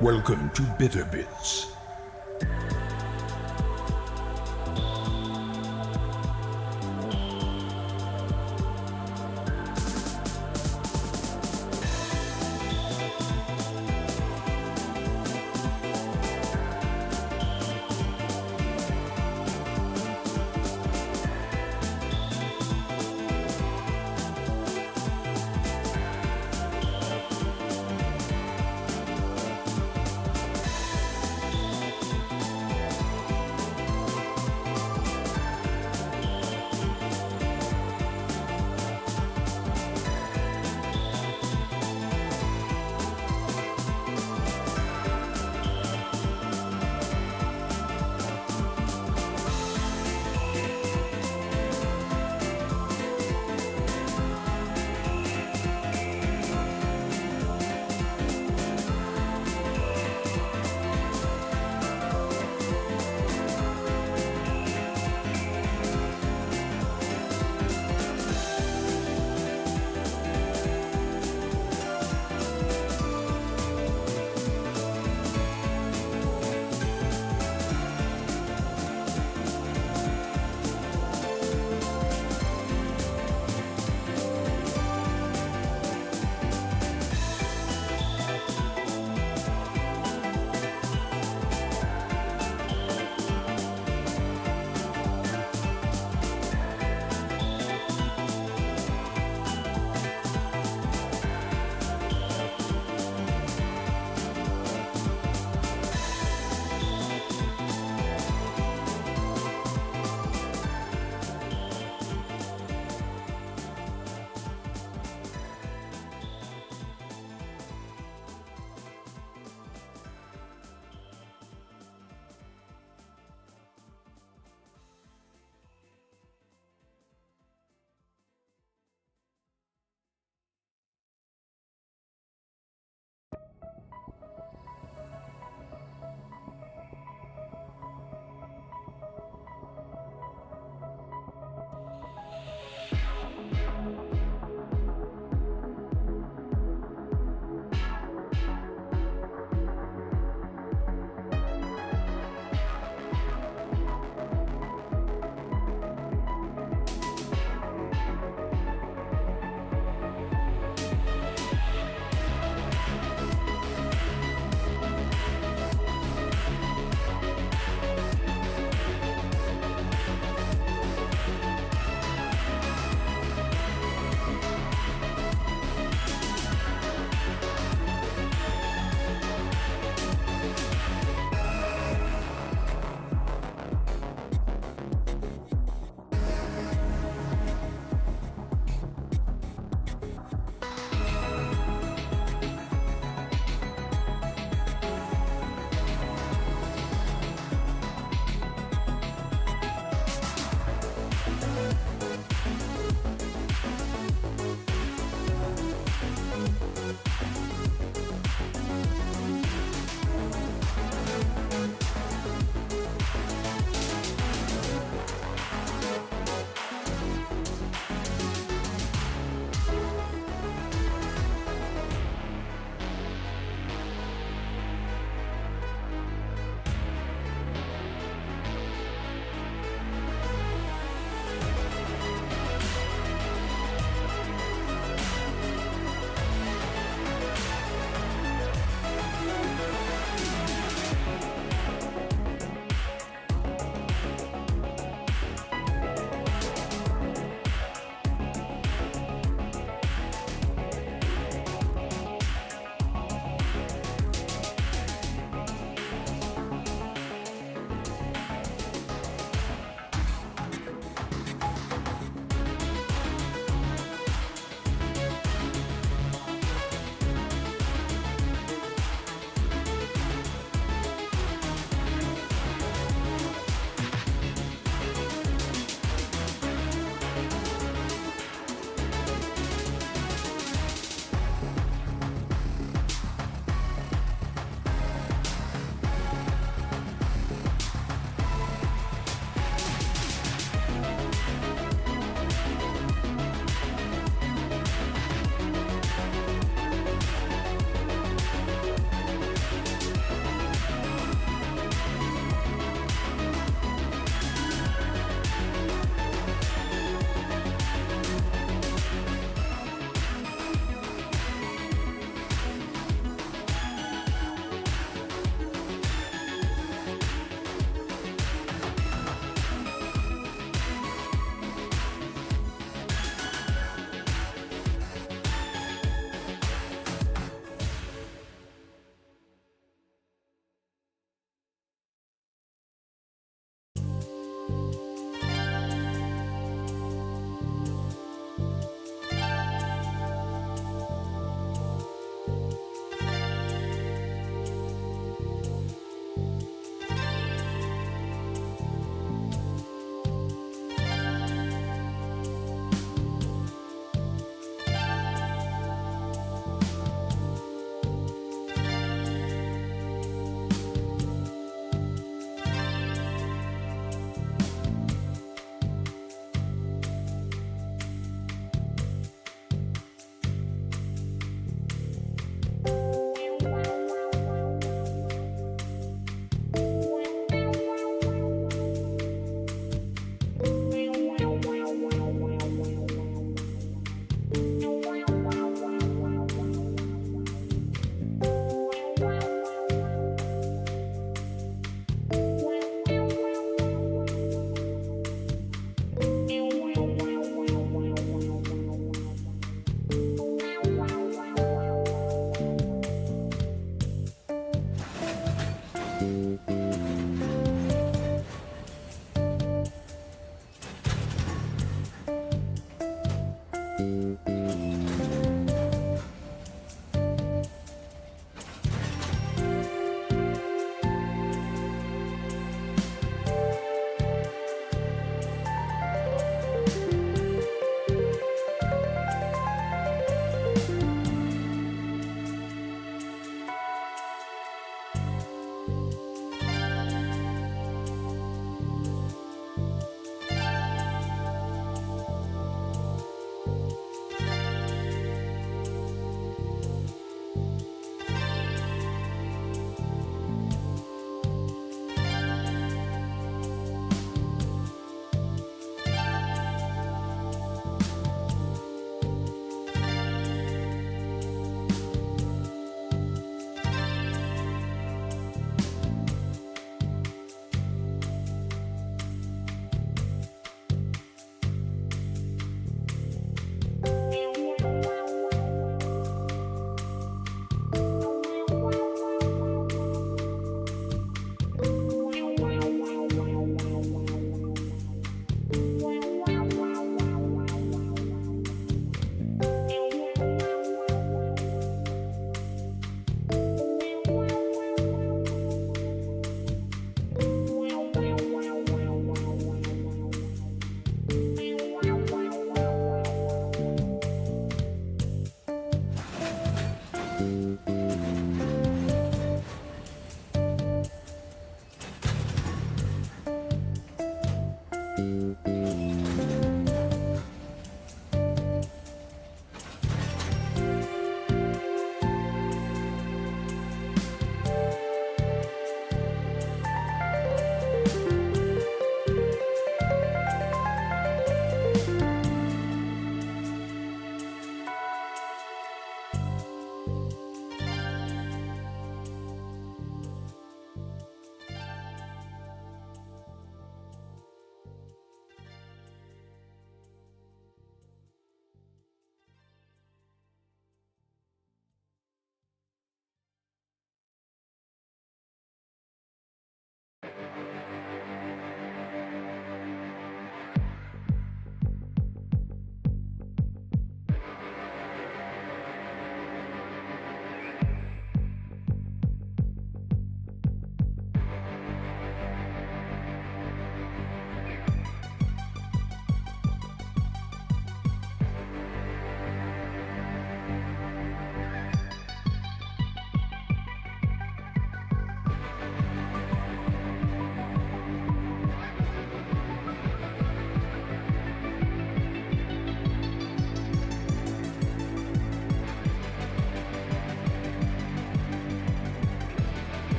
Welcome to Bitter Bits.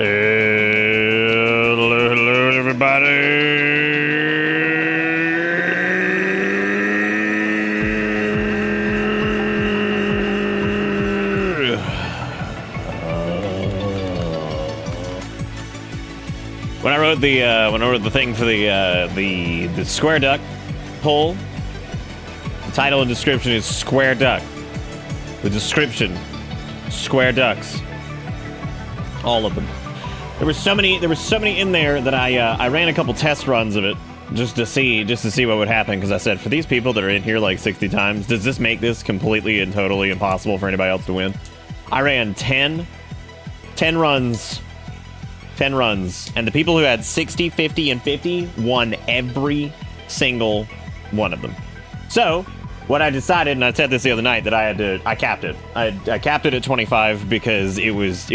Hello, hello, everybody. wrote the thing for the square duck poll, the title and description is square duck. The description, square ducks, all of them. There were so many in there that I ran a couple test runs of it just to see what would happen, because I said, for these people that are in here like 60 times, does this make this completely and totally impossible for anybody else to win? I ran 10 runs, and the people who had 60, 50, and 50 won every single one of them. So what I decided, and I said this the other night, that I capped it. I capped it at 25 because it was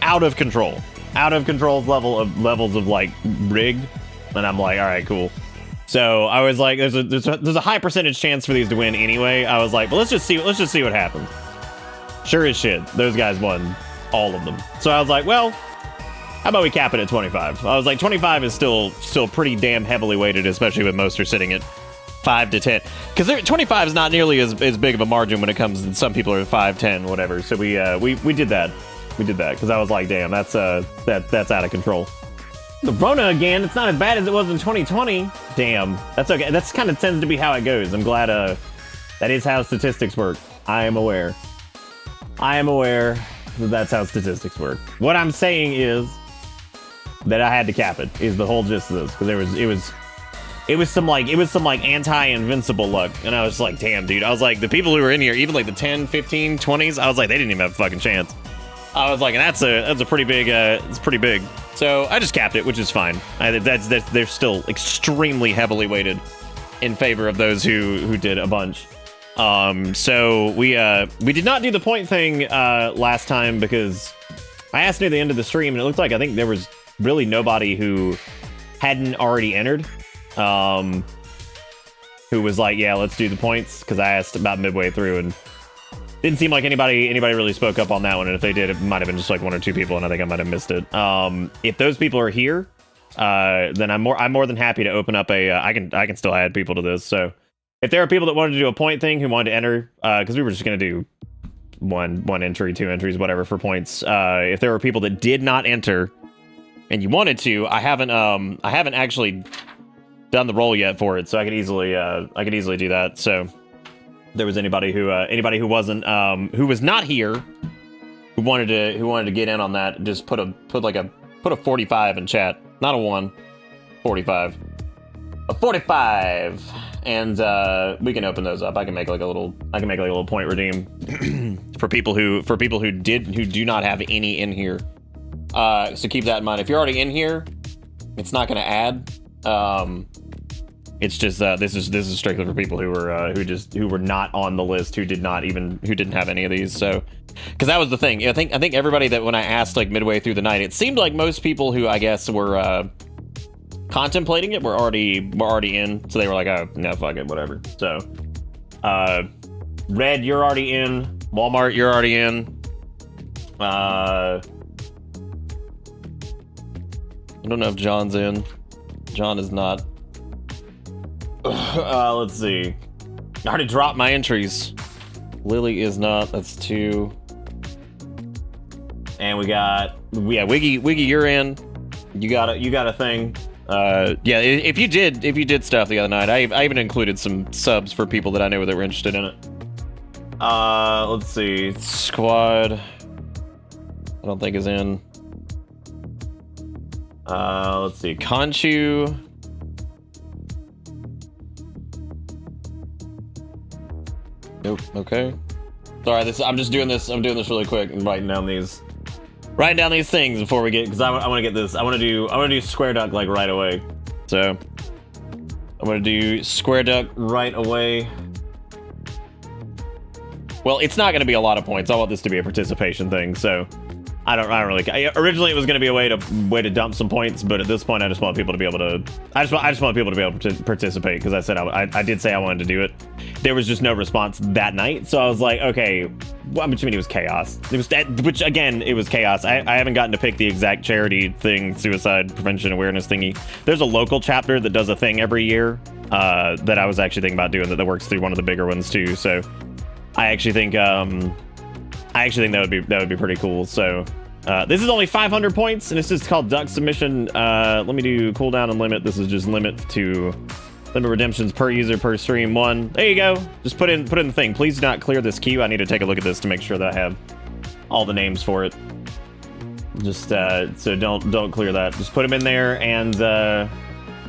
out of control. Out of control's levels of like rigged, and I'm like, all right, cool. So I was like, there's a high percentage chance for these to win anyway. I was like, well, let's just see what happens. Sure as shit, those guys won all of them. So I was like, well, how about we cap it at 25? I was like, 25 is still pretty damn heavily weighted, especially when most are sitting at 5 to 10. Because 25 is not nearly as big of a margin when it comes, and some people are 5, 10, whatever. So we did that. We did that because I was like, damn, that's out of control. The Rona again, it's not as bad as it was in 2020. Damn, that's okay. That's kind of tends to be how it goes. I'm glad that is how statistics work. I am aware that that's how statistics work. What I'm saying is that I had to cap it, is the whole gist of this, because it was some like anti-invincible luck, and I was like, damn, dude. I was like, the people who were in here, even like the 10, 15, 20s, I was like, they didn't even have a fucking chance. I was like, and that's a pretty big, it's pretty big. So I just capped it, which is fine. They're still extremely heavily weighted in favor of those who did a bunch. So we did not do the point thing last time because I asked near the end of the stream, and it looked like I think there was really nobody who hadn't already entered, who was like, yeah, let's do the points, because I asked about midway through, and didn't seem like anybody really spoke up on that one, and if they did, it might have been just like 1 or 2 people, and I think I might have missed it. If those people are here, then I'm more than happy to open up a I can still add people to this. So if there are people that wanted to do a point thing who wanted to enter, because we were just gonna do one entry, 2 entries, whatever, for points. If there were people that did not enter and you wanted to, I haven't actually done the roll yet for it, so I could easily do that. So there was anybody who wasn't who was not here who wanted to get in on that, just put a 45 in chat, not a 1, 45, a 45, and we can open those up. I can make like a little point redeem for people who do not have any in here. So keep that in mind. If you're already in here, it's not going to add. It's just this is strictly for people who were not on the list, who didn't have any of these. So, because that was the thing. I think everybody that, when I asked like midway through the night, it seemed like most people who I guess were contemplating it were already in. So they were like, oh no, fuck it, whatever. So, Red, you're already in. Walmart, you're already in. I don't know if John's in. John is not. Let's see. I already dropped my entries. Lily is not. That's 2. And we got Wiggy, you're in. You got a thing. Yeah, if you did stuff the other night, I even included some subs for people that I knew that were interested in it. Let's see. Squad, I don't think is in. Let's see. Conchu. Nope. Okay. Sorry, I'm just doing this. I'm doing this really quick and writing down these things before we get, because I want to get this. I want to do square duck like right away. So I'm gonna do square duck right away. Well, it's not gonna be a lot of points. I want this to be a participation thing. So I don't really care. Originally, it was going to be a way to dump some points, but at this point, I just want people to be able to. I just want people to be able to participate, because I said I did say I wanted to do it. There was just no response that night, so I was like, okay. Well, which I mean, it was chaos. It was it was chaos. I haven't gotten to pick the exact charity thing, suicide prevention awareness thingy. There's a local chapter that does a thing every year that I was actually thinking about doing that works through one of the bigger ones too. So I actually think that would be pretty cool. So This is only 500 points, and it's just called Duck Submission. Let me do cooldown and limit. This is just limit redemptions per user per stream 1. There you go. Just put in the thing. Please do not clear this queue. I need to take a look at this to make sure that I have all the names for it. Just so don't clear that. Just put them in there, and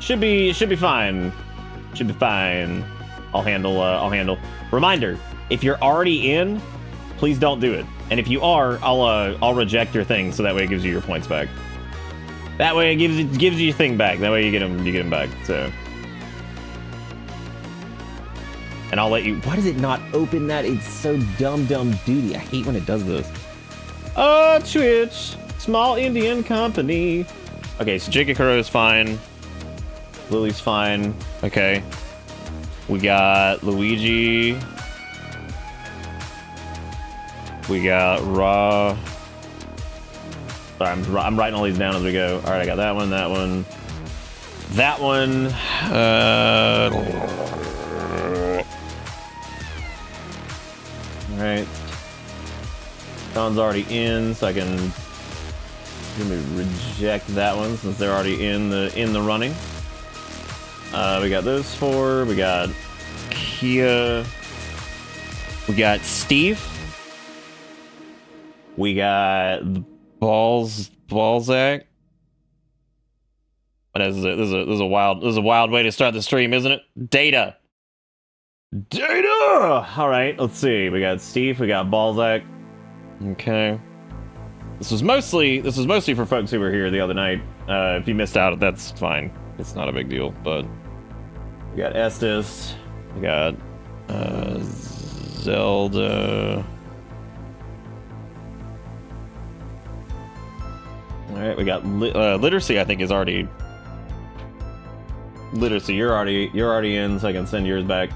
should be fine. Should be fine. I'll handle. Reminder: if you're already in, please don't do it. And if you are, I'll reject your thing, so that way it gives you your points back. That way it gives you your thing back. That way you get them back. So. And I'll let you. Why does it not open that? It's so dumb duty. I hate when it does this. Twitch. Small Indian company. Okay, so Jigakuro is fine. Lily's fine. Okay. We got Luigi. We got Ra. Sorry, I'm writing all these down as we go. All right, I got that one, that one. That one. All right. Sean's already in, so I can reject that one since they're already in the running. We got those 4. We got Kia. We got Steve. We got Balzac. What is it? This is a wild way to start the stream, isn't it? Data. All right, let's see. We got Steve. We got Balzac. Okay. This was mostly for folks who were here the other night. If you missed out, that's fine. It's not a big deal. But we got Estes. We got Zelda. All right, we got literacy. I think is already literacy. You're already in, so I can send yours back.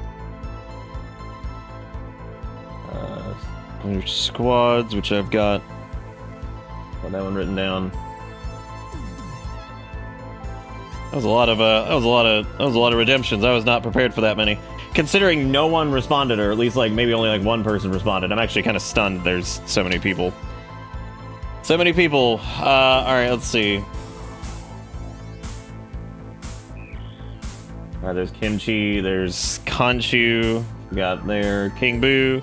Your squads, which I've got that one written down. That was a lot of redemptions. I was not prepared for that many. Considering no one responded, or at least maybe only one person responded. I'm actually kind of stunned there's so many people. So many people. All right, let's see. All right, there's Kimchi, there's Kanchu, we got there King Boo.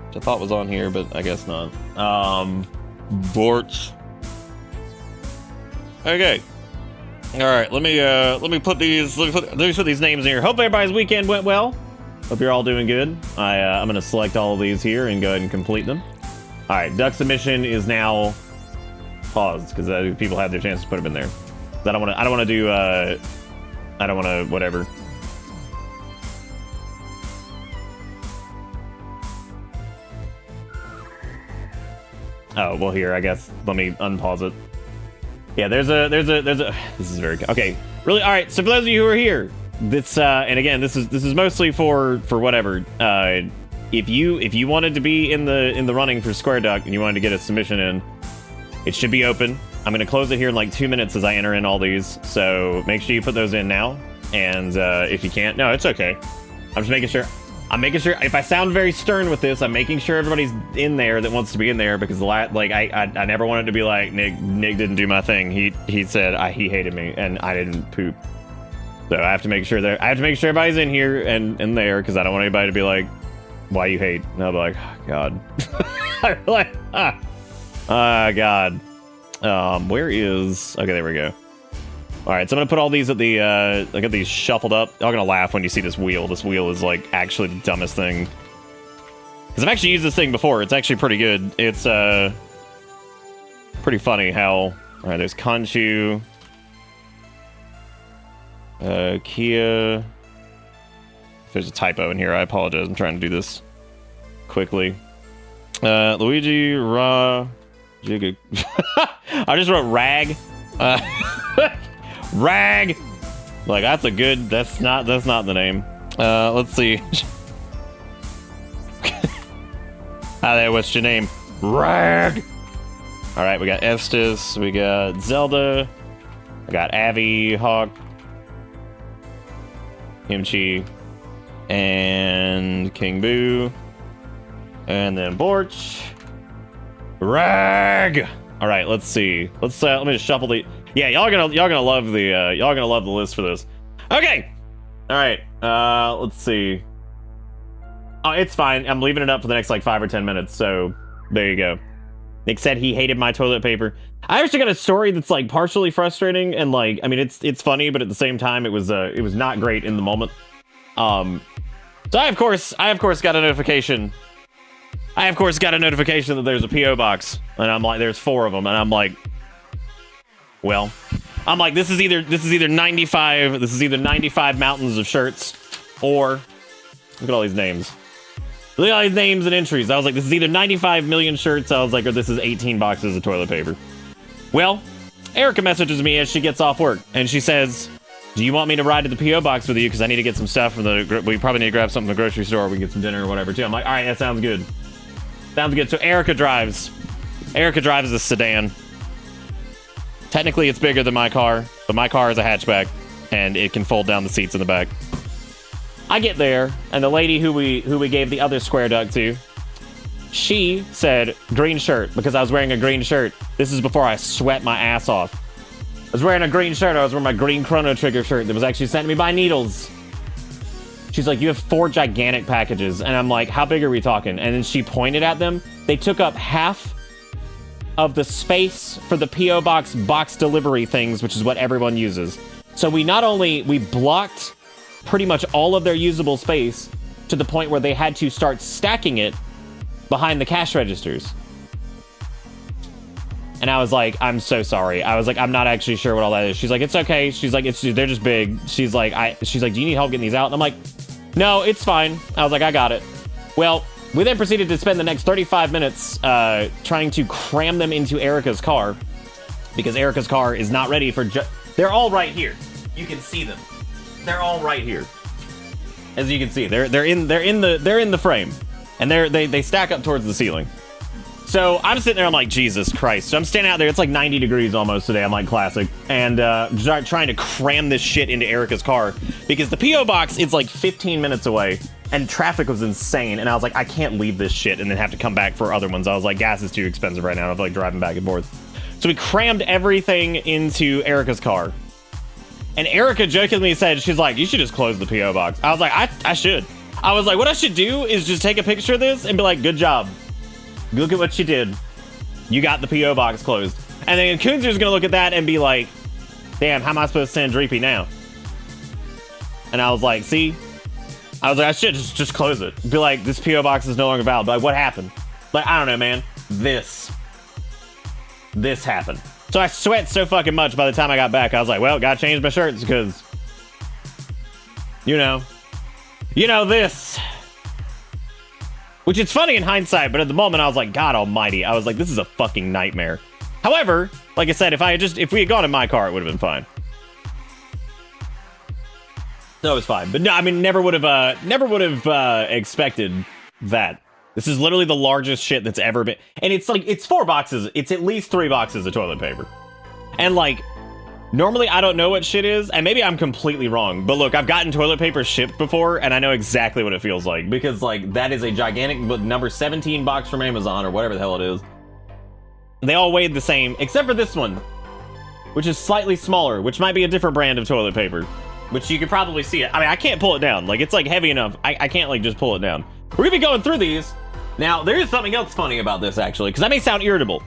Which I thought was on here, but I guess not. Borch. Okay. All right. Let me put these names in here. Hope everybody's weekend went well. Hope you're all doing good. I'm gonna select all of these here and go ahead and complete them. All right. Duck submission is now paused because people have their chance to put them in there. I don't want to whatever. Oh, well, here, I guess. Let me unpause it. Yeah, there's a, this is very, okay. Really, all right, so for those of you who are here, this, and again, this is mostly for whatever. If you wanted to be in the running for Square Duck and you wanted to get a submission in, it should be open. I'm going to close it here in like 2 minutes as I enter in all these, so make sure you put those in now. And if you can't, no, it's okay. I'm just making sure. I'm making sure, if I sound very stern with this, I'm making sure everybody's in there that wants to be in there, because I never wanted to be like, Nick didn't do my thing. He said he hated me and I didn't poop. So I have to make sure everybody's in here and there, because I don't want anybody to be like, why you hate? And I'll be like, oh, God. I'm like, God. Where is, okay, there we go. All right, so I'm gonna put all these at the, I got these shuffled up. Y'all gonna laugh when you see this wheel. This wheel is like actually the dumbest thing. Because I've actually used this thing before. It's actually pretty good. It's, pretty funny how, all right, there's Kanchu, Kia. If there's a typo in here, I apologize. I'm trying to do this quickly. Luigi, Ra, Jigga. I just wrote Rag. Rag. Like, that's a good, that's not the name. Let's see. Hi there, what's your name? Rag. All right, we got Estes, we got Zelda, I got Avi, Hawk, Kimchi, and King Boo, and then Borch, Rag. All right, let's see. Let me just shuffle the. Yeah, y'all gonna love the list for this. Okay. All right. Let's see. Oh, it's fine. I'm leaving it up for the next like 5 or 10 minutes. So there you go. Nick said he hated my toilet paper. I actually got a story that's like partially frustrating and like, I mean, it's funny, but at the same time, it was not great in the moment. So I of course got a notification. That there's a PO box, and I'm like, there's 4 of them, and I'm like, well, this is either 95 mountains of shirts, or look at all these names. Look at all these names and entries. I was like, this is either 95 million shirts. I was like, or this is 18 boxes of toilet paper. Well, Erica messages me as she gets off work, and she says, do you want me to ride to the P.O. box with you? Because I need to get some stuff from we probably need to grab something from the grocery store. We can get some dinner or whatever, too. I'm like, all right, that sounds good. Sounds good. So Erica drives. A sedan. Technically, it's bigger than my car, but my car is a hatchback, and it can fold down the seats in the back. I get there, and the lady who we gave the other square duck to, she said green shirt because I was wearing a green shirt. This is before I sweat my ass off. I was wearing a green shirt. I was wearing my green Chrono Trigger shirt that was actually sent to me by Needles. She's like, you have 4 gigantic packages. And I'm like, how big are we talking? And then she pointed at them. They took up half of the space for the P.O. box delivery things, which is what everyone uses. So we blocked pretty much all of their usable space to the point where they had to start stacking it behind the cash registers. And I was like, I'm so sorry. I was like, I'm not actually sure what all that is. She's like, it's okay. She's like, they're just big. She's like, do you need help getting these out? And I'm like, no, it's fine. I was like, I got it. Well, we then proceeded to spend the next 35 minutes trying to cram them into Erica's car, because Erica's car is not ready for. They're all right here. You can see them. They're all right here. As you can see, they're in the frame, and they stack up towards the ceiling. So I'm sitting there, I'm like, Jesus Christ. So I'm standing out there, it's like 90 degrees almost today, I'm like, classic. And trying to cram this shit into Erica's car, because the P.O. box is like 15 minutes away, and traffic was insane. And I was like, I can't leave this shit and then have to come back for other ones. I was like, gas is too expensive right now. I'm like driving back and forth. So we crammed everything into Erica's car. And Erica jokingly said, she's like, you should just close the P.O. box. I was like, I should. I was like, what I should do is just take a picture of this and be like, good job. Look at what you did. You got the P.O. box closed. And then Kunzer's gonna look at that and be like, damn, how am I supposed to send Dreepy now? And I was like, see? I was like, I should just close it. Be like, this P.O. box is no longer valid. But like, what happened? Like, I don't know, man. This happened. So I sweat so fucking much by the time I got back. I was like, well, gotta change my shirts because, you know this. Which is funny in hindsight, but at the moment I was like, God almighty. I was like, this is a fucking nightmare. However, like I said, if we had gone in my car, it would have been fine. So it was fine. But no, I mean, never would have expected that. This is literally the largest shit that's ever been. And it's like, it's 4 boxes. It's at least 3 boxes of toilet paper. And like, normally I don't know what shit is, and maybe I'm completely wrong. But look, I've gotten toilet paper shipped before, and I know exactly what it feels like. Because like, that is a gigantic number 17 box from Amazon, or whatever the hell it is. They all weighed the same, except for this one, which is slightly smaller, which might be a different brand of toilet paper. Which you could probably see it. I mean, I can't pull it down. Like, it's like heavy enough. I can't like just pull it down. We're gonna be going through these. Now, there is something else funny about this, actually, because that may sound irritable.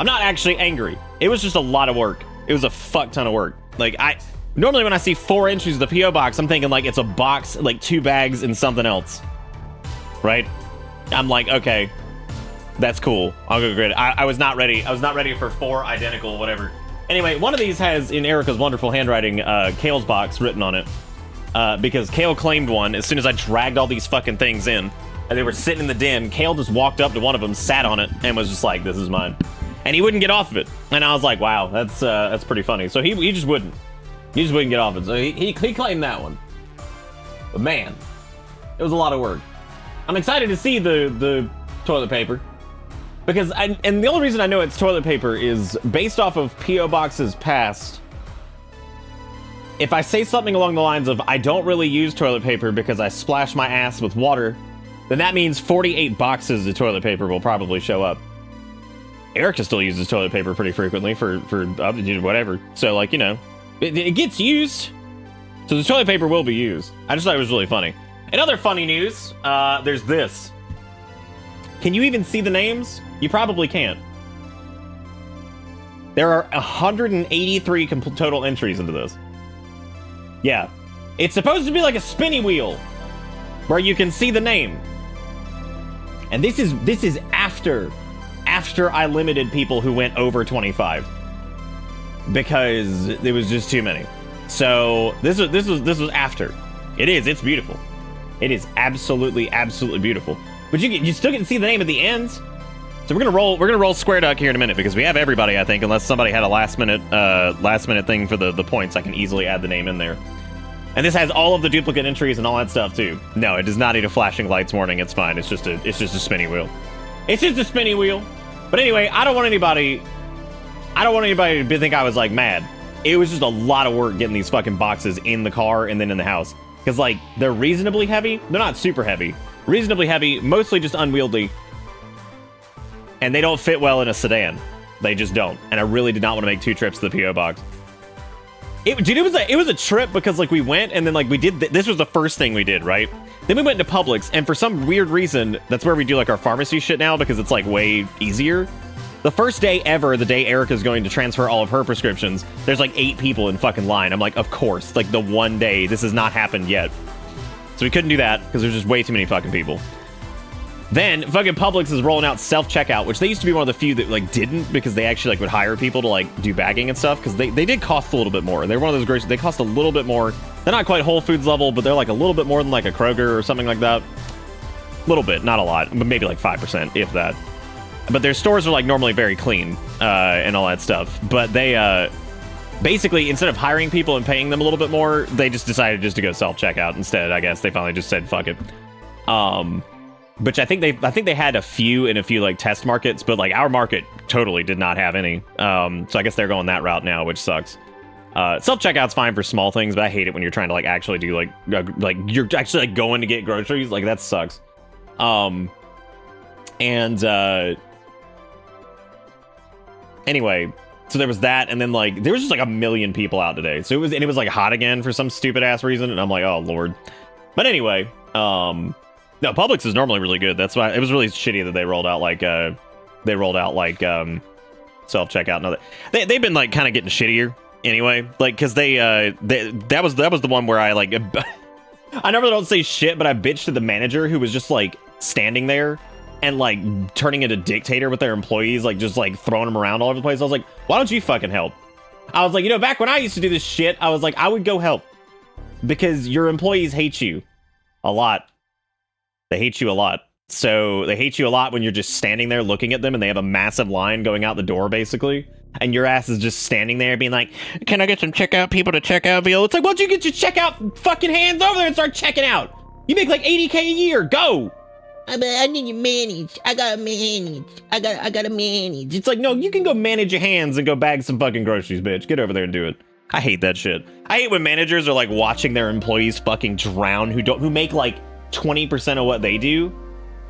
I'm not actually angry. It was just a lot of work. It was a fuck ton of work. Like, normally when I see 4 entries of the P.O. box, I'm thinking like it's a box, like 2 bags and something else. Right? I'm like, okay, that's cool. I'll go get it. I was not ready. I was not ready for 4 identical whatever. Anyway, one of these has, in Erica's wonderful handwriting, Kale's box written on it. Because Kale claimed one as soon as I dragged all these fucking things in. And they were sitting in the den. Kale just walked up to one of them, sat on it, and was just like, this is mine. And he wouldn't get off of it. And I was like, wow, that's pretty funny. So he just wouldn't. He just wouldn't get off it. So he claimed that one. But man, it was a lot of work. I'm excited to see the toilet paper. Because, and the only reason I know it's toilet paper is based off of P.O. Box's past. If I say something along the lines of, I don't really use toilet paper because I splash my ass with water, then that means 48 boxes of toilet paper will probably show up. Erica still uses toilet paper pretty frequently for whatever. So like, you know, it gets used. So the toilet paper will be used. I just thought it was really funny. In other funny news, there's this. Can you even see the names? You probably can't. There are 183 total entries into this. Yeah. It's supposed to be like a spinny wheel where you can see the name. And this is after I limited people who went over 25 because it was just too many. So this was after. It's beautiful. It is absolutely beautiful. But you still get to see the name at the end. So we're gonna roll Square Duck here in a minute because we have everybody, I think, unless somebody had a last minute thing for the points. I can easily add the name in there. And this has all of the duplicate entries and all that stuff too. No, it does not need a flashing lights warning. It's fine. It's just a spinny wheel. It's just a spinny wheel. But anyway, I don't want anybody to think I was like mad. It was just a lot of work getting these fucking boxes in the car and then in the house. Because like they're reasonably heavy. They're not super heavy. Reasonably heavy, mostly just unwieldy. And they don't fit well in a sedan. They just don't. And I really did not want to make 2 trips to the PO box. Dude, it was a trip because like we went and then like we did this was the first thing we did, right? Then we went to Publix, and for some weird reason, that's where we do like our pharmacy shit now because it's like way easier. The first day ever, the day Erica's going to transfer all of her prescriptions, there's like 8 people in fucking line. I'm like, of course, like the one day, this has not happened yet. So we couldn't do that because there's just way too many fucking people. Then fucking Publix is rolling out self-checkout, which they used to be one of the few that like didn't because they actually like would hire people to like do bagging and stuff because they did cost a little bit more. They're one of those groceries, they cost a little bit more. They're not quite Whole Foods level, but they're like a little bit more than like a Kroger or something like that. A little bit, not a lot, but maybe like 5%, if that. But their stores are like normally very clean and all that stuff. But they basically, instead of hiring people and paying them a little bit more, they just decided just to go self-checkout instead. I guess they finally just said fuck it. Which I think they had a few in a few like test markets, but like our market totally did not have any. So I guess they're going that route now, which sucks. Self-checkout's fine for small things, but I hate it when you're trying to like actually do like you're actually like going to get groceries. Like that sucks. Anyway, so there was that, and then like there was just like a million people out today. So it was like hot again for some stupid ass reason, and I'm like, oh lord. But anyway, no, Publix is normally really good. That's why it was really shitty that they rolled out like self-checkout and all that. They've been like kind of getting shittier anyway, like because that was the one where I like I normally don't say shit, but I bitched to the manager who was just like standing there and like turning into dictator with their employees, like just like throwing them around all over the place. I was like, why don't you fucking help? I was like, you know, back when I used to do this shit, I was like, I would go help because your employees hate you a lot. They hate you a lot. So they hate you a lot when you're just standing there looking at them and they have a massive line going out the door basically. And your ass is just standing there being like, can I get some checkout people to check out? It's like, why don't you get your checkout fucking hands over there and start checking out? You make like $80K a year. Go. I need you manage. I gotta manage. I gotta manage. It's like, no, you can go manage your hands and go bag some fucking groceries, bitch. Get over there and do it. I hate that shit. I hate when managers are like watching their employees fucking drown who make like 20% of what they do.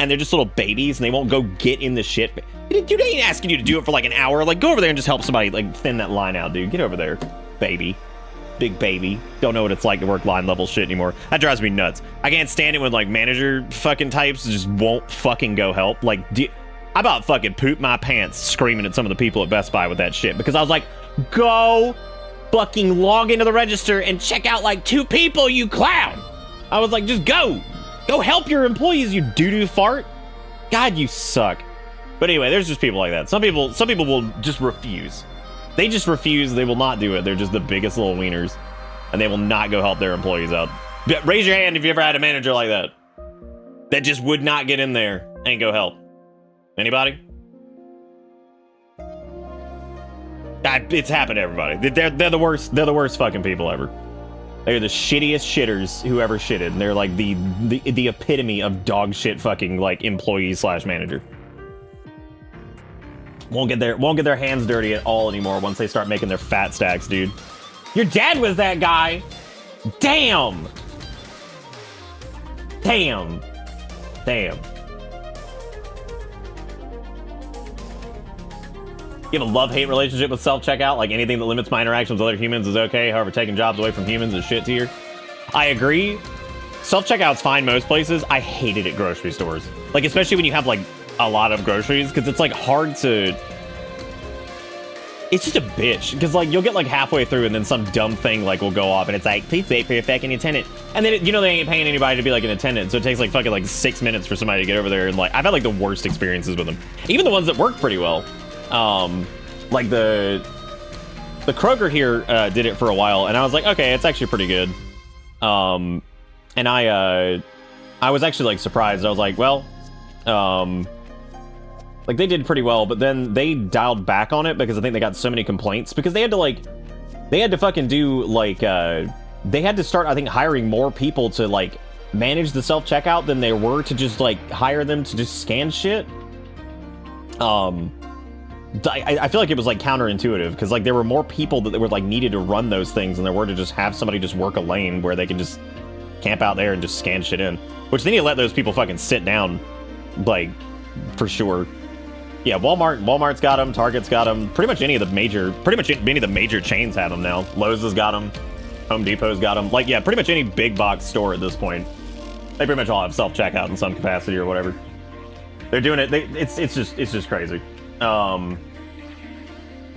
And they're just little babies and they won't go get in the shit. Dude, they ain't asking you to do it for like an hour. Like, go over there and just help somebody like thin that line out, dude. Get over there, baby. Big baby. Don't know what it's like to work line level shit anymore. That drives me nuts. I can't stand it when like manager fucking types just won't fucking go help. Like, I about fucking pooped my pants screaming at some of the people at Best Buy with that shit. Because I was like, go fucking log into the register and check out like 2 people, you clown. I was like, just go. Go help your employees, you doo-doo fart. God, you suck. But anyway, there's just people like that. Some people will just refuse. They just refuse. They will not do it. They're just the biggest little wieners. And they will not go help their employees out. Raise your hand if you ever had a manager like that. That just would not get in there and go help. Anybody? It's happened to everybody. They're the worst. They're the worst fucking people ever. They're the shittiest shitters who ever shitted. And they're like the epitome of dog shit fucking like employee / manager. Won't get their hands dirty at all anymore once they start making their fat stacks, dude. Your dad was that guy. Damn. Damn. Damn. You have a love-hate relationship with self-checkout. Like, anything that limits my interactions with other humans is okay. However, taking jobs away from humans is shit tier. I agree. Self-checkout's fine most places. I hate it at grocery stores. Like, especially when you have, like, a lot of groceries. Because it's, like, hard to... It's just a bitch. Because, like, you'll get, like, halfway through and then some dumb thing, like, will go off. And it's like, please wait for your fucking attendant. And then, you know, they ain't paying anybody to be, like, an attendant. So it takes, like, fucking, like, 6 minutes for somebody to get over there. And, like, I've had, like, the worst experiences with them. Even the ones that work pretty well. Like the Kroger here did it for a while, and I was like, okay, it's actually pretty good. And I was actually like surprised. I was like, well, like they did pretty well, but then they dialed back on it because I think they got so many complaints because they had to fucking do like they had to start, I think, hiring more people to like manage the self-checkout than they were to just like hire them to just scan shit. I feel like it was like counterintuitive because like there were more people that were like needed to run those things than there were to just have somebody just work a lane where they can just camp out there and just scan shit in, which they need to let those people fucking sit down, like, for sure. Yeah, Walmart's got them, Target's got them, pretty much any of the major chains have them now. Lowe's has got them, Home Depot's got them. Like, yeah, pretty much any big box store at this point, they pretty much all have self-checkout in some capacity or whatever. They're doing it. It's just crazy.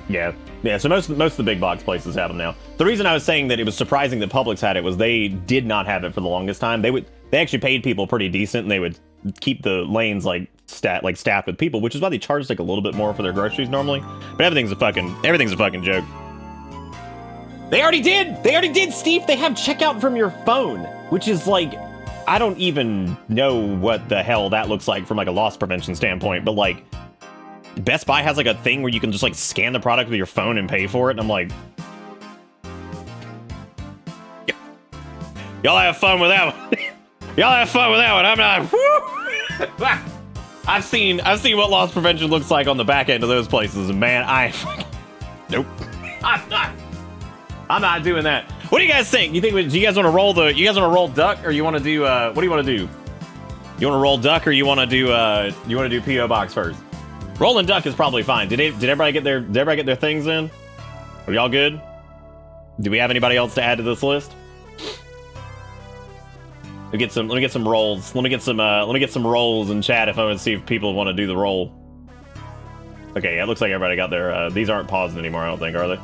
Yeah. So most of the big box places have them now. The reason I was saying that it was surprising that Publix had it was they did not have it for the longest time. They actually paid people pretty decent, and they would keep the lanes like staffed with people, which is why they charge like a little bit more for their groceries normally. But everything's a fucking joke. They already did, Steve. They have checkout from your phone, which is like, I don't even know what the hell that looks like from like a loss prevention standpoint, but like Best Buy has like a thing where you can just like scan the product with your phone and pay for it, and I'm like, y'all have fun with that one. Y'all have fun with that one. I'm not. I've seen what loss prevention looks like on the back end of those places, and man, nope. I'm not doing that. What do you guys think? Do you guys want to roll duck, or you want to do what do you want to do? You want to roll duck, or you want to do PO box first? Rolling duck is probably fine. Did everybody get their things in? Are y'all good? Do we have anybody else to add to this list? Let me get some rolls. Let me get some rolls in chat if I want to see if people want to do the roll. Okay, yeah, it looks like everybody got their these aren't paused anymore, I don't think, are they?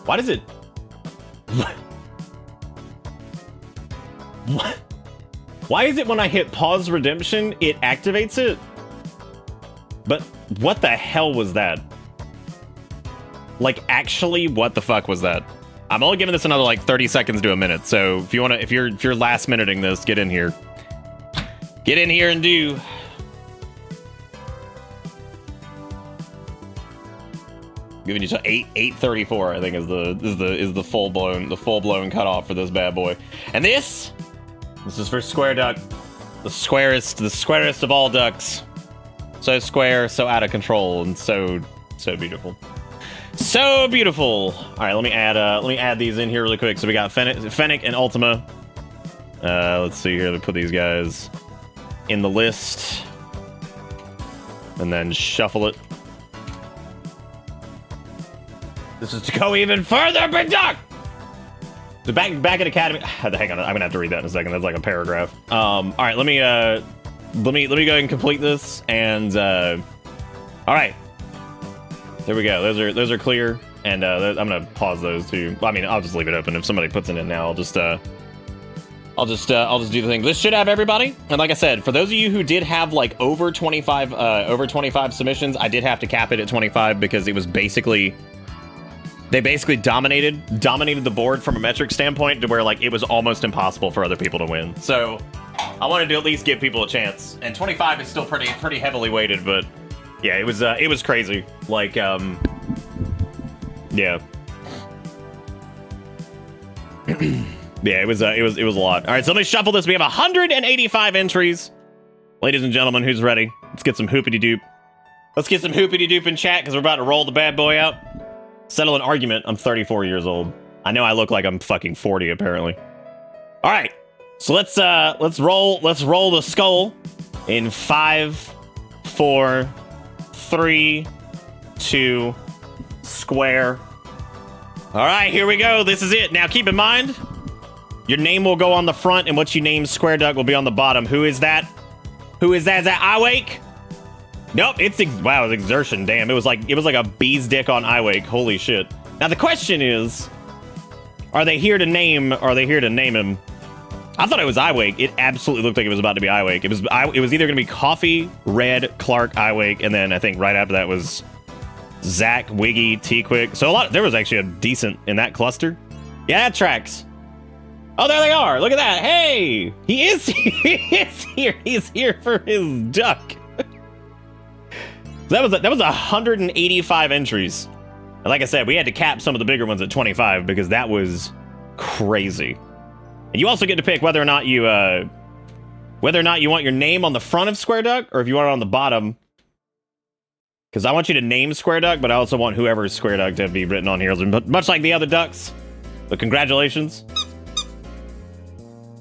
Why does it what? Why is it when I hit pause redemption, it activates it? But what the hell was that? Like, actually, what the fuck was that? I'm only giving this another like 30 seconds to a minute. So if you're last minuting this, get in here. Get in here and do. Giving you to 8:34, I think is the full blown cutoff for this bad boy. And this is for Square Duck, the squarest of all ducks. So square, so out of control, and so beautiful. So beautiful. All right, let me add these in here really quick. So we got Fennec and Ultima. Let's see here. Let me put these guys in the list, and then shuffle it. This is to go even further, big duck. The back at Academy. Hang on, I'm gonna have to read that in a second. That's like a paragraph. All right, let me go ahead and complete this, and all right, there we go. Those are clear, and I'm gonna pause those too. I mean, I'll just leave it open. If somebody puts it in now, I'll just do the thing. This should have everybody. And like I said, for those of you who did have like over 25 submissions, I did have to cap it at 25 because it was they basically dominated the board from a metric standpoint to where like it was almost impossible for other people to win. So I wanted to at least give people a chance. And 25 is still pretty heavily weighted, but yeah, it was crazy. Like yeah. Yeah, it was a lot. All right, so let me shuffle this. We have 185 entries. Ladies and gentlemen, who's ready? Let's get some hoopity doop. Let's get some hoopity doop in chat because we're about to roll the bad boy out. Settle an argument. I'm 34 years old. I know I look like I'm fucking 40 apparently. All right, so let's roll the skull in 5, 4, 3, 2, square. All right, here we go. This is it. Now, keep in mind, your name will go on the front, and what you name Square Duck will be on the bottom. Who is that? Who is that? Is that Iwake? Nope. Wow, it's Exertion. Damn, it was like a bee's dick on Iwake. Holy shit. Now the question is, are they here to name him? I thought it was Iwake. It absolutely looked like it was about to be Iwake. It was either going to be Coffee, Red, Clark, Iwake, and then I think right after that was Zach, Wiggy, T-Quick. So there was actually a decent in that cluster. Yeah, that tracks. Oh, there they are. Look at that. Hey, he is here. He's here for his duck. That was 185 entries. And like I said, we had to cap some of the bigger ones at 25 because that was crazy. And you also get to pick whether or not you want your name on the front of Square Duck or if you want it on the bottom. Because I want you to name Square Duck, but I also want whoever's Square Duck to be written on here, much like the other ducks. But congratulations.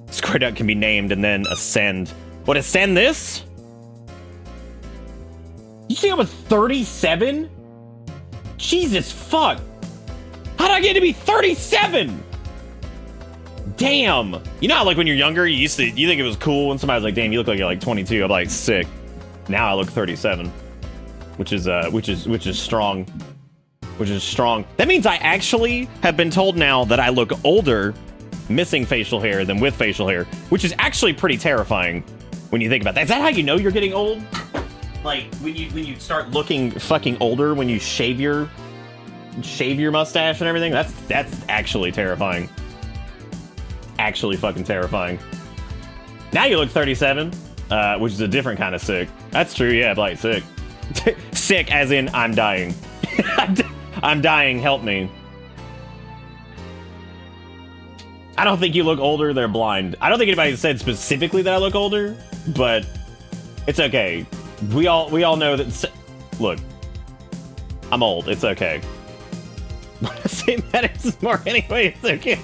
Square Duck can be named and then ascend. What, ascend this? You see I was 37? Jesus fuck. How'd I get to be 37? Damn. You know how like when you're younger, you think it was cool when somebody's like, damn, you look like you're like 22. I'm like, sick. Now I look 37. Which is strong. Which is strong. That means I actually have been told now that I look older missing facial hair than with facial hair, which is actually pretty terrifying when you think about that. Is that how you know you're getting old? Like when you start looking fucking older when you shave your mustache and everything? That's actually terrifying. Actually fucking terrifying. Now you look 37, which is a different kind of sick. That's true, yeah, like sick. Sick as in I'm dying. I'm dying, help me. I don't think you look older, they're blind. I don't think anybody said specifically that I look older, but it's okay. We all know that. Look, I'm old, it's okay. St. Patrick's more anyway, it's okay.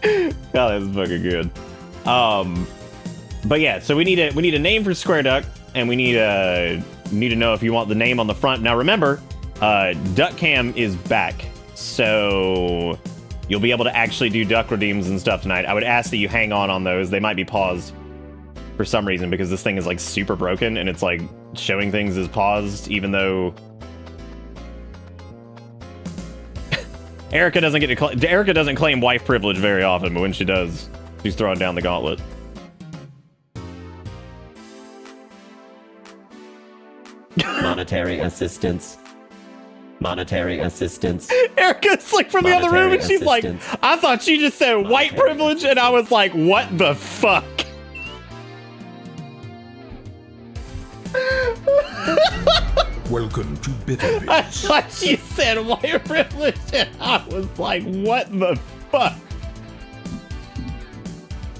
Oh, that's fucking good. But yeah, so we need a name for Square Duck, and we need to know if you want the name on the front. Now remember, Duck Cam is back, so you'll be able to actually do duck redeems and stuff tonight. I would ask that you hang on those. They might be paused for some reason because this thing is like super broken and it's like showing things as paused, even though Erica doesn't claim wife privilege very often, but when she does, she's throwing down the gauntlet. Monetary assistance. Monetary assistance. Erica's like from the other room and she's like, I thought she just said white privilege, and I was like, what the fuck? Welcome to Bitter I Bits. thought she said white privilege, and I was like, what the fuck?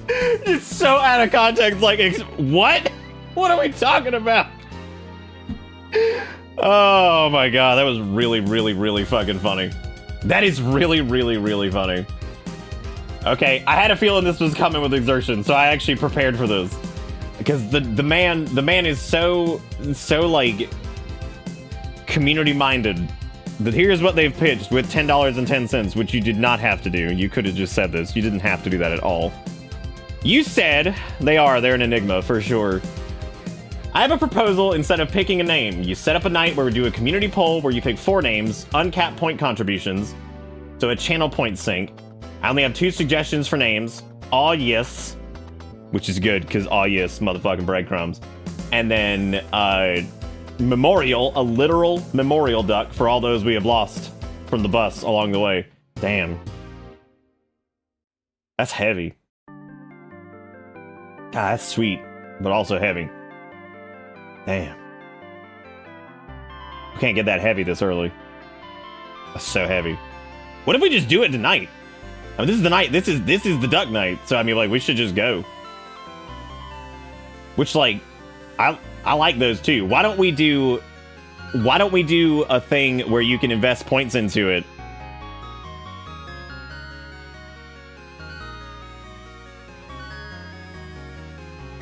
It's so out of context, like, what? What are we talking about? Oh my god, that was really, really, really fucking funny. That is really, really, really funny. Okay, I had a feeling this was coming with Exertion, so I actually prepared for this. Because the man is so like community minded that here's what they've pitched with $10.10, which you did not have to do. You could have just said this. You didn't have to do that at all. You said they're an enigma for sure. I have a proposal. Instead of picking a name, you set up a night where we do a community poll where you pick 4 names, uncapped point contributions, so a channel point sync. I only have 2 suggestions for names. Aw yes, which is good because aw yes, motherfucking breadcrumbs. And then a literal memorial duck for all those we have lost from the bus along the way. Damn. That's heavy. God, that's sweet, but also heavy. Damn. We can't get that heavy this early. That's so heavy. What if we just do it tonight? I mean, this is the night. This is the duck night. So I mean, like, we should just go. Which, like, I like those too. Why don't we do a thing where you can invest points into it?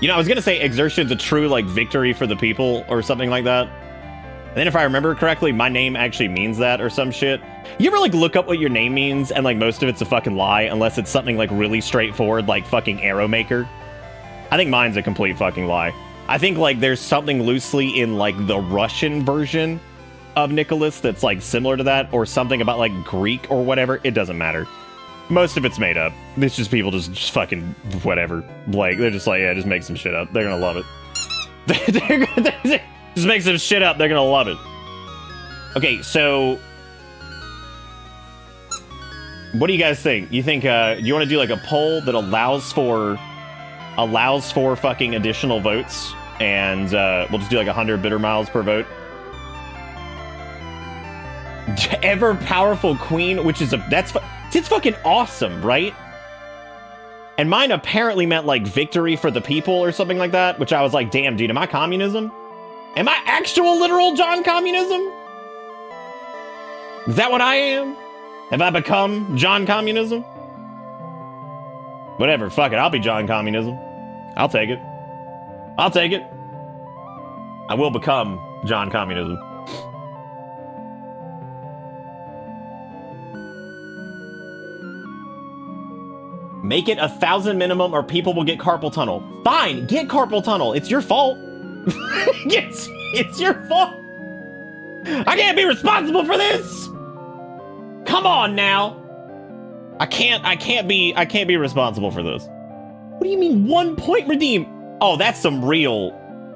You know, I was gonna say Exertion's a true, like, victory for the people or something like that. And then if I remember correctly, my name actually means that or some shit. You ever like look up what your name means and like most of it's a fucking lie unless it's something like really straightforward like fucking Arrow Maker? I think mine's a complete fucking lie. I think like there's something loosely in like the Russian version of Nicholas that's like similar to that, or something about like Greek or whatever. It doesn't matter. Most of it's made up. It's just people just fucking whatever. Like they're just like, yeah, just make some shit up. They're gonna love it. Just make some shit up. They're gonna love it. Okay, so what do you guys think? You think do you want to do like a poll that allows for fucking additional votes, and we'll just do like 100 bitter miles per vote? Ever powerful queen, which is it's fucking awesome, right? And mine apparently meant like victory for the people or something like that, which I was like, damn, dude, am I communism? Am I actual literal John Communism? Is that what I am? Have I become John Communism? Whatever, fuck it, I'll be John Communism. I'll take it. I'll take it. I will become John Communism. Make it 1,000 minimum or people will get carpal tunnel. Fine, get carpal tunnel. It's your fault. It's your fault. I can't be responsible for this. Come on now. I can't be responsible for this. What do you mean 1 point redeem? Oh, that's some real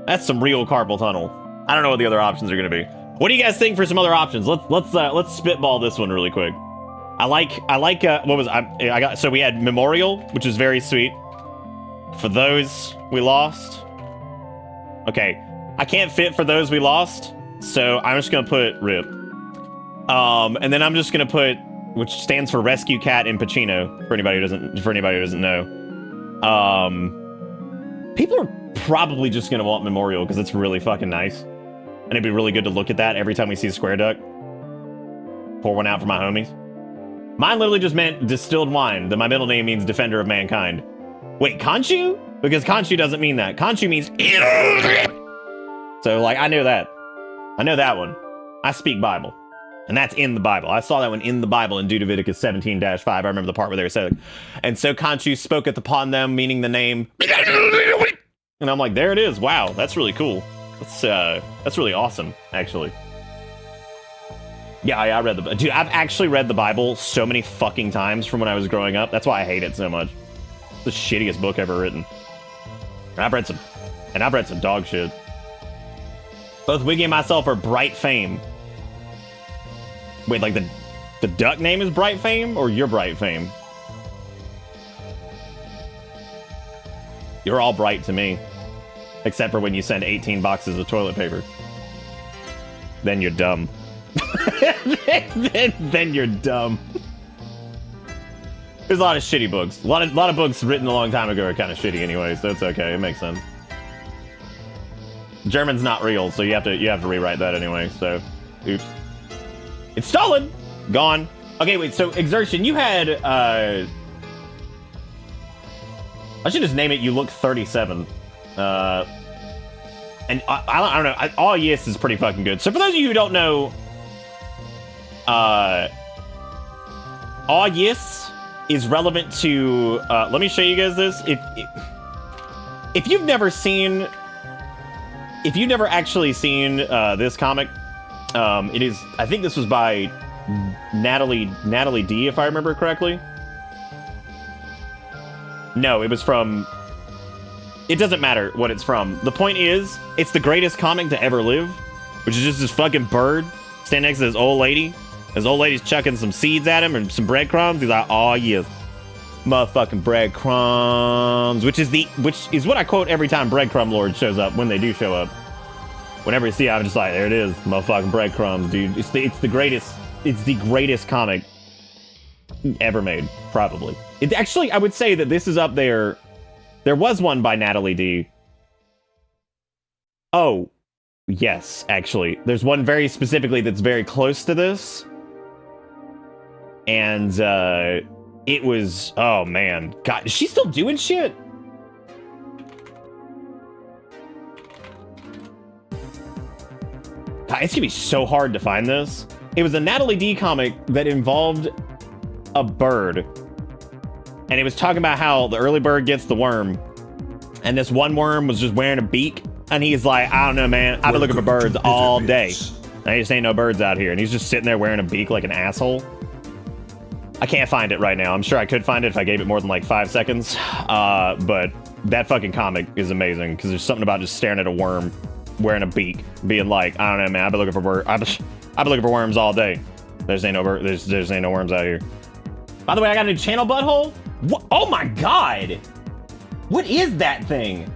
carpal tunnel. I don't know what the other options are gonna be. What do you guys think for some other options? Let's spitball this one really quick. I like what was I got? So we had Memorial, which is very sweet. For those we lost. Okay, I can't fit for those we lost, so I'm just gonna put RIP. And then I'm just gonna put, which stands for Rescue Cat in Pacino, for anybody who doesn't know. People are probably just gonna want Memorial because it's really fucking nice, and it'd be really good to look at that every time we see a square duck. Pour one out for my homies. Mine literally just meant distilled wine, that my middle name means defender of mankind. Wait, Khonshu? Because Khonshu doesn't mean that. Khonshu means... So, like, I know that. I know that one. I speak Bible. And that's in the Bible. I saw that one in the Bible in Leviticus 17-5. I remember the part where they were saying, and so Khonshu spoketh upon them, meaning the name. And I'm like, there it is. Wow, that's really cool. That's really awesome, actually. Yeah, I read the... Dude, I've actually read the Bible so many fucking times from when I was growing up. That's why I hate it so much. It's the shittiest book ever written. And I've read some dog shit. Both Wiggy and myself are Bright Fame. Wait, like the duck name is Bright Fame, or you're Bright Fame? You're all bright to me. Except for when you send 18 boxes of toilet paper. Then you're dumb. then you're dumb. There's a lot of shitty books. A lot of books written a long time ago are kind of shitty anyway, so it's okay. It makes sense. German's not real, so you have to rewrite that anyway. So, oops. It's stolen. Gone. Okay, wait. So Exertion, you had I should just name it. You look 37. And I don't know. All Yes is pretty fucking good. So for those of you who don't know, All Yes is relevant to. Let me show you guys this. If you've never actually seen this comic, it is. I think this was by Natalie D, if I remember correctly. No, it was from. It doesn't matter what it's from. The point is, it's the greatest comic to ever live, which is just this fucking bird standing next to this old lady. This old lady's chucking some seeds at him and some breadcrumbs. He's like, "Oh yes, motherfucking breadcrumbs," which is what I quote every time Breadcrumb Lord shows up, when they do show up. Whenever you see it, I'm just like, there it is, motherfucking breadcrumbs, dude. It's the greatest comic ever made, probably. It actually, I would say that this is up there. There was one by Natalie D. Oh, yes, actually. There's one very specifically that's very close to this. And, it was... Oh, man. God, is she still doing shit? God, It's gonna be so hard to find this. It was a Natalie D comic that involved a bird. And it was talking about how the early bird gets the worm. And this one worm was just wearing a beak. And he's like, I don't know, man. I've been looking for birds all day. There just ain't no birds out here. And he's just sitting there wearing a beak like an asshole. I can't find it right now. I'm sure I could find it if I gave it more than like 5 seconds. But that fucking comic is amazing because there's something about just staring at a worm wearing a beak, being like, I don't know, man. I've been looking for I've been looking for worms all day. There's ain't no worms out here. By the way, I got a new channel butthole. What? Oh my god! What is that thing?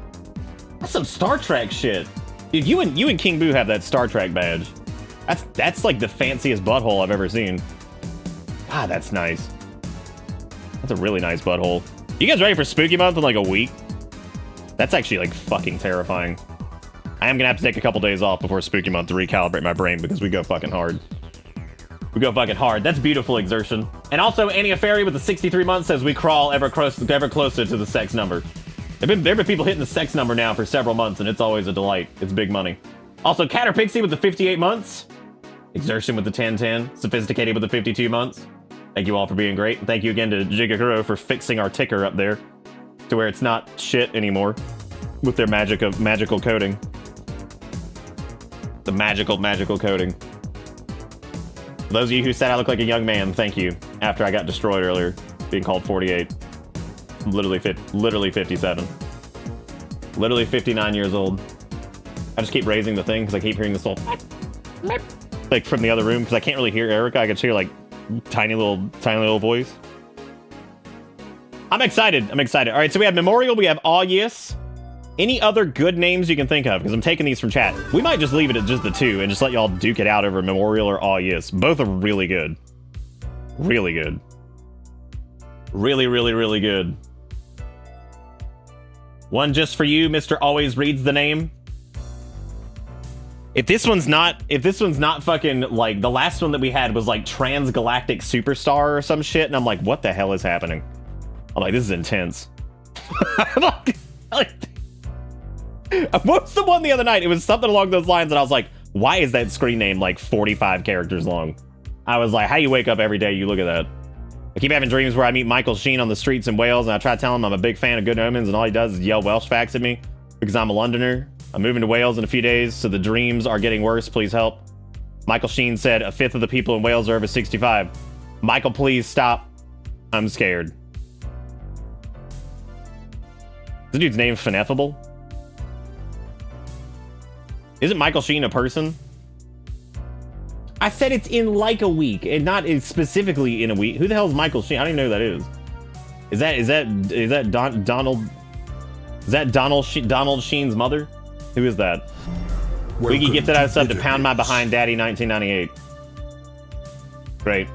That's some Star Trek shit. Dude, you and King Boo have that Star Trek badge. That's like the fanciest butthole I've ever seen. God, that's nice. That's a really nice butthole. You guys ready for Spooky Month in like a week? That's actually like fucking terrifying. I am gonna have to take a couple days off before Spooky Month to recalibrate my brain because we go fucking hard. We go fucking hard. That's beautiful exertion. And also, Annie Fairy with the 63 months says we crawl ever closer to the sex number. There have been people hitting the sex number now for several months, and it's always a delight. It's big money. Also, Catter Pixie with the 58 months. Exertion with the 1010. Sophisticated with the 52 months. Thank you all for being great. Thank you again to Jigakuro for fixing our ticker up there to where it's not shit anymore with their magical coding. The magical coding. For those of you who said I look like a young man, thank you. After I got destroyed earlier, being called 48. Literally 57. Literally 59 years old. I just keep raising the thing because I keep hearing this little like from the other room because I can't really hear Erica. I can hear like tiny little voice. I'm excited. All right, so we have Memorial. We have All Yes. Any other good names you can think of? Because I'm taking these from chat. We might just leave it at just the two and just let y'all duke it out over Memorial or All Yes. Both are really good. Really good. Really good. One just for you, Mr. Always Reads the Name. If this one's not fucking, like, the last one that we had was, like, Transgalactic Superstar or some shit, and I'm like, what the hell is happening? I'm like, this is intense. What was the one the other night? It was something along those lines, and I was like, why is that screen name, like, 45 characters long? I was like, how you wake up every day, you look at that. I keep having dreams where I meet Michael Sheen on the streets in Wales, and I try to tell him I'm a big fan of Good Omens, and all he does is yell Welsh facts at me because I'm a Londoner. I'm moving to Wales in a few days, so the dreams are getting worse. Please help. Michael Sheen said a fifth of the people in Wales are over 65. Michael, please stop. I'm scared. This dude's name Fineffable? Isn't Michael Sheen a person? I said it's in like a week, and not specifically in a week. Who the hell is Michael Sheen? I don't even know who that is. Is that Donald Sheen's mother? Who is that? Wiggy gifted out a sub to Pound My Behind Daddy 1998. Great.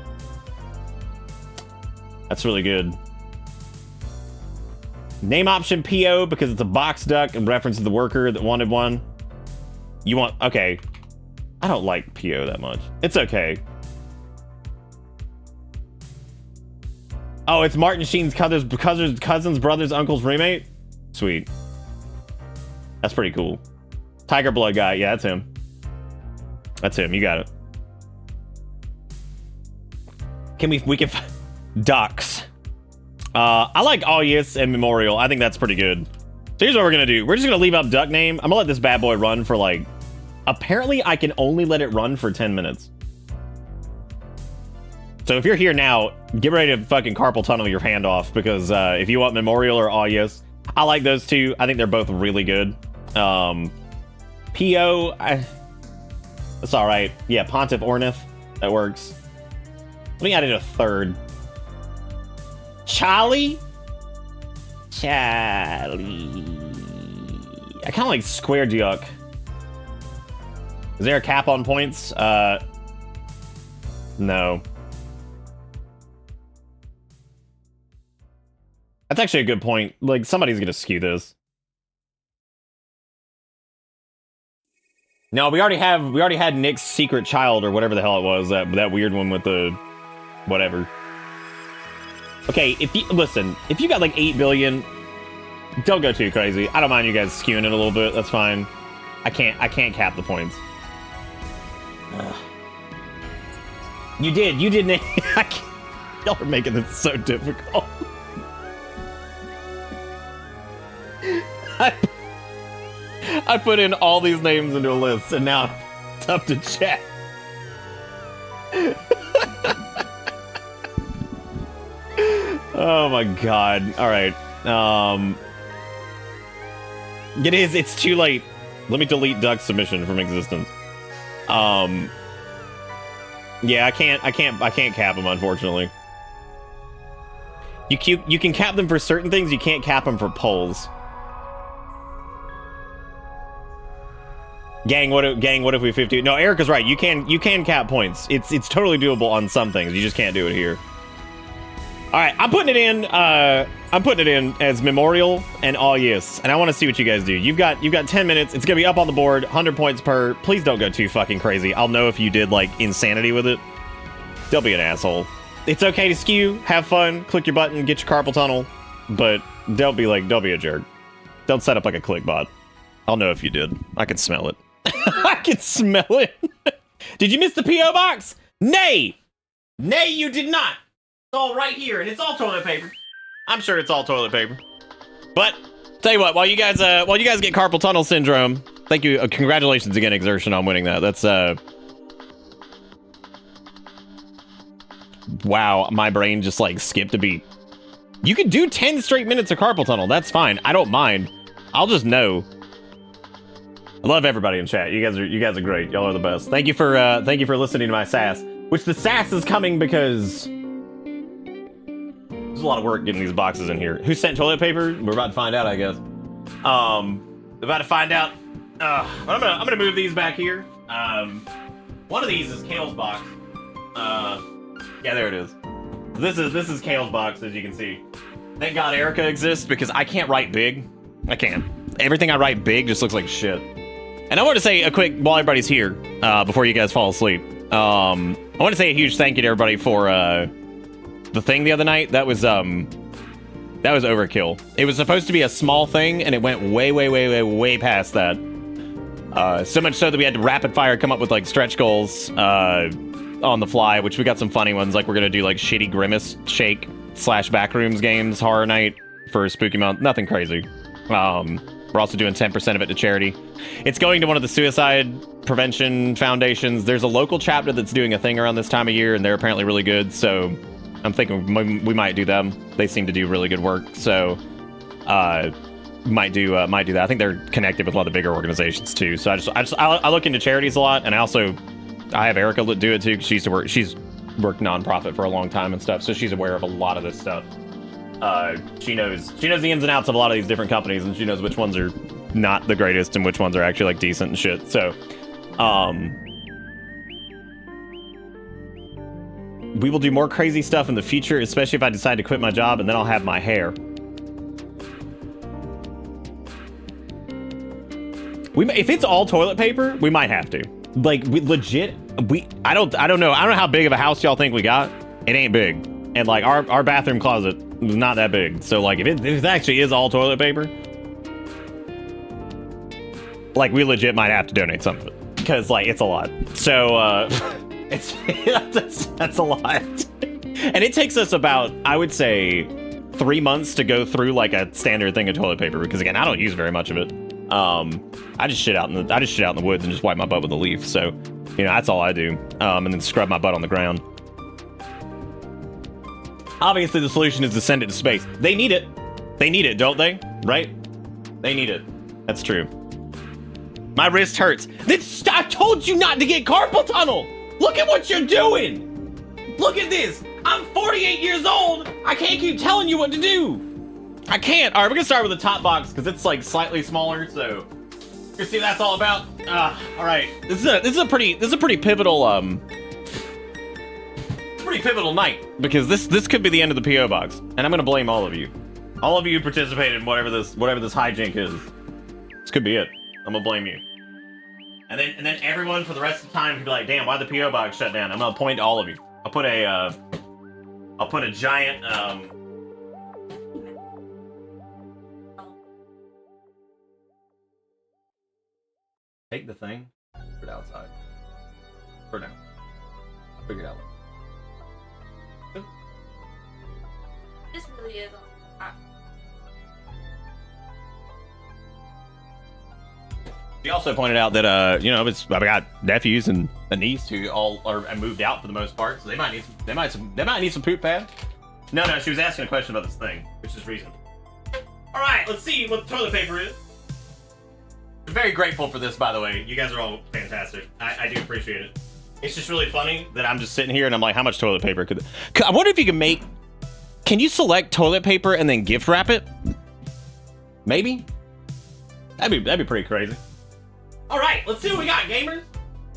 That's really good. Name option PO because it's a box duck and references the worker that wanted one. You want... Okay. I don't like PO that much. It's okay. Oh, it's Martin Sheen's cousin's brother's uncle's roommate? Sweet. That's pretty cool. Tiger Blood guy. Yeah, that's him. That's him. You got it. We can... Ducks. I like All Yes and Memorial. I think that's pretty good. So here's what we're going to do. We're just going to leave up duck name. I'm going to let this bad boy run for like... Apparently, I can only let it run for 10 minutes. So if you're here now, get ready to fucking carpal tunnel your hand off because if you want Memorial or All Yes, I like those two. I think they're both really good. PO, that's all right. Yeah, Pontiff Ornith, that works. Let me add it a third. Charlie. I kind of like Square Duck. Is there a cap on points? No. That's actually a good point. Like, somebody's gonna skew this. No, we already had Nick's secret child or whatever the hell it was, that weird one with the whatever. Okay, if you got like 8 billion, don't go too crazy. I don't mind you guys skewing it a little bit. That's fine. I can't cap the points. You didn't. Y'all are making this so difficult. I put in all these names into a list, and now it's up to chat. Oh my god. Alright. It's too late. Let me delete Duck's submission from existence. Yeah, I can't cap them, unfortunately. You can cap them for certain things, you can't cap them for polls. Gang, what if we 50? No, Erica's right. You can cap points. It's totally doable on some things. You just can't do it here. All right, I'm putting it in. I'm putting it in as memorial and all yes. And I want to see what you guys do. You've got 10 minutes. It's gonna be up on the board. 100 points per. Please don't go too fucking crazy. I'll know if you did like insanity with it. Don't be an asshole. It's okay to skew. Have fun. Click your button. Get your carpal tunnel. But don't be a jerk. Don't set up like a click bot. I'll know if you did. I can smell it. I can smell it. Did you miss the P.O. box? Nay! Nay, you did not. It's all right here, and it's all toilet paper. I'm sure it's all toilet paper. But, tell you what, while you guys get carpal tunnel syndrome, thank you, congratulations again, Exertion, on winning that. That's, wow, my brain just, like, skipped a beat. You could do 10 straight minutes of carpal tunnel, that's fine. I don't mind. I'll just know. I love everybody in chat. You guys are great. Y'all are the best. Thank you for listening to my sass. Which the sass is coming because there's a lot of work getting these boxes in here. Who sent toilet paper? We're about to find out, I guess. About to find out. But I'm gonna move these back here. One of these is Kale's box. Yeah, there it is. This is Kale's box, as you can see. Thank God Erica exists because I can't write big. I can't. Everything I write big just looks like shit. And I want to say a quick, while everybody's here, before you guys fall asleep, I want to say a huge thank you to everybody for the thing the other night. That was overkill. It was supposed to be a small thing, and it went way past that. So much so that we had to rapid fire come up with like stretch goals on the fly, which we got some funny ones. Like we're gonna do like shitty Grimace Shake / Backrooms games horror night for Spooky Month. Nothing crazy. We're also doing 10% of it to charity. It's going to one of the suicide prevention foundations. There's a local chapter that's doing a thing around this time of year, and they're apparently really good. So I'm thinking we might do them. They seem to do really good work. So might do that. I think they're connected with a lot of the bigger organizations too. So I look into charities a lot, and I have Erica do it too, because she's worked nonprofit for a long time and stuff. So she's aware of a lot of this stuff. She knows the ins and outs of a lot of these different companies, and she knows which ones are not the greatest and which ones are actually like decent and shit. So, we will do more crazy stuff in the future, especially if I decide to quit my job, and then I'll have my hair. If it's all toilet paper, we might have to. Like, I don't know how big of a house y'all think we got. It ain't big. And like our bathroom closet was not that big. So like if it actually is all toilet paper, like we legit might have to donate some of it. Because like it's a lot. So that's a lot. And it takes us about, I would say, 3 months to go through like a standard thing of toilet paper, because again, I don't use very much of it. I just shit out in the woods and just wipe my butt with a leaf. So, you know, that's all I do. And then scrub my butt on the ground. Obviously, the solution is to send it to space. They need it. They need it, don't they? Right? They need it. That's true. My wrist hurts. I told you not to get carpal tunnel. Look at what you're doing. Look at this. I'm 48 years old. I can't keep telling you what to do. I can't. All right, we're gonna start with the top box because it's like slightly smaller. So you see what that's all about. All right. This is a pretty pivotal pivotal night, because this could be the end of the P.O. box, and I'm gonna blame all of you who participated in whatever this hijink is. This could be it. I'm gonna blame you, and then everyone for the rest of the time can be like, damn, why'd the P.O. box shut down? I'm gonna point to all of you. I'll put a giant take the thing, put it outside. For now. I'll figure it out. This really is a lot. She also pointed out that I got nephews and a niece who all are moved out for the most part, so they might need some poop pad. No, she was asking a question about this thing, which is reasonable. All right, let's see what the toilet paper is. I'm very grateful for this, by the way. You guys are all fantastic. I do appreciate it. It's just really funny that I'm just sitting here and I'm like, how much toilet paper could I wonder if you can make. Can you select toilet paper and then gift wrap it? Maybe. That'd be pretty crazy. All right, let's see what we got, gamers.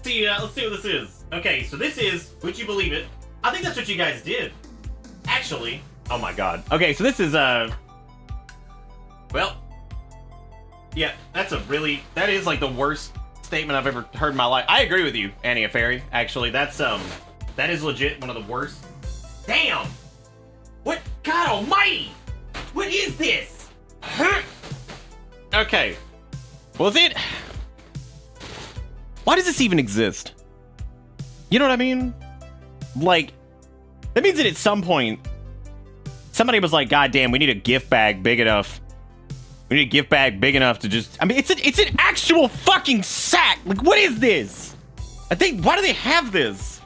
Let's see what this is. Okay, so this is, would you believe it? I think that's what you guys did. Actually, oh my god. Okay, so this is well, yeah, that is like the worst statement I've ever heard in my life. I agree with you, Annie Fairy. Actually, that is legit one of the worst. Damn. What? God almighty! What is this? Okay. Well, is it? Why does this even exist? You know what I mean? Like, that means that at some point, somebody was like, God damn, we need a gift bag big enough. We need a gift bag big enough to just, I mean, it's an actual fucking sack. Like, what is this? Why do they have this?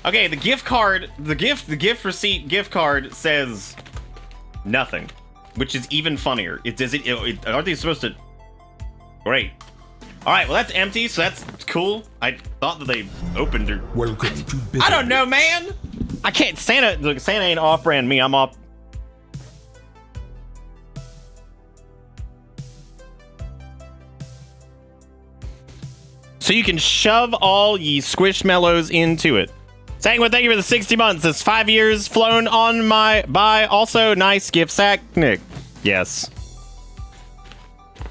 Okay, the gift card, the gift receipt gift card says nothing, which is even funnier. Aren't they supposed to? Great. All right, well that's empty, so that's cool. I thought that they opened her. Welcome to Bitter I don't know, Bits. man. I can't. Santa ain't off-brand me. I'm off. So you can shove all ye squishmallows into it. Sangwood, thank you for the 60 months. It's 5 years flown on my by. Also, nice gift sack, Nick. Yes.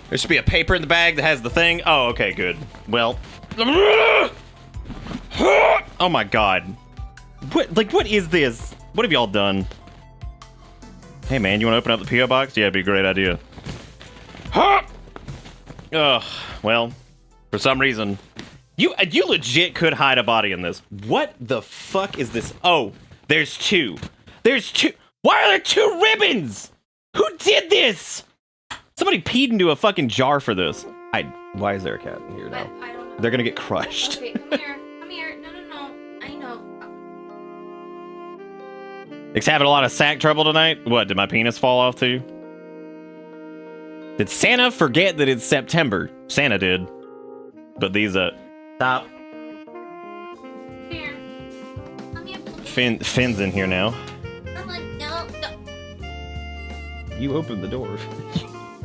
There should be a paper in the bag that has the thing. Oh, okay, good. Well. Oh my god. What is this? What have y'all done? Hey man, you want to open up the P.O. box? Yeah, it'd be a great idea. Ugh. Well, for some reason, you legit could hide a body in this. What the fuck is this? Oh, there's two. There's two. Why are there two ribbons? Who did this? Somebody peed into a fucking jar for this. Why is there a cat in here now? I don't know. They're gonna get crushed. Okay, come here. Come here. No. I know. Nick's having a lot of sack trouble tonight. What, did my penis fall off too? Did Santa forget that it's September? Santa did. But these, stop. Here. Come here. Finn's in here now. Come on. No. You opened the door.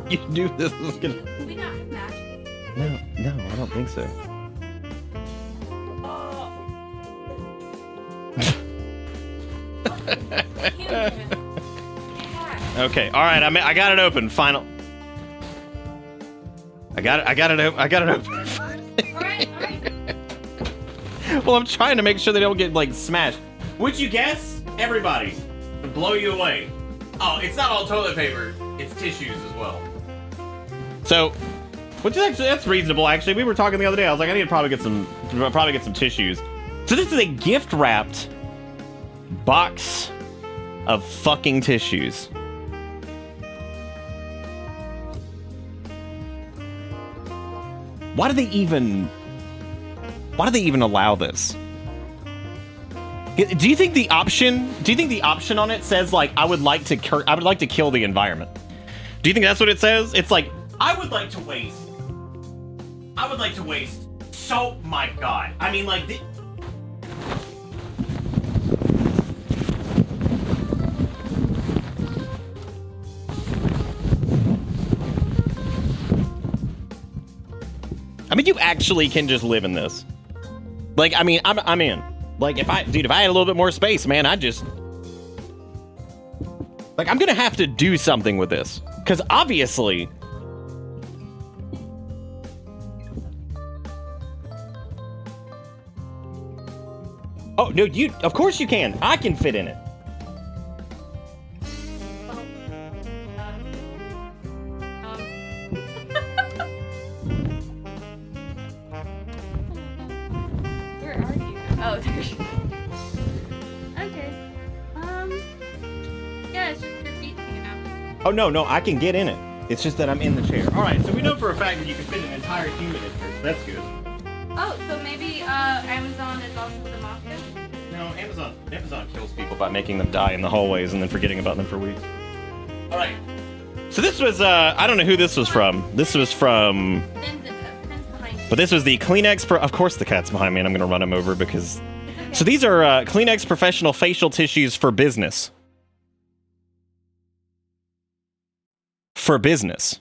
You knew this was gonna... Can we not have matches? No, I don't think so. Okay, all right. I got it open. Final. I got it open. All right. Well, I'm trying to make sure they don't get like smashed. Would you guess? Everybody, to blow you away. Oh, it's not all toilet paper. It's tissues as well. So, which is actually that's reasonable. Actually, we were talking the other day. I was like, I need to probably get some tissues. So this is a gift wrapped box of fucking tissues. Why do they even allow this? Do you think the option on it says like I would like to kill the environment? Do you think that's what it says? It's like I would like to waste so my god. I mean like I mean, you actually can just live in this. Like, I mean, I'm in. Like, if I had a little bit more space, man, I'd just... Like, I'm gonna have to do something with this. Because obviously... Oh, no, of course you can. I can fit in it. Where are you? Oh, okay. Yeah, it's just your feet hanging out. Oh no, I can get in it. It's just that I'm in the chair. All right, so we know for a fact that you can fit an entire human in here, so that's good. Oh, so maybe Amazon is also the mafia? No, Amazon kills people by making them die in the hallways and then forgetting about them for weeks. All right. So this was I don't know who this was from. This was from. Pens behind you. But this was the Kleenex. Of course, the cat's behind me, and I'm gonna run him over because. So these are Kleenex professional facial tissues for business. For business.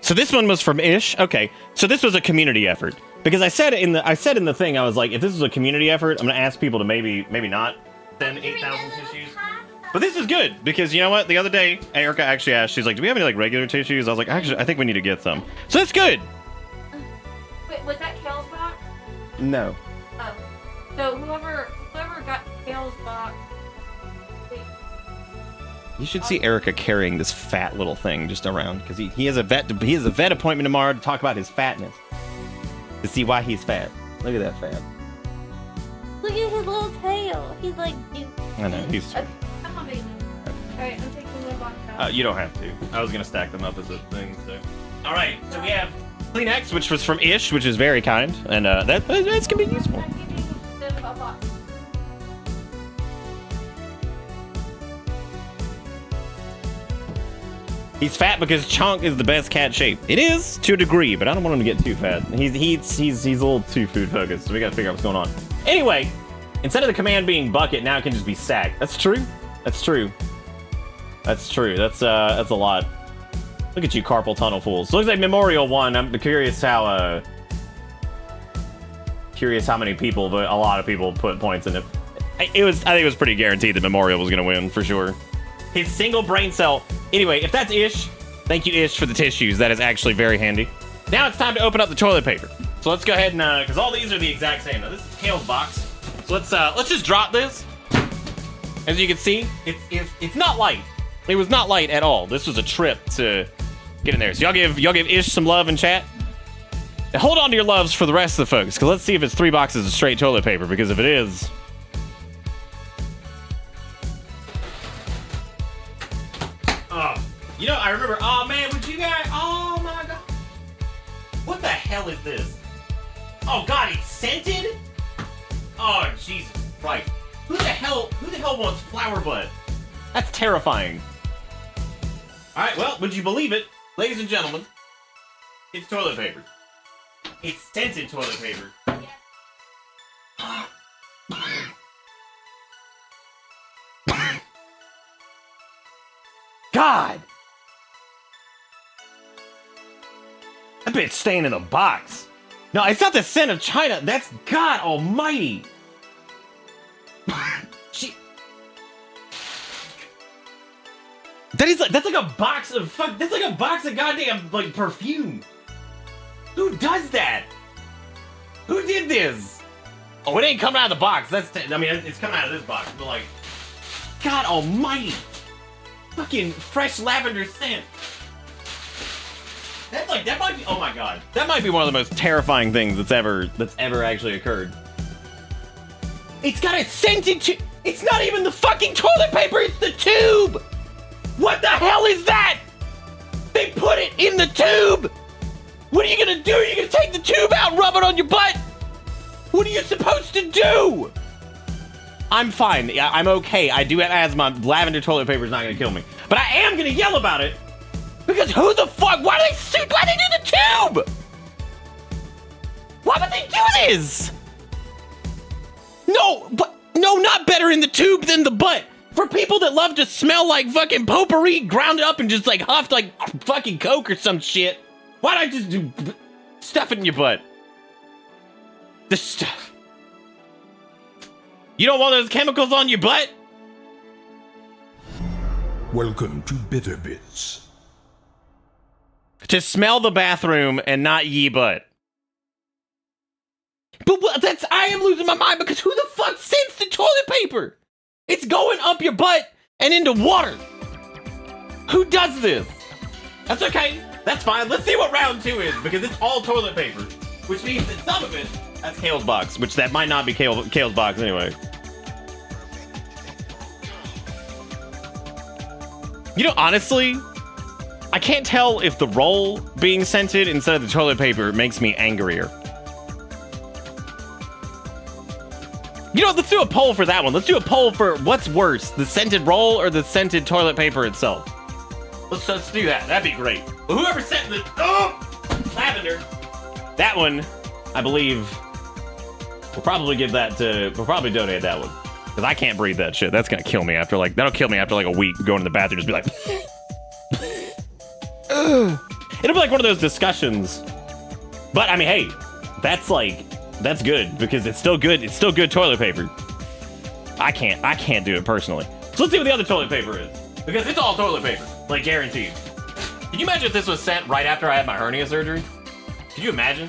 So this one was from Ish. Okay, so this was a community effort because I said in the thing I was like, if this is a community effort, I'm gonna ask people to maybe not send 8,000 tissues. But this is good because you know what? The other day, Erica actually asked. She's like, "Do we have any like regular tissues?" I was like, "Actually, I think we need to get some." So that's good. Wait, was that Kale's box? No. Oh. So whoever got Kale's box. Wait. You should see Erica carrying this fat little thing just around because he has a vet appointment tomorrow to talk about his fatness. To see why he's fat. Look at that fat. Look at his little tail. He's like. I know he's. Okay. Come on, baby. Alright, I'm taking the little box out. You don't have to. I was gonna stack them up as a thing. So. All right. So we have Kleenex, which was from Ish, which is very kind, and that's gonna be useful. I'm giving them a box. He's fat because Chunk is the best cat shape. It is to a degree, but I don't want him to get too fat. He's a little too food focused, so we gotta figure out what's going on. Anyway, instead of the command being bucket, now it can just be sack. That's true. That's true. That's true. That's a lot. Look at you, carpal tunnel fools. Looks like Memorial won. I'm curious how many people, but a lot of people put points in it. I think it was pretty guaranteed that Memorial was gonna win for sure. His single brain cell. Anyway, if that's Ish, thank you Ish for the tissues. That is actually very handy. Now it's time to open up the toilet paper. So let's go ahead and because all these are the exact same. Now this is Kale's box. So let's just drop this. As you can see, it's not light. It was not light at all. This was a trip to get in there. So y'all give Ish some love in chat. And hold on to your loves for the rest of the folks, because let's see if it's 3 boxes of straight toilet paper. Because if it is. You know, I remember, oh man, would you guys, oh my god. What the hell is this? Oh god, it's scented? Oh, Jesus Christ. Who the hell wants flower butt? That's terrifying. Alright, well, would you believe it? Ladies and gentlemen, it's toilet paper. It's scented toilet paper. God! That bitch staying in a box. No, it's not the scent of China. That's God Almighty. That's like a box of That's like a box of goddamn like perfume. Who does that? Who did this? Oh, it ain't coming out of the box. I mean, it's coming out of this box, but like, God Almighty. Fucking fresh lavender scent. That might be, oh my god. That might be one of the most terrifying things that's ever actually occurred. It's got a scented it's not even the fucking toilet paper, it's the tube! What the hell is that? They put it in the tube! What are you gonna do? Are you gonna take the tube out and rub it on your butt? What are you supposed to do? I'm fine. I'm okay. I do have asthma. Lavender toilet paper is not going to kill me. But I am going to yell about it. Because who the fuck? Why do they do the tube? Why would they do this? No, not better in the tube than the butt. For people that love to smell like fucking potpourri ground up and just like huffed like fucking Coke or some shit. Why don't I just do stuff it in your butt? The stuff. You don't want those chemicals on your butt? Welcome to Bitter Bits. To smell the bathroom and not ye butt. But I am losing my mind because who the fuck scents the toilet paper? It's going up your butt and into water. Who does this? That's okay. That's fine. Let's see what round 2 is because it's all toilet paper. Which means that some of it, that's Kale's box, which that might not be Kale's box anyway. You know, honestly, I can't tell if the roll being scented instead of the toilet paper makes me angrier. You know, let's do a poll for that one. Let's do a poll for what's worse, the scented roll or the scented toilet paper itself. Let's do that. That'd be great. Well, whoever sent the lavender, that one, I believe, we'll probably give that to. We'll probably donate that one because I can't breathe that shit. That's gonna kill me after like that'll kill me after like a week going to the bathroom. Just be like, it'll be like one of those discussions. But I mean, hey, that's good because it's still good. It's still good toilet paper. I can't do it personally. So let's see what the other toilet paper is because it's all toilet paper, like guaranteed. Can you imagine if this was sent right after I had my hernia surgery? Can you imagine?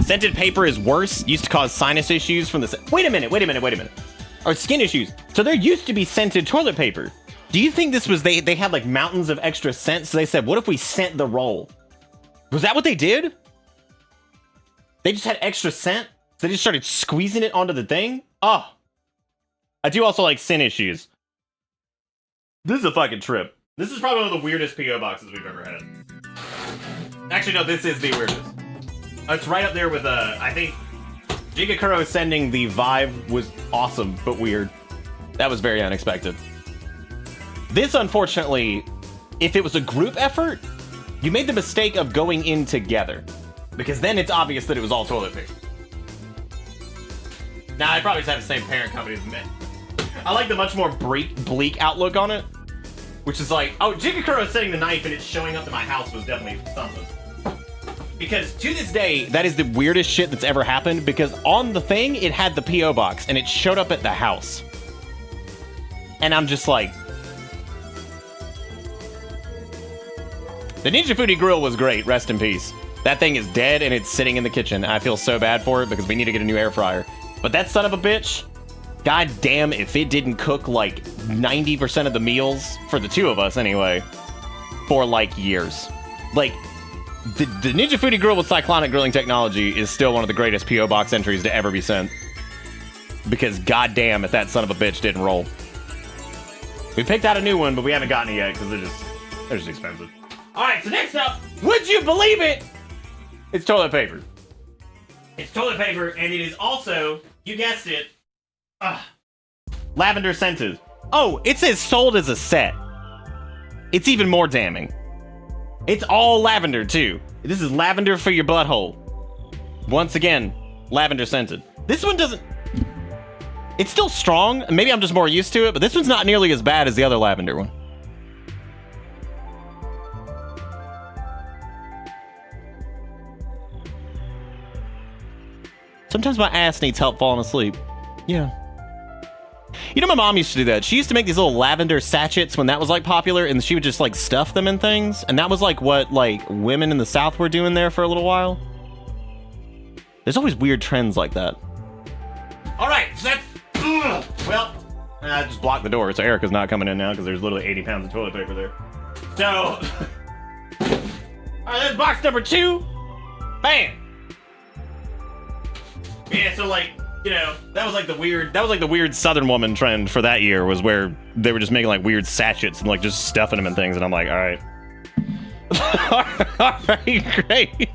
Scented paper is worse. Used to cause sinus issues from the. Wait a minute. Or skin issues. So there used to be scented toilet paper. Do you think this was they had like mountains of extra scent? So they said, what if we scent the roll? Was that what they did? They just had extra scent? So they just started squeezing it onto the thing? Oh. I do also like sin issues. This is a fucking trip. This is probably one of the weirdest P.O. boxes we've ever had. Actually, no, this is the weirdest. It's right up there with, I think, Gigakuro sending the Vive was awesome, but weird. That was very unexpected. This, unfortunately, if it was a group effort, you made the mistake of going in together. Because then it's obvious that it was all toilet paper. Now, I probably just have the same parent company as me. I like the much more bleak outlook on it. Which is like, oh, Gigakuro is setting the knife and it's showing up to my house was definitely something. Because to this day, that is the weirdest shit that's ever happened because on the thing, it had the P.O. box and it showed up at the house. And I'm just like... The Ninja Foodie Grill was great, rest in peace. That thing is dead and it's sitting in the kitchen. I feel so bad for it because we need to get a new air fryer. But that son of a bitch... God damn if it didn't cook like 90% of the meals, for the two of us anyway, for like years. Like, the Ninja Foodie Grill with cyclonic grilling technology is still one of the greatest P.O. box entries to ever be sent. Because goddamn if that son of a bitch didn't roll. We picked out a new one, but we haven't gotten it yet because they're just expensive. Alright, so next up, would you believe it? It's toilet paper. It's toilet paper, and it is also, you guessed it, lavender scented. Oh, it says sold as a set. It's even more damning. It's all lavender too. This is lavender for your butthole. Once again, lavender scented. This one doesn't... It's still strong. Maybe I'm just more used to it, but this one's not nearly as bad as the other lavender one. Sometimes my ass needs help falling asleep. Yeah. You know, my mom used to do that. She used to make these little lavender sachets when that was like popular, and she would just like stuff them in things. And that was like what like women in the South were doing there for a little while. There's always weird trends like that. All right, so that's, well, I just blocked the door, so Erica's not coming in now because there's literally 80 pounds of toilet paper there. So, all right, that's box number 2. Bam. Yeah, so like, you know, that was like the weird Southern woman trend for that year, was where they were just making like weird sachets and like just stuffing them in things, and I'm like, all right. All right, great.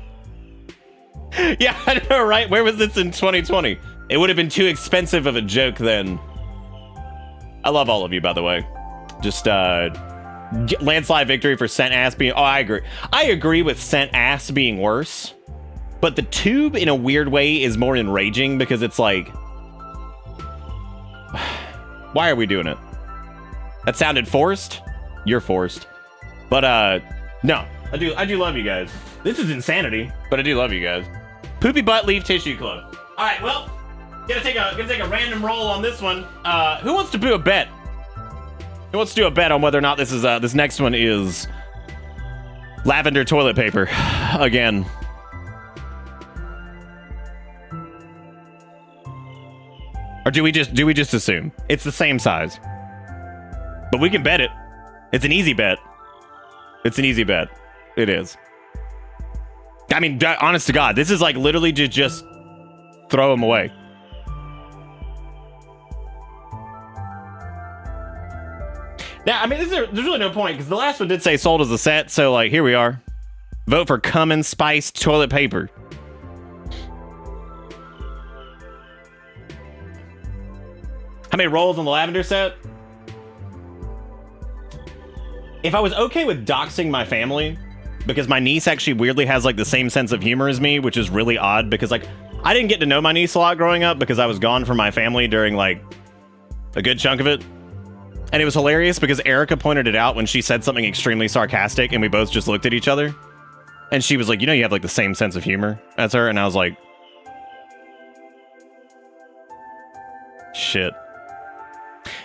Yeah, I know, right? Where was this in 2020? It would have been too expensive of a joke then. I love all of you, by the way. Just landslide victory for Scent Ass being... Oh, I agree. I agree with Scent Ass being worse. But the tube, in a weird way, is more enraging because it's like... Why are we doing it? That sounded forced? You're forced. But, no. I do love you guys. This is insanity, but I do love you guys. Poopy Butt Leave Tissue Club. Alright, well... Gonna take a random roll on this one. Who wants to do a bet? Who wants to do a bet on whether or not this is this next one is lavender toilet paper again? Or do we just assume it's the same size? But we can bet it. It's an easy bet. It's an easy bet. It is. I mean, honest to God, this is like literally to just throw them away. Now, I mean, there's really no point because the last one did say sold as a set. So, like, here we are. Vote for Cummins Spiced Toilet Paper. How many rolls on the lavender set? If I was okay with doxing my family, because my niece actually weirdly has like the same sense of humor as me, which is really odd because like I didn't get to know my niece a lot growing up because I was gone from my family during like a good chunk of it. And it was hilarious because Erica pointed it out when she said something extremely sarcastic and we both just looked at each other. And she was like, you know, you have like the same sense of humor as her. And I was like, shit.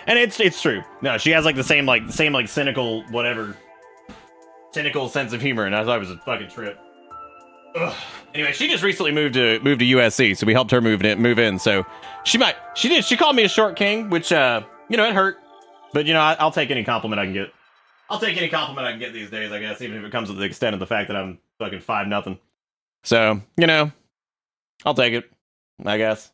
And it's true. No, she has like the same cynical cynical sense of humor, and I thought it was a fucking trip. Ugh. Anyway, she just recently moved to USC, so we helped her move in. So she called me a short king, which you know, it hurt, but you know, I'll take any compliment I can get. I'll take any compliment I can get these days, I guess, even if it comes at the extent of the fact that I'm fucking 5-0. So you know, I'll take it, I guess.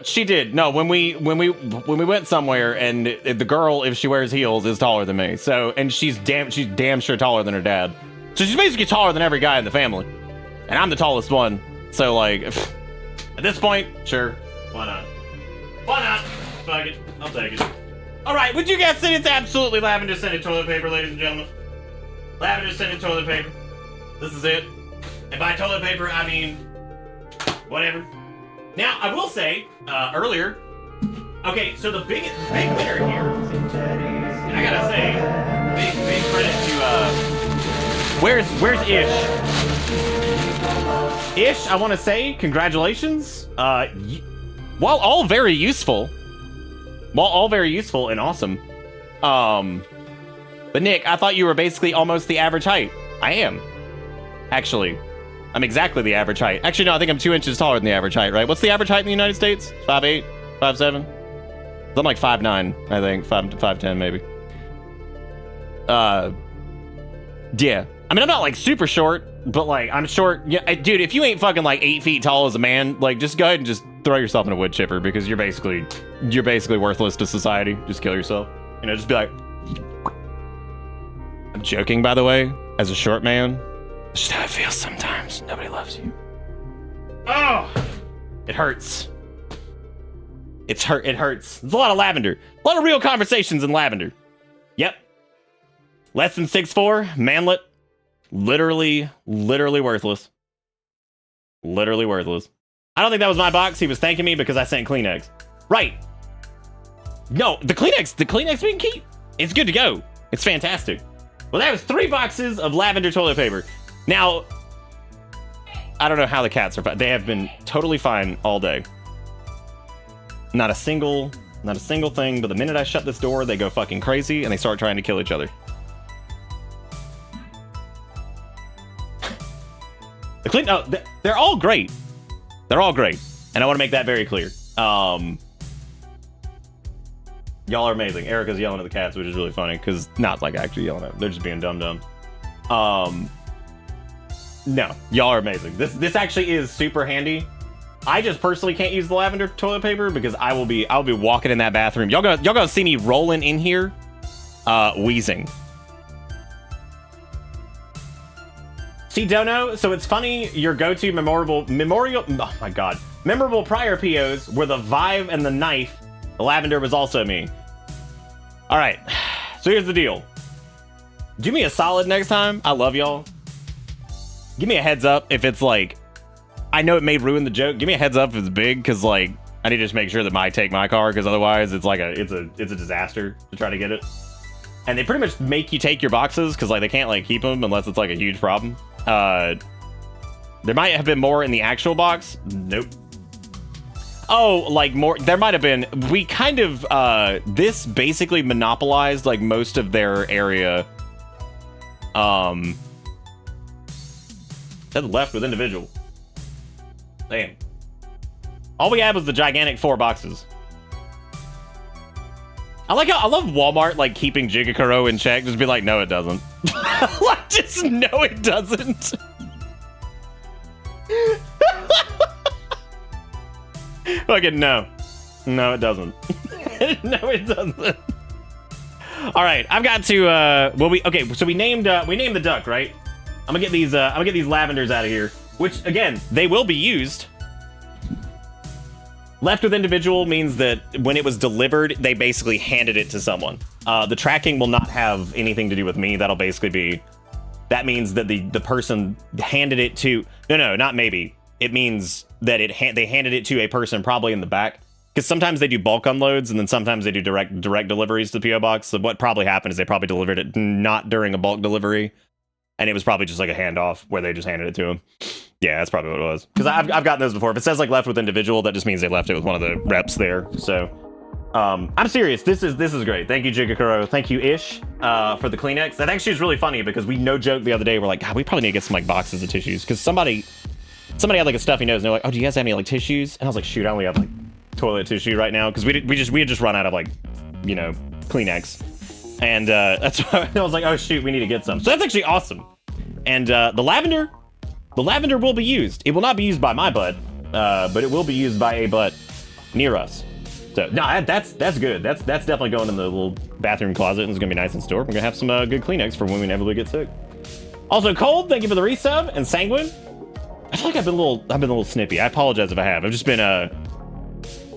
She did. No, when we went somewhere and the girl, if she wears heels, is taller than me. So, and she's damn sure taller than her dad. So she's basically taller than every guy in the family. And I'm the tallest one. So like, at this point, sure, why not? Why not? Fuck it, I'll take it. All right, would you guess it? It's absolutely lavender scented toilet paper, ladies and gentlemen. Lavender scented toilet paper. This is it. And by toilet paper, I mean whatever. Now, I will say, earlier, okay, so the big winner here, and I gotta say, big credit to, where's Ish? Ish, I want to say, congratulations. While all very useful and awesome, but Nick, I thought you were basically almost the average height. I am, actually. I'm exactly the average height. Actually, no, I think I'm 2 inches taller than the average height, right? What's the average height in the United States? 5'8", 5'7"? I'm like 5'9", I think. 5'10", maybe. Yeah. I mean, I'm not like super short, but like I'm short. Yeah, dude, if you ain't fucking like 8 feet tall as a man, like just go ahead and just throw yourself in a wood chipper because you're basically worthless to society. Just kill yourself. You know, just be like. I'm joking, by the way. As a short man. It's just how it feels sometimes. Nobody loves you. Oh! It hurts. It hurts. There's a lot of lavender. A lot of real conversations in lavender. Yep. Less than 6'4", manlet. Literally worthless. Literally worthless. I don't think that was my box. He was thanking me because I sent Kleenex. Right. No, the Kleenex we can keep. It's good to go. It's fantastic. Well, that was 3 boxes of lavender toilet paper. Now, I don't know how the cats are. They have been totally fine all day. Not a single thing. But the minute I shut this door, they go fucking crazy and they start trying to kill each other. They're all great. They're all great, and I want to make that very clear. Y'all are amazing. Erica's yelling at the cats, which is really funny because not like actually yelling at them. They're just being dumb. No, y'all are amazing. This actually is super handy. I just personally can't use the lavender toilet paper because I'll be walking in that bathroom. Y'all gonna see me rolling in here, wheezing. See, Dono, so it's funny your go-to memorable prior POs were the Vive and the knife. The lavender was also me. All right, so here's the deal. Do me a solid next time. I love y'all. Give me a heads up if it's like, I know it may ruin the joke. Give me a heads up if it's big, because like I need to just make sure that I take my car, because otherwise it's like it's a disaster to try to get it. And they pretty much make you take your boxes because like they can't like keep them unless it's like a huge problem. There might have been more in the actual box. Nope. Oh, like more. There might have been. We kind of this basically monopolized like most of their area. That's left with individual. Damn. All we had was the gigantic 4 boxes. I love Walmart like keeping Jigakuro in check. Just be like, no, it doesn't. Like, just no, it doesn't. Fucking no. No, it doesn't. No, it doesn't. All right, I've got to. Okay. So we named the duck, right? I'm gonna get these lavenders out of here. Which again, they will be used. Left with individual means that when it was delivered, they basically handed it to someone. The tracking will not have anything to do with me. That'll basically be. That means that the person handed it to. No, not maybe. It means that they handed it to a person probably in the back. Because sometimes they do bulk unloads, and then sometimes they do direct deliveries to the PO box. So what probably happened is they probably delivered it not during a bulk delivery, and it was probably just like a handoff where they just handed it to him. Yeah, that's probably what it was. Because I've gotten those before. If it says like left with individual, that just means they left it with one of the reps there. So I'm serious. This is great. Thank you, Jigakuro. Thank you, Ish, for the Kleenex. That actually is really funny because we no joke the other day. We're like, God, we probably need to get some like boxes of tissues because somebody had like a stuffy nose and they're like, oh, do you guys have any like tissues? And I was like, shoot, I only have like toilet tissue right now because we had just run out of like, you know, Kleenex, and that's why I was like, oh shoot, we need to get some. So that's actually awesome. And the lavender will be used. It will not be used by my butt, but it will be used by a butt near us. So no, that's good. That's definitely going in the little bathroom closet and it's gonna be nice and stored. We're gonna have some good Kleenex for when we inevitably get sick. Also, Cold, thank you for the resub, and Sanguine. I feel like I've been a little snippy. I apologize if I have. I've just been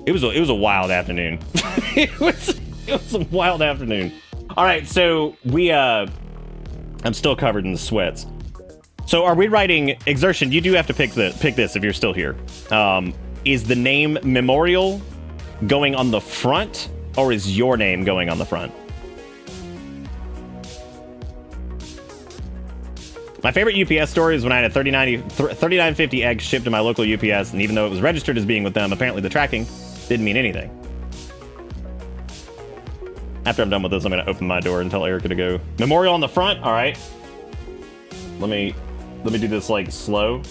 It was a wild afternoon. it was a wild afternoon. All right, so I'm still covered in the sweats. So are we writing Exertion? You do have to pick this if you're still here. Is the name Memorial going on the front, or is your name going on the front? My favorite UPS story is when I had a 3950 egg shipped to my local UPS, and even though it was registered as being with them, apparently the tracking didn't mean anything. After I'm done with this, I'm gonna open my door and tell Erica to go. Memorial on the front. All right. Let me do this like slow.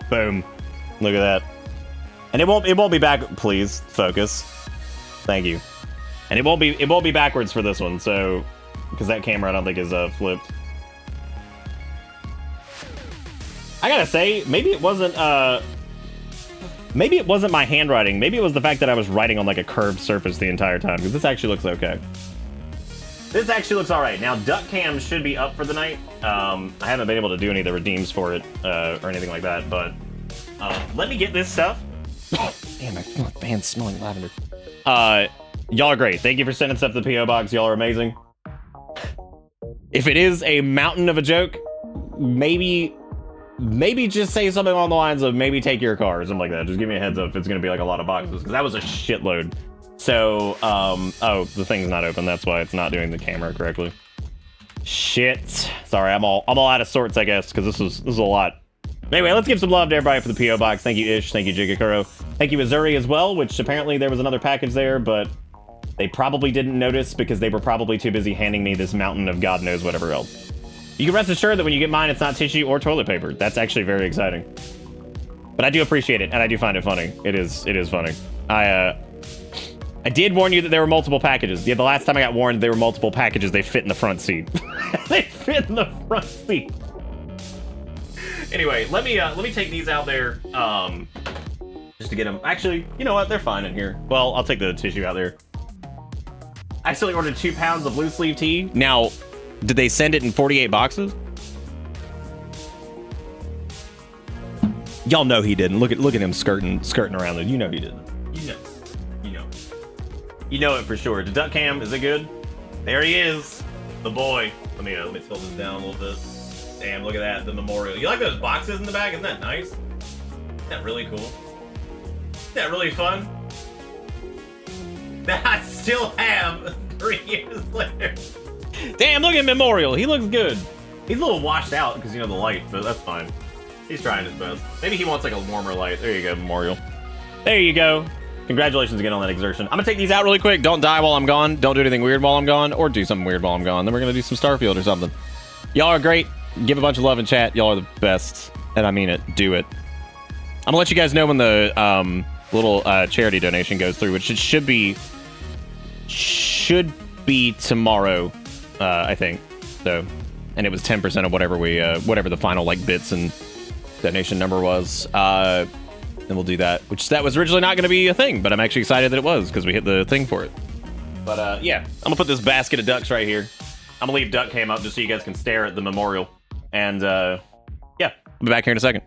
Boom. Look at that. And it won't be back. Please focus. Thank you. And it won't be backwards for this one, so because that camera I don't think is flipped. I gotta say, maybe it wasn't my handwriting. Maybe it was the fact that I was writing on like a curved surface the entire time, because this actually looks okay. This actually looks all right. Now, duck cam should be up for the night. I haven't been able to do any of the redeems for it or anything like that, but let me get this stuff. Oh, damn, I feel like man smelling lavender. Y'all are great. Thank you for sending stuff to the P.O. Box. Y'all are amazing. If it is a mountain of a joke, maybe just say something along the lines of maybe take your car or something like that. Just give me a heads up if it's going to be like a lot of boxes, because that was a shitload. So, oh, the thing's not open. That's why it's not doing the camera correctly. Shit. Sorry, I'm all out of sorts, I guess, because this is a lot. Anyway, let's give some love to everybody for the P.O. Box. Thank you, Ish. Thank you, Jigakuro. Thank you, Missouri, as well, which apparently there was another package there, but they probably didn't notice because they were probably too busy handing me this mountain of God knows whatever else. You can rest assured that when you get mine, it's not tissue or toilet paper. That's actually very exciting. But I do appreciate it, and I do find it funny. It is funny. I did warn you that there were multiple packages. Yeah, the last time I got warned there were multiple packages. They fit in the front seat. They fit in the front seat. Anyway, let me take these out there, just to get them. Actually, you know what? They're fine in here. Well, I'll take the tissue out there. I actually ordered 2 pounds of blue sleeve tea. Now, did they send it in 48 boxes? Y'all know he didn't. Look at him skirting around it. You know he didn't. You know it for sure. The duck cam, is it good? There he is, the boy. Let me tilt this down a little bit. Damn, look at that, the memorial. You like those boxes in the back? Isn't that nice? Isn't that really cool? Isn't that really fun? That I still have 3 years later. Damn, look at Memorial. He looks good. He's a little washed out because, you know, the light, but that's fine. He's trying his best. Maybe he wants like a warmer light. There you go, Memorial. There you go. Congratulations again on that exertion. I'm gonna take these out really quick. Don't die while I'm gone. Don't do anything weird while I'm gone, or do something weird while I'm gone. Then we're gonna do some Starfield or something. Y'all are great. Give a bunch of love in chat. Y'all are the best, and I mean it. Do it. I'm gonna let you guys know when the little charity donation goes through, which it should be tomorrow, I think. So, and it was 10% of whatever we whatever the final like bits and donation number was. And we'll do that, which that was originally not going to be a thing, but I'm actually excited that it was because we hit the thing for it. But yeah, I'm gonna put this basket of ducks right here. I'm gonna leave duck cam up just so you guys can stare at the memorial. And yeah, I'll be back here in a second.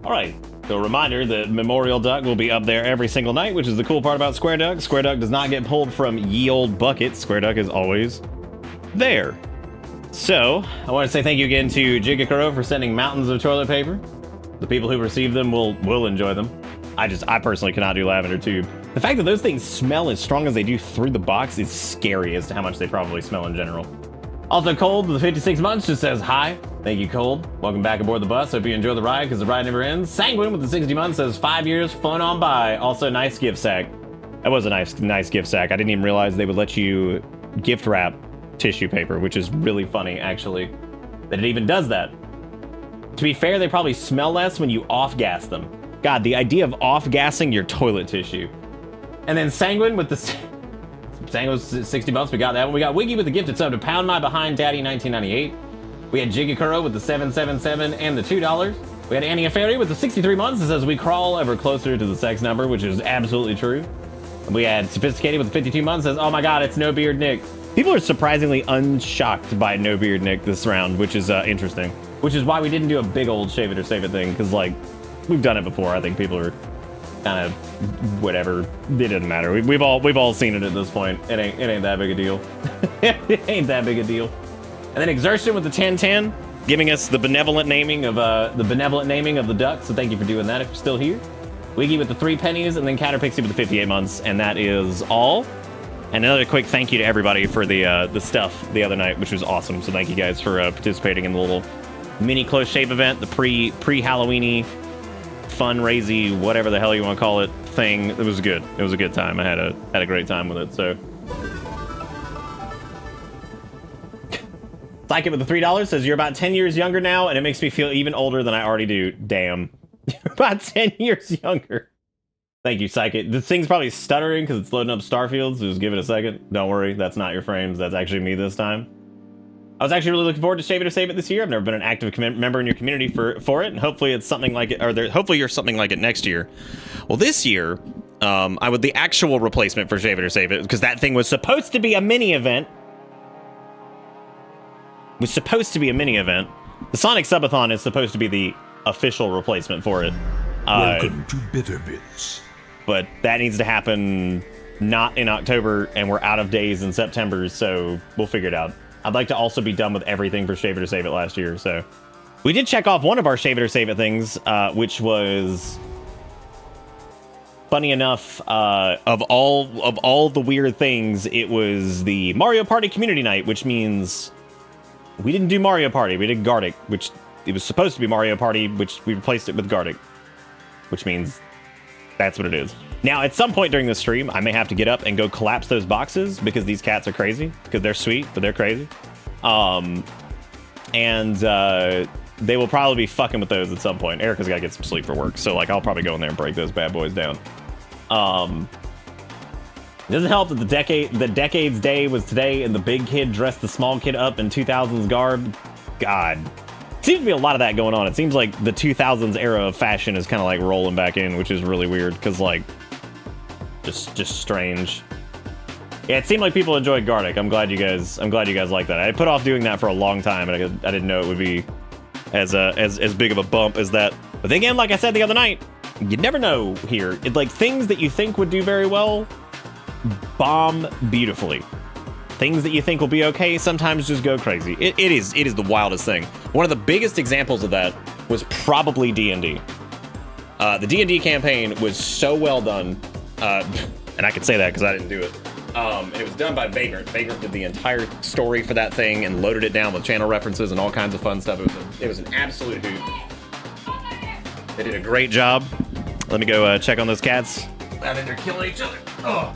All right. So a reminder that Memorial Duck will be up there every single night, which is the cool part about Square Duck. Square Duck does not get pulled from ye old buckets. Square Duck is always there. So I want to say thank you again to Jigakuro for sending mountains of toilet paper. The people who receive them will enjoy them. I personally cannot do lavender tube. The fact that those things smell as strong as they do through the box is scary as to how much they probably smell in general. Also, Cold with the 56 months just says hi. Thank you, Cold. Welcome back aboard the bus. Hope you enjoy the ride because the ride never ends. Sanguine with the 60 months says 5 years flown on by. Also, nice gift sack. That was a nice gift sack. I didn't even realize they would let you gift wrap tissue paper, which is really funny, actually, that it even does that. To be fair, they probably smell less when you off-gas them. God, the idea of off-gassing your toilet tissue. And then Sanguine with the... Sanguine was 60 bucks, we got that one. We got Wiggy with the gifted sub to Pound My Behind Daddy 1998. We had Jigakuro with the 777 and the $2. We had Annie Ferry with the 63 months that says we crawl ever closer to the sex number, which is absolutely true. And we had Sophisticated with the 52 months says, oh my god, it's No Beard Nick. People are surprisingly unshocked by No Beard Nick this round, which is interesting. Which is why we didn't do a big old shave it or save it thing, because like, we've done it before. I think people are kind of whatever. It doesn't matter. We've all seen it at this point. It ain't that big a deal. It ain't that big a deal. And then Exertion with the 1010, giving us the benevolent naming of the duck. So thank you for doing that if you're still here. Wiggy with the 3 pennies, and then Caterpixie with the 58 months, and that is all. And another quick thank you to everybody for the stuff the other night, which was awesome. So thank you guys for participating in the little mini close shave event, the pre-Halloweeny fundraisy, whatever the hell you want to call it, thing. It was good. It was a good time. I had a great time with it. So Psychic with the $3 says you're about 10 years younger now, and it makes me feel even older than I already do. Damn. You're about 10 years younger. Thank you, Psychic. This thing's probably stuttering because it's loading up Starfield, so just give it a second. Don't worry, that's not your frames. That's actually me this time. I was actually really looking forward to Shave It or Save It this year. I've never been an active member in your community for it, and hopefully it's something like it, or hopefully you're something like it next year. Well, this year, the actual replacement for Shave It or Save It, because that thing was supposed to be a mini event. The Sonic Subathon is supposed to be the official replacement for it. Welcome to Bitter Bits. But that needs to happen not in October, and we're out of days in September, so we'll figure it out. I'd like to also be done with everything for Shave It or Save It last year, so. We did check off one of our Shave It or Save It things, which was, funny enough, of all the weird things, it was the Mario Party Community Night, which means we didn't do Mario Party, we did Gartic, which it was supposed to be Mario Party, which we replaced it with Gartic, which means that's what it is. Now, at some point during this stream, I may have to get up and go collapse those boxes because these cats are crazy. Because they're sweet, but they're crazy. They will probably be fucking with those at some point. Erica's got to get some sleep for work. So, like, I'll probably go in there and break those bad boys down. It doesn't help that the Decade's Day was today and the big kid dressed the small kid up in 2000s garb. God. Seems to be a lot of that going on. It seems like the 2000s era of fashion is kind of like rolling back in, which is really weird because like just strange. Yeah, it seemed like people enjoyed Gartic. I'm glad you guys like that. I put off doing that for a long time, and I didn't know it would be as big of a bump as that. But then again, like I said the other night, you never know here. It like things that you think would do very well bomb beautifully. Things that you think will be okay sometimes just go crazy. It is the wildest thing. One of the biggest examples of that was probably D&D. The D&D campaign was so well done, and I can say that because I didn't do it. And it was done by Vagrant. Vagrant did the entire story for that thing and loaded it down with channel references and all kinds of fun stuff. It was an absolute hoot. They did a great job. Let me go check on those cats. I think they're killing each other. Oh.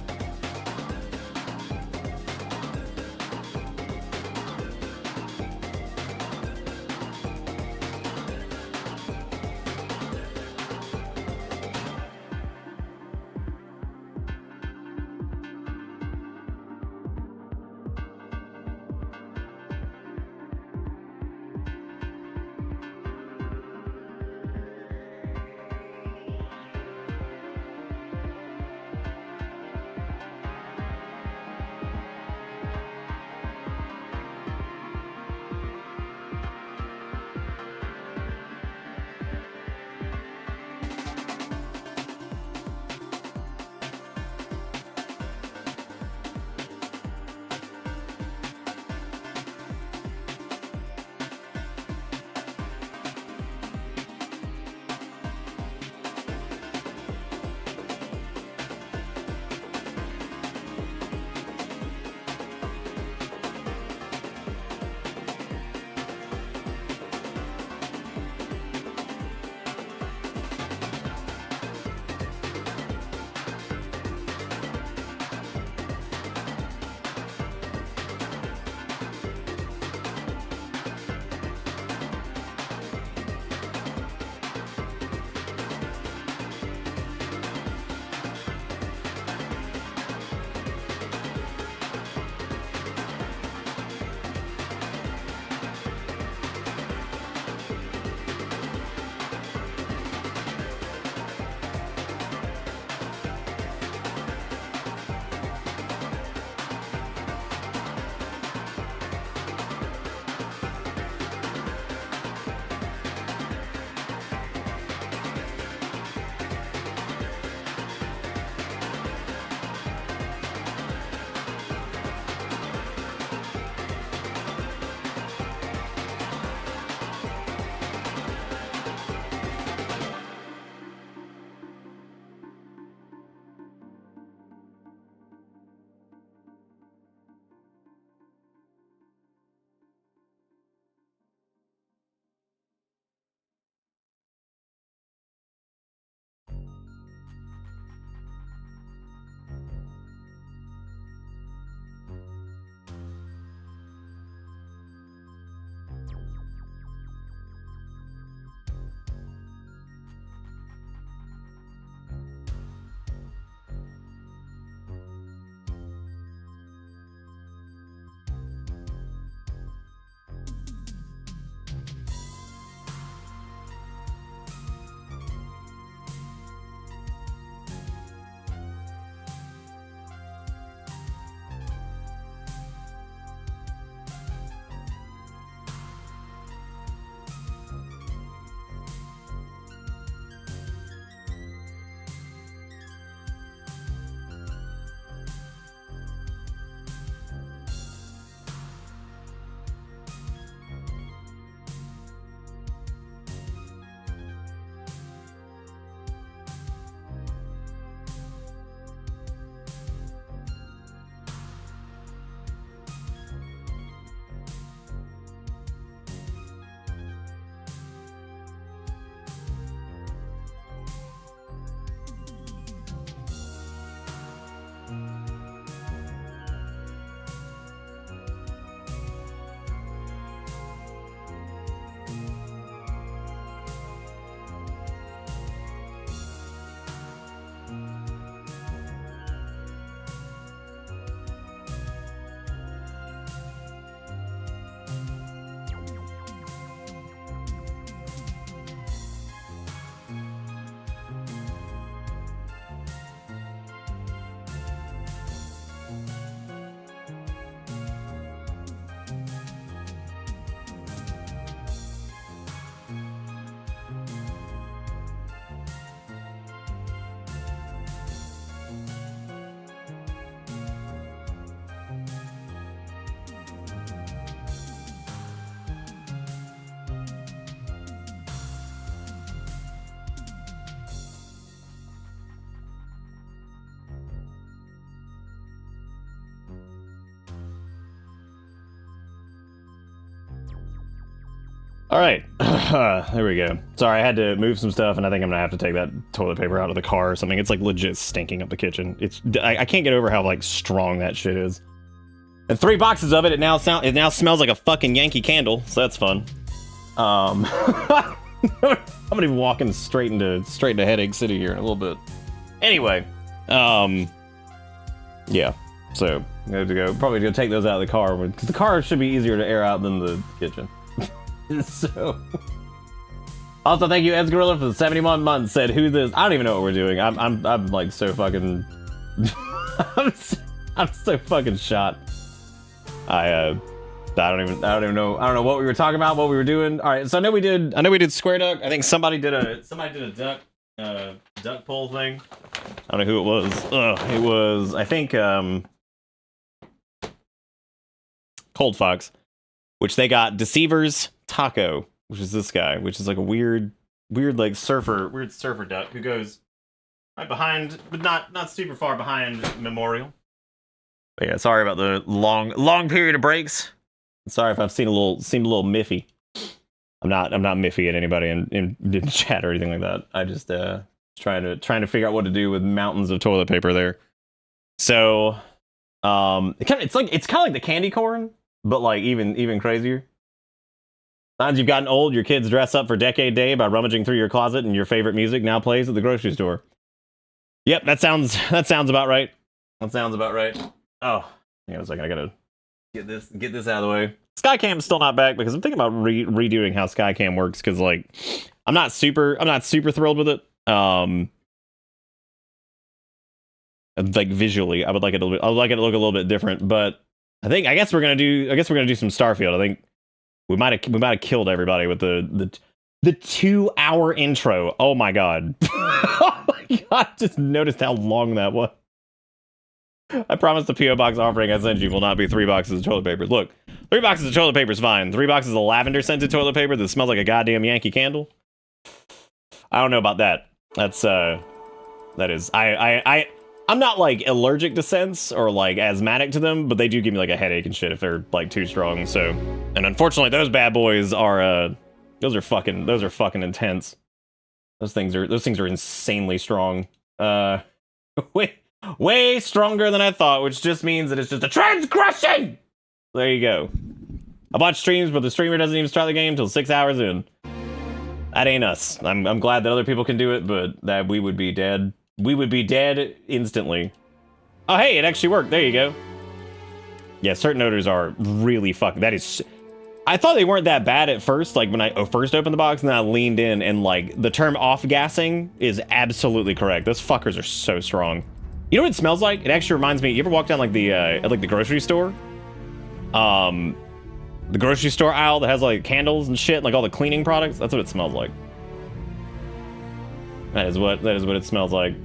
All right, there we go. Sorry, I had to move some stuff, and I think I'm gonna have to take that toilet paper out of the car or something. It's like legit stinking up the kitchen. I can't get over how like strong that shit is. And 3 boxes of it. It now smells like a fucking Yankee Candle, so that's fun. I'm gonna be walking straight into Headache City here in a little bit. Anyway, yeah. So I have to go probably go take those out of the car because the car should be easier to air out than the kitchen. So, also thank you, Edsgorilla, for the 71 months. Said who this? I don't even know what we're doing. I'm like so fucking. I'm so fucking shot. I don't even know. I don't know what we were talking about, what we were doing. All right, so I know we did Square Duck. I think somebody did a duck pull thing. I don't know who it was. It was I think Cold Fox, which they got Deceivers Taco, which is this guy, which is like a weird like surfer duck who goes right behind, but not super far behind Memorial. But yeah, sorry about the long period of breaks. Sorry if I've seemed a little miffy. I'm not miffy at anybody in chat or anything like that. I just trying to figure out what to do with mountains of toilet paper there. So it's kind of like the candy corn, but like even crazier. Signs you've gotten old, your kids dress up for Decade Day by rummaging through your closet and your favorite music now plays at the grocery store. Yep, that sounds about right. That sounds about right. Oh, hang on a second, I gotta get this out of the way. Skycam's still not back because I'm thinking about redoing how Skycam works because like I'm not super thrilled with it. Like visually, I would like it to look a little bit different, but I guess we're gonna do some Starfield. I think we might have killed everybody with the 2-hour intro. Oh my god. Oh my god, just noticed how long that was. I promise the P.O. Box offering I sent you will not be 3 boxes of toilet paper. Look, 3 boxes of toilet paper is fine. 3 boxes of lavender scented toilet paper that smells like a goddamn Yankee Candle. I don't know about that. I'm not like allergic to scents or like asthmatic to them, but they do give me like a headache and shit if they're like too strong. So, and unfortunately, those bad boys are those are fucking intense. Those things are insanely strong. Way stronger than I thought, which just means that it's just a transgression. There you go. I watch streams, but the streamer doesn't even start the game until 6 hours in. That ain't us. I'm glad that other people can do it, but that we would be dead. We would be dead instantly. Oh, hey, it actually worked. There you go. Yeah, certain odors are really fucking... That is... I thought they weren't that bad at first, like when I first opened the box, and then I leaned in, and like, the term off-gassing is absolutely correct. Those fuckers are so strong. You know what it smells like? It actually reminds me... You ever walk down like the grocery store? The grocery store aisle that has like candles and shit, like all the cleaning products? That's what it smells like. That is what it smells like.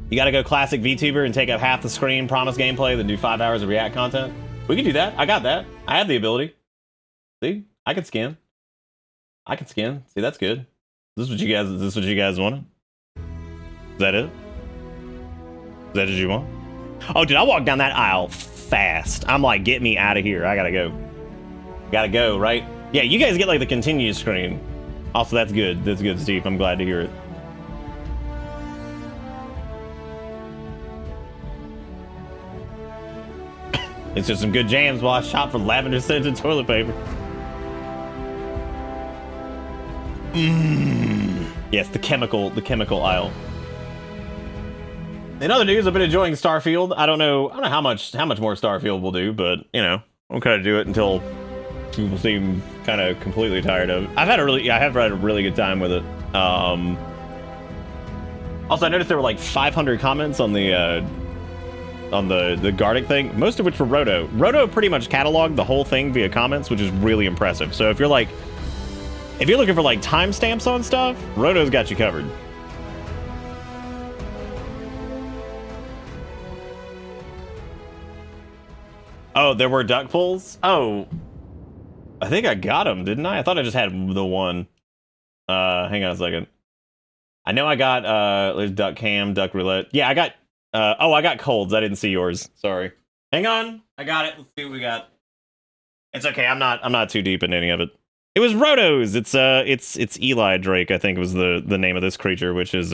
You gotta go classic VTuber and take up half the screen, promise gameplay, then do 5 hours of React content. We can do that. I got that. I have the ability. See? I can skin. See, that's good. Is this what you guys wanted? Is that it? Is that what you want? Oh, dude, I walked down that aisle fast. I'm like, get me out of here. I gotta go. Gotta go, right? Yeah, you guys get like the continue screen. Also, that's good. That's good, Steve. I'm glad to hear it. It's just some good jams while I shop for lavender scented toilet paper. Yes, the chemical aisle. In other news, I've been enjoying Starfield. I don't know how much more Starfield will do, but you know, I'll kind of do it until people seem kind of completely tired of it. I have had a really good time with it. Also, I noticed there were like 500 comments on the Gardic thing, most of which were Roto. Roto pretty much cataloged the whole thing via comments, which is really impressive. So if you're looking for like timestamps on stuff, Roto's got you covered. Oh, there were duck pulls? Oh, I think I got them, didn't I? I thought I just had the one. Hang on a second. I know I got there's duck cam, duck roulette. Yeah, I got I got colds. I didn't see yours. Sorry. Hang on. I got it. Let's see what we got. It's okay. I'm not too deep in any of it. It was Rotos. It's Eli Drake, I think was the name of this creature, which is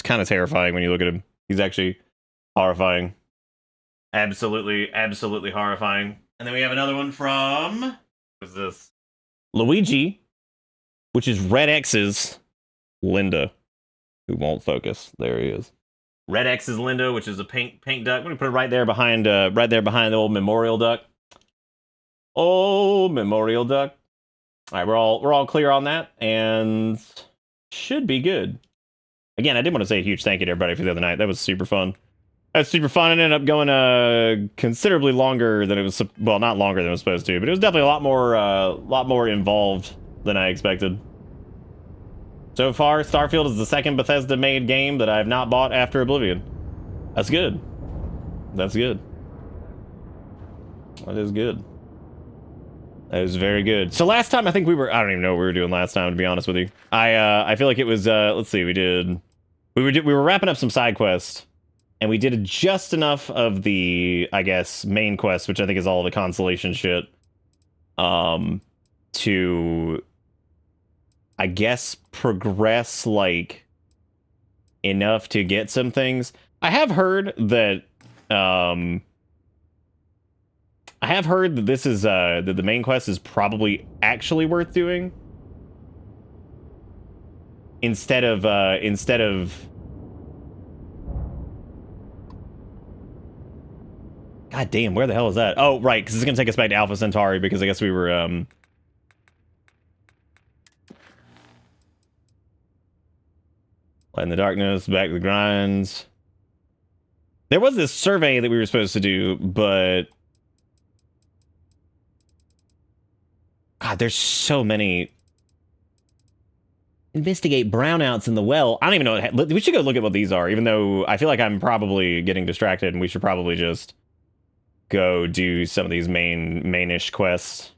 kind of terrifying when you look at him. He's actually horrifying. Absolutely horrifying. And then we have another one from what's this? Luigi, which is Red X's Linda, who won't focus. There he is. Red X's Linda, which is a pink duck. I'm gonna put it right there behind the old memorial duck. Oh, memorial duck. All right, we're all clear on that, and should be good. Again, I did want to say a huge thank you to everybody for the other night. That was super fun. That was super fun. It ended up going considerably longer than it was. Well, not longer than it was supposed to, but it was definitely a lot more involved than I expected. So far, Starfield is the second Bethesda-made game that I have not bought after Oblivion. That's good. That's good. That is good. That is very good. So last time, I think I don't even know what we were doing last time, to be honest with you. I feel like it was, let's see, we were wrapping up some side quests, and we did just enough of the, I guess, main quest, which I think is all the consolation shit, to, I guess, progress, like, enough to get some things. I have heard that, this is, that the main quest is probably actually worth doing. Instead of, God damn, where the hell is that? Oh, right, because it's gonna take us back to Alpha Centauri, because I guess we were, Light in the darkness, back to the grinds. There was this survey that we were supposed to do, but God, there's so many. Investigate brownouts in the well. I don't even know what we should go look at what these are, even though I feel like I'm probably getting distracted, and we should probably just go do some of these mainish quests.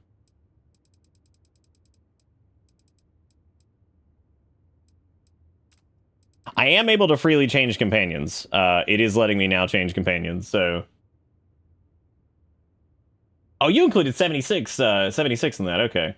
I am able to freely change companions. It is letting me now change companions, so. Oh, you included 76 in that, okay.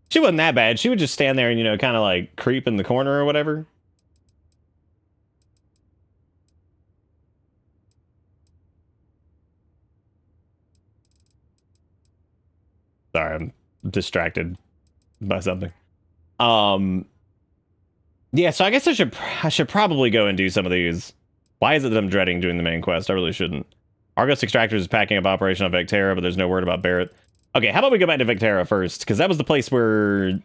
She wasn't that bad. She would just stand there and, you know, kind of like creep in the corner or whatever. Sorry, I'm distracted by something. Yeah, so I guess I should probably go and do some of these. Why is it that I'm dreading doing the main quest? I really shouldn't. Argos Extractors is packing up operation on Vectera, but there's no word about Barrett. Okay, how about we go back to Vectera first? Because that was the place where...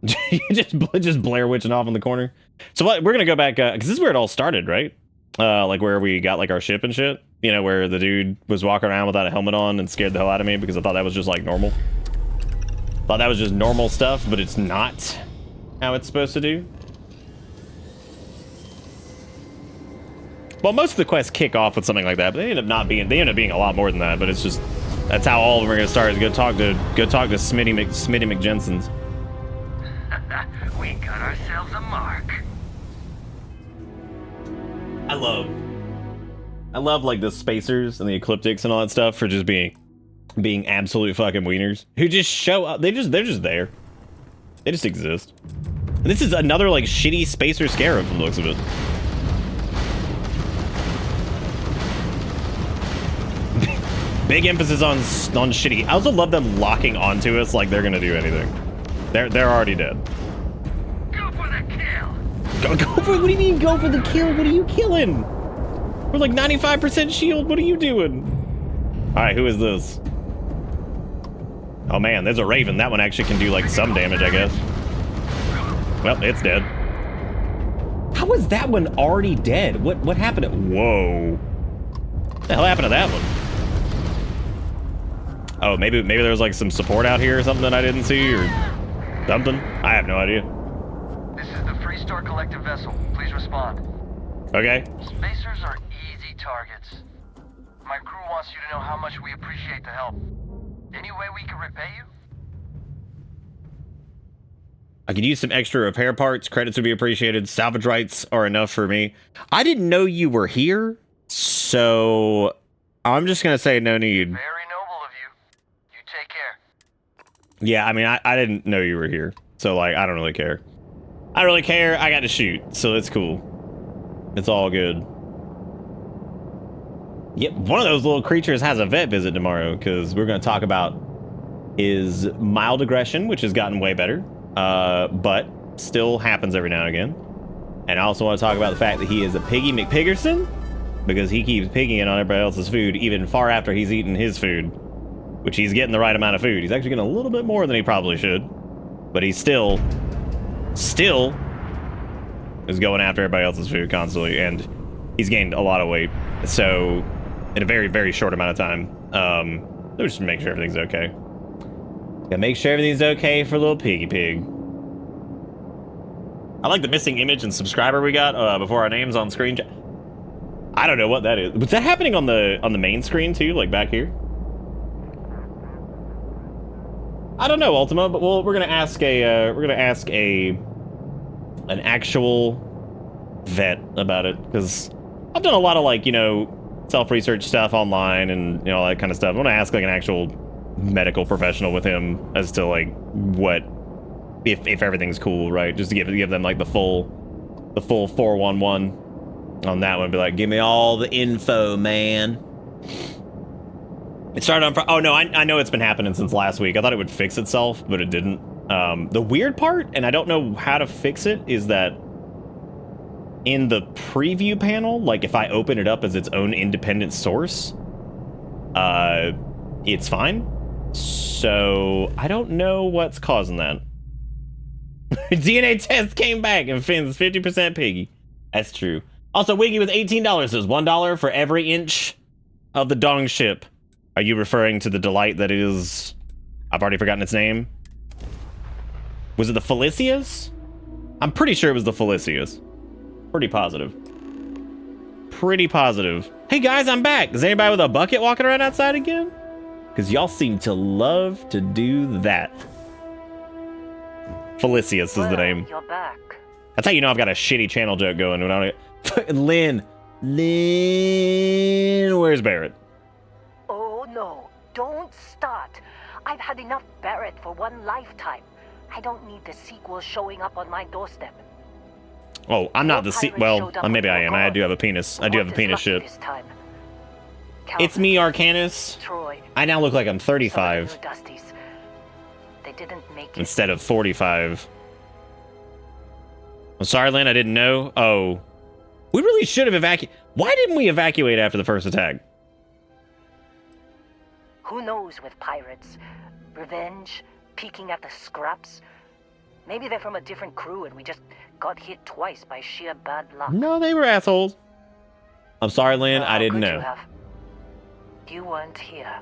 just Blair Witching off in the corner. So what, we're going to go back, because this is where it all started, right? Like where we got like our ship and shit. You know, where the dude was walking around without a helmet on and scared the hell out of me because I thought that was just like normal. Thought that was just normal stuff, but it's not how it's supposed to do. Well, most of the quests kick off with something like that, but they end up being a lot more than that. But it's just that's how all of them are gonna start. Is go talk to Smitty McJensen's. We got ourselves a mark. I love like the spacers and the ecliptics and all that stuff for just being absolute fucking wieners who just show up. They're just there. They just exist. And this is another like shitty spacer scarab from the looks of it. Big emphasis on shitty. I also love them locking onto us like they're gonna do anything. They're already dead. Go for the kill. Go for what do you mean go for the kill? What are you killing? We're like 95% shield. What are you doing? All right, who is this? Oh man, there's a Raven. That one actually can do like some damage, I guess. Well, it's dead. How is that one already dead? What happened to... Whoa. What the hell happened to that one? Oh, maybe there was like some support out here or something that I didn't see or something. I have no idea. This is the Freestar Collective vessel. Please respond. Okay. Spacers are easy targets. My crew wants you to know how much we appreciate the help. Any way we can repay you? I could use some extra repair parts. Credits would be appreciated. Salvage rights are enough for me. I didn't know you were here, so I'm just going to say no need. Very noble of you. You take care. Yeah, I mean, I didn't know you were here, so, like, I don't really care. I don't really care. I got to shoot, so it's cool. It's all good. Yep, one of those little creatures has a vet visit tomorrow, because we're going to talk about his mild aggression, which has gotten way better. But still happens every now and again. And I also want to talk about the fact that he is a piggy McPiggerson, because he keeps piggying on everybody else's food even far after he's eaten his food, which he's getting the right amount of food. He's actually getting a little bit more than he probably should, but he's still is going after everybody else's food constantly, and he's gained a lot of weight. So in a very, very short amount of time. Let's just make sure everything's okay. Gotta make sure everything's okay for little piggy pig. I like the missing image and subscriber we got before our names on screen. I don't know what that is. Was that happening on the main screen too, like back here? I don't know, Ultima, but we're gonna ask an actual vet about it, because I've done a lot of, like, you know, self-research stuff online and, you know, all that kind of stuff. I want to ask, like, an actual medical professional with him as to, like, what if everything's cool, right? Just to give them, like, the full 411 on that one. Be like, give me all the info, man. It started on oh no, I know it's been happening since last week. I thought it would fix itself, but it didn't. The weird part, and I don't know how to fix it, is that in the preview panel, like, if I open it up as its own independent source, it's fine. So I don't know what's causing that. DNA test came back and Finn's 50% piggy. That's true. Also, Wiggy with $18 says $1 for every inch of the dong ship. Are you referring to the delight that is... I've already forgotten its name. Was it the Felicias? I'm pretty sure it was the Felicias. Pretty positive. Pretty positive. Hey guys, I'm back. Is anybody with a bucket walking around outside again? Because y'all seem to love to do that. Felicias is the name. You're back. That's how you know I've got a shitty channel joke going. When I Lynn, where's Barrett? Oh no, don't start. I've had enough Barrett for one lifetime. I don't need the sequel showing up on my doorstep. Oh, I'm not the well, maybe I am. I do have a penis. I do have a penis ship. It's me, Arcanus. Troy, I now look like I'm 35 they didn't make it. instead of 45. I'm sorry, Lynn, I didn't know. Oh, we really should have evacuated. Why didn't we evacuate after the first attack? Who knows with pirates? Revenge? Peeking at the scraps? Maybe they're from a different crew and we just got hit twice by sheer bad luck. No, they were assholes. I'm sorry, Lynn, I didn't know. You weren't here.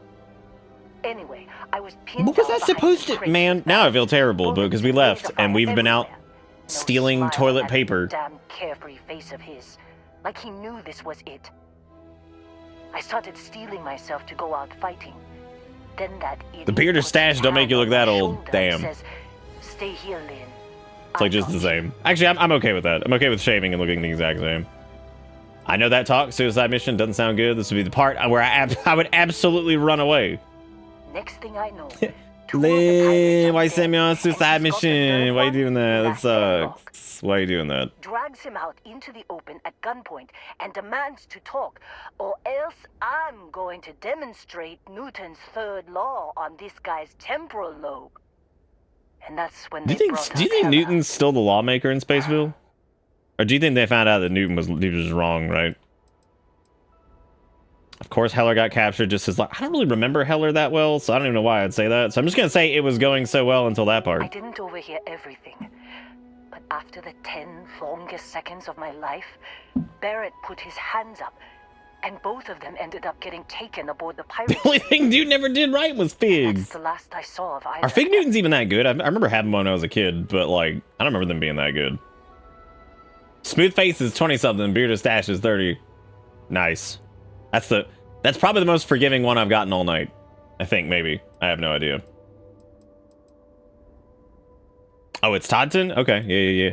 Anyway, I was pinned. What was down that supposed to... behind Man, now I feel terrible because we left Bullets and we've been out everywhere. No stealing smile toilet on that paper. Damn carefree face of his. Like he knew this was it. I started steeling myself to go out fighting. Then that idiot The beard or puts stash his don't make you hand look on that my old. shoulder Damn. and says, "Stay here, Lynn." It's like just the same. Actually, I'm okay with that. I'm okay with shaving and looking the exact same. I know that talk. Suicide mission doesn't sound good. This would be the part where I would absolutely run away. Next thing I know, Lynn, why you send me on a suicide mission? Why you doing that? That sucks. Why are you doing that? Drags him out into the open at gunpoint and demands to talk, or else I'm going to demonstrate Newton's third law on this guy's temporal lobe. And that's when Do you think Newton's still the lawmaker in Spaceville? Or do you think they found out that Newton was wrong, right? Of course, Heller got captured just as... I don't really remember Heller that well, so I don't even know why I'd say that. So I'm just going to say it was going so well until that part. I didn't overhear everything, but after the 10 longest seconds of my life, Barrett put his hands up, and both of them ended up getting taken aboard the pirate The only ship. thing Dude never did right was That's figs. the last I saw of either. Are fig Newtons even that good? I remember having one when I was a kid, but, like, I don't remember them being that good. Smooth face is 20-something, bearded stash is 30. Nice. That's probably the most forgiving one I've gotten all night. I think, maybe. I have no idea. Oh, it's Toddton? Okay, yeah.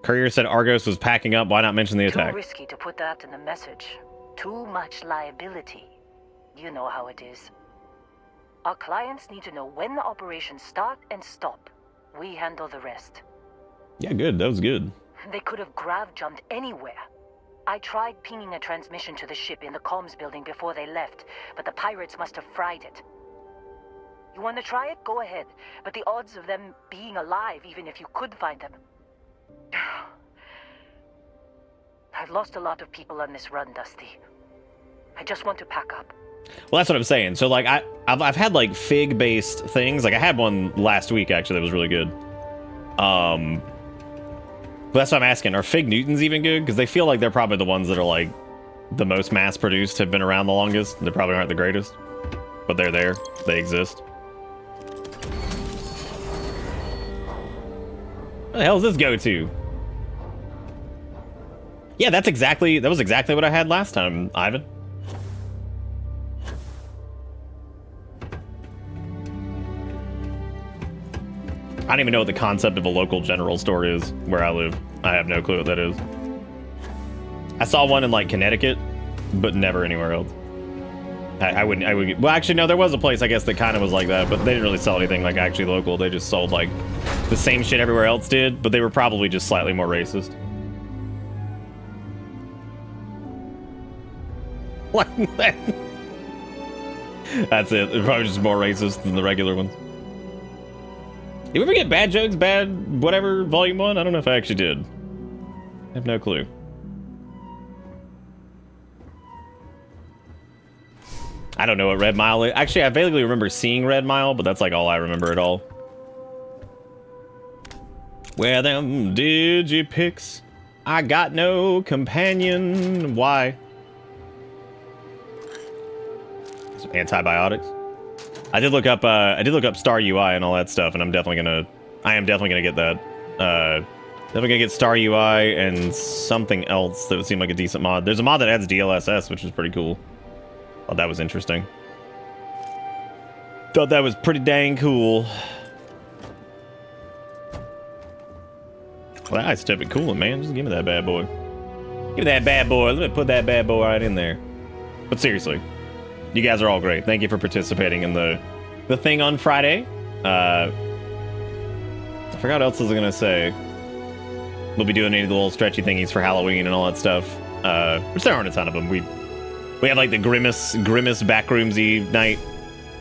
Courier said Argos was packing up. Why not mention the attack? Too risky to put that in the message. Too much liability. You know how it is. Our clients need to know when the operations start and stop. We handle the rest. Yeah, good. That was good. They could have grav jumped anywhere. I tried pinging a transmission to the ship in the comms building before they left, but the pirates must have fried it. You want to try it? Go ahead. But the odds of them being alive, even if you could find them... I've lost a lot of people on this run, Dusty. I just want to pack up. Well, that's what I'm saying. So, like, I've had, like, fig-based things. Like, I had one last week, actually, that was really good. But that's what I'm asking. Are Fig Newtons even good? Because they feel like they're probably the ones that are, like, the most mass-produced, have been around the longest. They probably aren't the greatest. But they're there. They exist. Where the hell does this go to? Yeah, that was exactly what I had last time, Ivan. I don't even know what the concept of a local general store is where I live. I have no clue what that is. I saw one in, like, Connecticut, but never anywhere else. I wouldn't, well, actually, no, there was a place, I guess, that kind of was like that, but they didn't really sell anything, like, actually local. They just sold, like, the same shit everywhere else did, but they were probably just slightly more racist. Like that. That's it. They're probably just more racist than the regular ones. Did we ever get Bad Jokes, Bad whatever, Volume 1? I don't know if I actually did. I have no clue. I don't know what Red Mile is. Actually, I vaguely remember seeing Red Mile, but that's like all I remember at all. Where them digipics? I got no companion. Why? Some antibiotics. I did look up Star UI and all that stuff, and I am definitely gonna get that. Definitely gonna get Star UI and something else that would seem like a decent mod. There's a mod that adds DLSS, which is pretty cool. Thought that was interesting. Thought that was pretty dang cool. Well, that ice tip it cooling, man. Just give me that bad boy. Give me that bad boy. Let me put that bad boy right in there. But seriously, you guys are all great. Thank you for participating in the thing on Friday. I forgot what else I was gonna say. We'll be doing any of the little stretchy thingies for Halloween and all that stuff. Which there aren't a ton of them. We have like the grimace backroomsy night.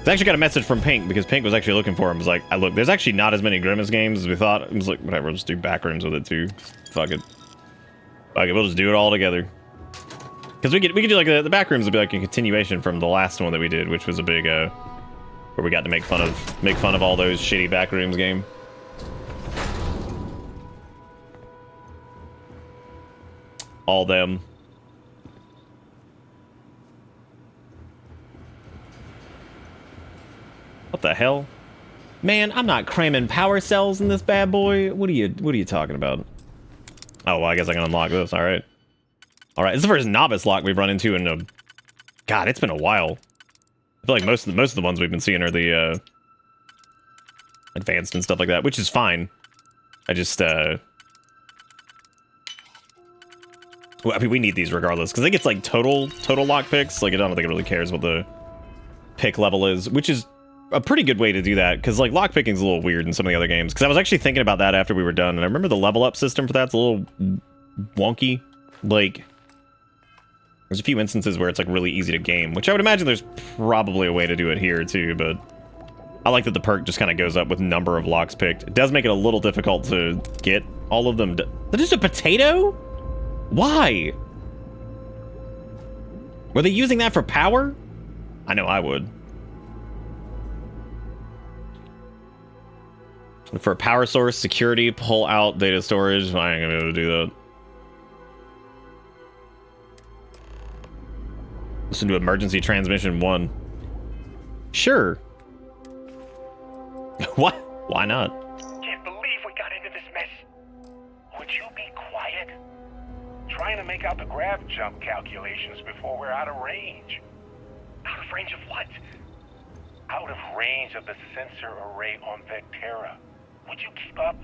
I actually got a message from Pink because Pink was actually looking for him. Was like, look, there's actually not as many grimace games as we thought. I was like, whatever, we'll just do backrooms with it too. Fuck it. We'll just do it all together. Because we could do like the backrooms would be like a continuation from the last one that we did, which was a big where we got to make fun of all those shitty backrooms game. All them. What the hell? Man, I'm not cramming power cells in this bad boy. What are you talking about? Oh, well, I guess I can unlock this. All right. All right. This is the first novice lock we've run into in a... God, it's been a while. I feel like most of the ones we've been seeing are the advanced and stuff like that, which is fine. I just well, I mean, we need these regardless because I think it's like total lock picks. Like I don't think it really cares what the pick level is, which is a pretty good way to do that because like lock picking is a little weird in some of the other games. Because I was actually thinking about that after we were done, and I remember the level up system for that's a little wonky. Like there's a few instances where it's like really easy to game, which I would imagine there's probably a way to do it here too. But I like that the perk just kind of goes up with number of locks picked. It does make it a little difficult to get all of them. That is a potato? Why? Were they using that for power? I know I would. For a power source, security, pull out data storage. I ain't gonna be able to do that. Listen to emergency transmission 1. Sure. What? Why not? Can't believe we got into this mess. Would you be quiet? trying to make out the grav jump calculations before we're out of range. Out of range of what? Out of range of the sensor array on Vectera. Would you keep up?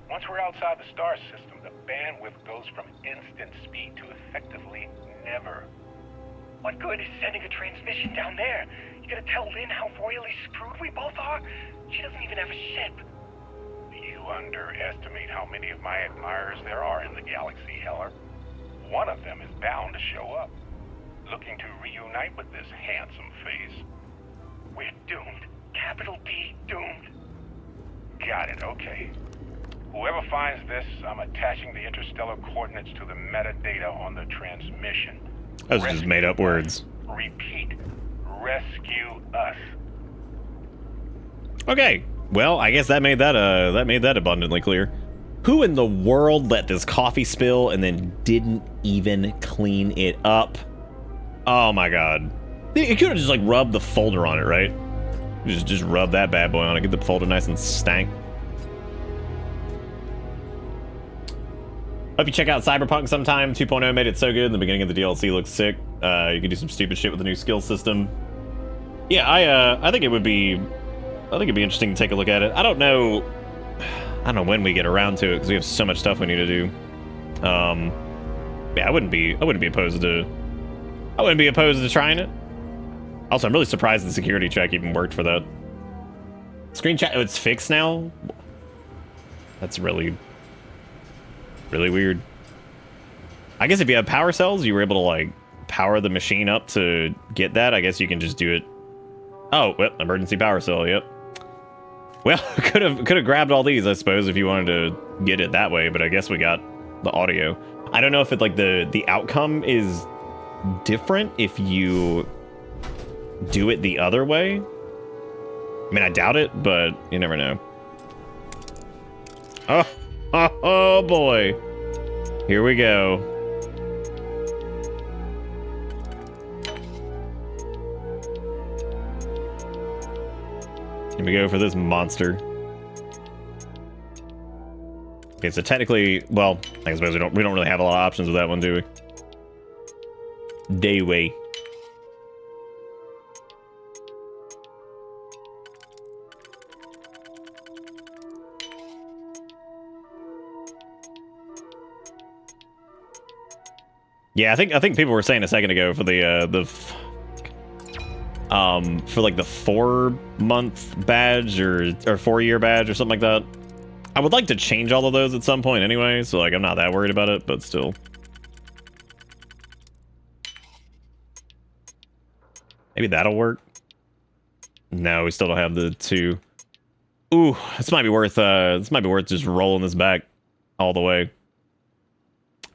Once we're outside the star system, the bandwidth goes from instant speed to effectively never. What good is sending a transmission down there? You gonna tell Lynn how royally screwed we both are? She doesn't even have a ship. You underestimate how many of my admirers there are in the galaxy, Heller. One of them is bound to show up, looking to reunite with this handsome face. We're doomed. Capital D, doomed. Got it, okay. Whoever finds this, I'm attaching the interstellar coordinates to the metadata on the transmission. Those are just made up words. Repeat. Rescue us. Okay. Well, I guess that made that abundantly clear. Who in the world let this coffee spill and then didn't even clean it up? Oh my god. You could have just like rubbed the folder on it, right? Just rub that bad boy on it, get the folder nice and stank. Hope you check out Cyberpunk sometime. 2.0 made it so good, and the beginning of the DLC looks sick. You can do some stupid shit with the new skill system. Yeah, I think it'd be interesting to take a look at it. I don't know when we get around to it because we have so much stuff we need to do. Yeah, I wouldn't be opposed to trying it. Also, I'm really surprised the security check even worked for that. Screen chat, oh, it's fixed now? That's really weird. I guess if you have power cells, you were able to like power the machine up to get that. I guess you can just do it. Oh, well, emergency power cell, yep. Well, could have grabbed all these, I suppose, if you wanted to get it that way, but I guess we got the audio. I don't know if it like the outcome is different if you do it the other way. I mean, I doubt it, but you never know. Oh boy. Here we go. Here we go for this monster. Okay, so technically, well, I suppose we don't really have a lot of options with that one, do we? Do we? Yeah, I think people were saying a second ago for for like the 4-month badge or 4-year badge or something like that. I would like to change all of those at some point anyway, so like I'm not that worried about it, but still. Maybe that'll work. No, we still don't have the 2. Ooh, this might be worth just rolling this back all the way.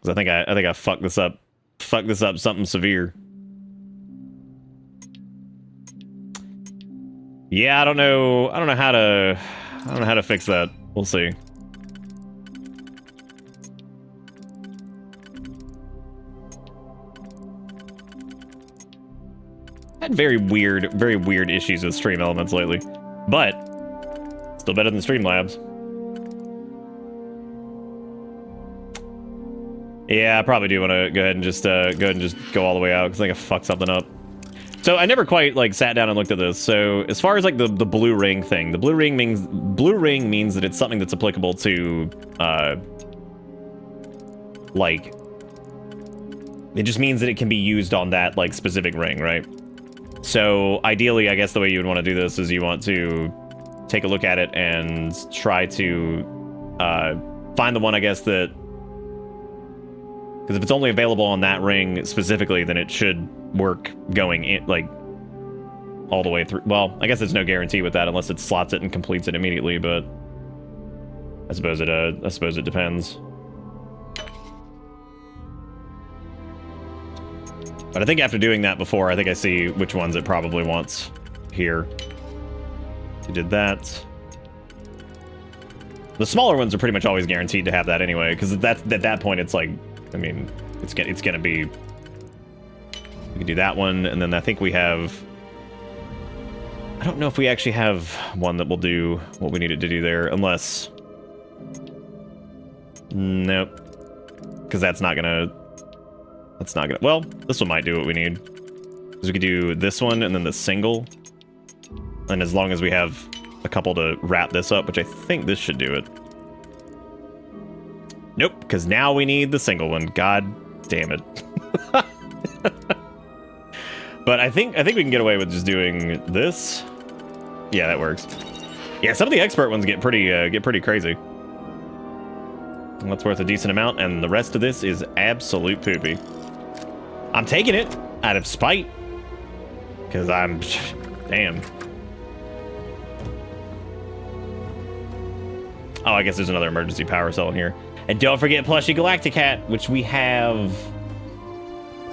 'Cause I think I fucked this up. Fuck this up something severe. Yeah, I don't know how to fix that. We'll see. Had very weird issues with Stream Elements lately, but still better than Streamlabs. Yeah, I probably do want to go ahead and just go all the way out because I think I fucked something up. So I never quite like sat down and looked at this. So as far as like the blue ring thing, the blue ring means that it's something that's applicable to like it just means that it can be used on that like specific ring, right? So ideally, I guess the way you would want to do this is you want to take a look at it and try to find the one, I guess, that, because if it's only available on that ring specifically, then it should work going in, like, all the way through. Well, I guess there's no guarantee with that unless it slots it and completes it immediately, but I suppose it depends. But I think after doing that before, I think I see which ones it probably wants here. We did that. The smaller ones are pretty much always guaranteed to have that anyway, because at that point it's like, I mean, it's gonna be. We can do that one, and then I think we have. I don't know if we actually have one that will do what we needed to do there, unless. Nope. because that's not gonna, well, this one might do what we need. Because we could do this one and then the single. And as long as we have a couple to wrap this up, which I think this should do it. Nope, because now we need the single one. God damn it. But I think we can get away with just doing this. Yeah, that works. Yeah, some of the expert ones get pretty crazy. That's worth a decent amount, and the rest of this is absolute poopy. I'm taking it out of spite. Because I'm... Damn. Oh, I guess there's another emergency power cell in here. And don't forget Plushy Galacticat, which we have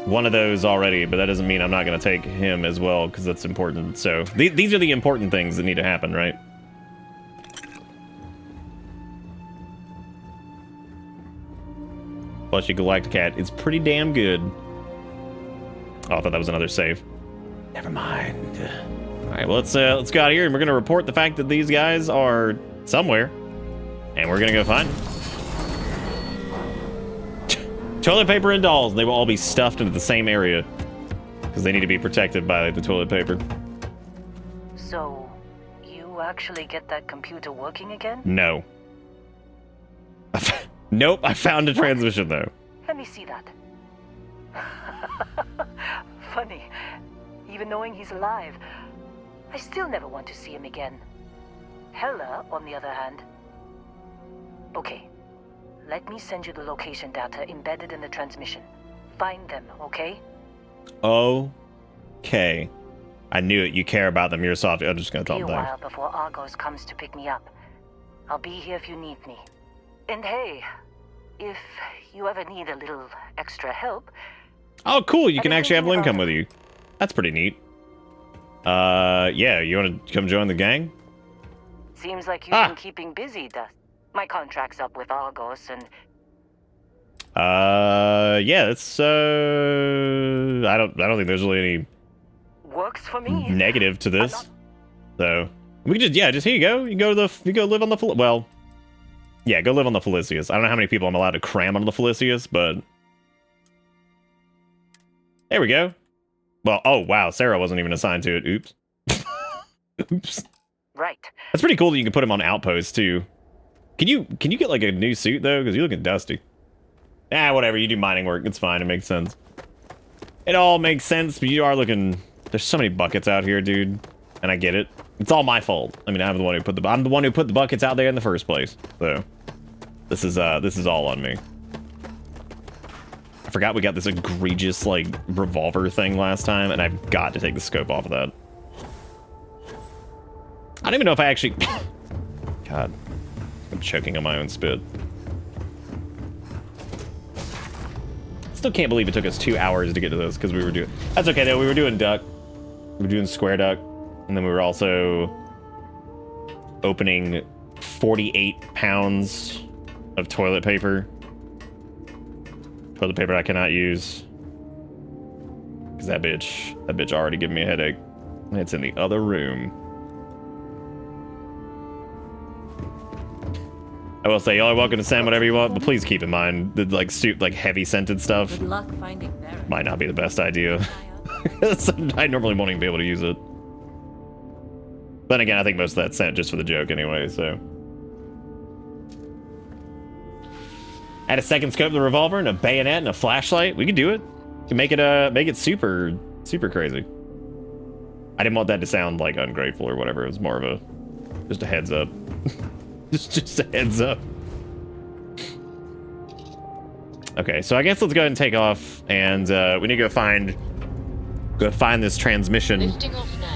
one of those already, but that doesn't mean I'm not going to take him as well, because that's important. So these are the important things that need to happen, right? Plushy Galacticat is pretty damn good. Oh, I thought that was another save. Never mind. All right, well, let's go out here, and we're going to report the fact that these guys are somewhere, and we're going to go find them. Toilet paper and dolls. They will all be stuffed into the same area because they need to be protected by the toilet paper. So, you actually get that computer working again? No. Nope, I found a transmission, though. Let me see that. Funny. Even knowing he's alive, I still never want to see him again. Hella, on the other hand. Okay. Let me send you the location data embedded in the transmission. Find them, okay? Okay. I knew it. You care about them. You're soft. I'm just going to tell them Be a that. while before Argos comes to pick me up. I'll be here if you need me. And hey, if you ever need a little extra help... Oh, cool. You can actually have thinking Lynn come about- with you. That's pretty neat. Yeah. You want to come join the gang? Seems like you've been keeping busy, Dust. My contract's up with Argos, and... Yeah, it's, I don't think there's really any... Works for me. Negative to this. So, we could just here you go. You go live on the, well... Yeah, go live on the Felicius. I don't know how many people I'm allowed to cram on the Felicius, but... There we go. Well, oh, wow, Sarah wasn't even assigned to it. Oops. Oops. Right. That's pretty cool that you can put him on outposts, too. Can you get, like, a new suit, though? Because you're looking dusty. Ah, whatever. You do mining work. It's fine. It makes sense. It all makes sense, but you are looking... There's so many buckets out here, dude. And I get it. It's all my fault. I mean, I'm the one who put the buckets out there in the first place. So, this is all on me. I forgot we got this egregious, like, revolver thing last time, and I've got to take the scope off of that. I don't even know if I actually... God. I'm choking on my own spit. Still can't believe it took us 2 hours to get to this, because we were doing... That's okay, though. We were doing duck. We were doing square duck. And then we were also opening 48 pounds of toilet paper. Toilet paper I cannot use. Because that bitch already gave me a headache. And it's in the other room. I will say, y'all are welcome to send whatever you want, but please keep in mind that, like, heavy scented stuff Good luck finding Barry. might not be the best idea. I normally won't even be able to use it. Then again, I think most of that's sent just for the joke anyway, so. Add a second scope of the revolver and a bayonet and a flashlight. We could do it. We can make it super crazy. I didn't want that to sound like ungrateful or whatever. It was more of just a heads up. just a heads up. Okay, so I guess let's go ahead and take off, and we need to go find this transmission. Lifting off now.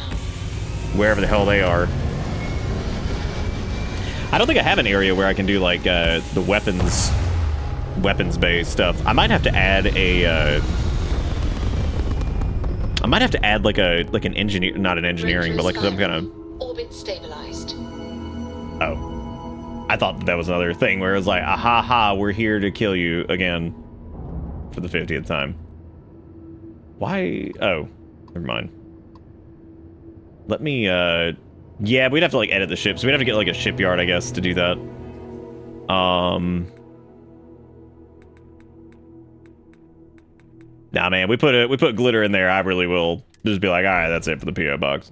Wherever the hell they are. I don't think I have an area where I can do like the weapons based stuff. I might have to add like an engineer, not an engineering, but like some kind of Orbit stabilized. Oh. I thought that was another thing where it was like, aha ha, we're here to kill you again for the 50th time. Why? Oh, never mind. Let me, yeah, we'd have to, like, edit the ship, so we'd have to get, like, a shipyard, I guess, to do that. Nah, man, we put glitter in there. I really will just be like, all right, that's it for the PO box.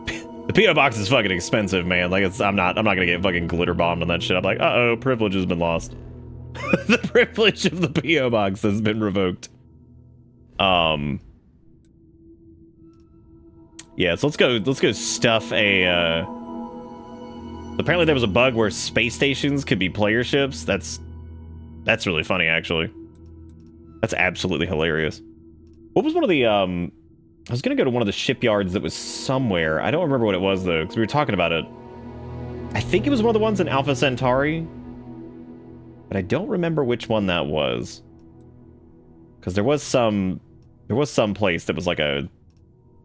The PO box is fucking expensive, man. Like, I'm not gonna get fucking glitter bombed on that shit. I'm like, uh-oh, privilege has been lost. The privilege of the PO box has been revoked. Yeah, so let's go stuff a, apparently there was a bug where space stations could be player ships. That's really funny, actually. That's absolutely hilarious. What was one of the, I was gonna go to one of the shipyards that was somewhere. I don't remember what it was, though, because we were talking about it. I think it was one of the ones in Alpha Centauri, but I don't remember which one that was. Because there was some place that was like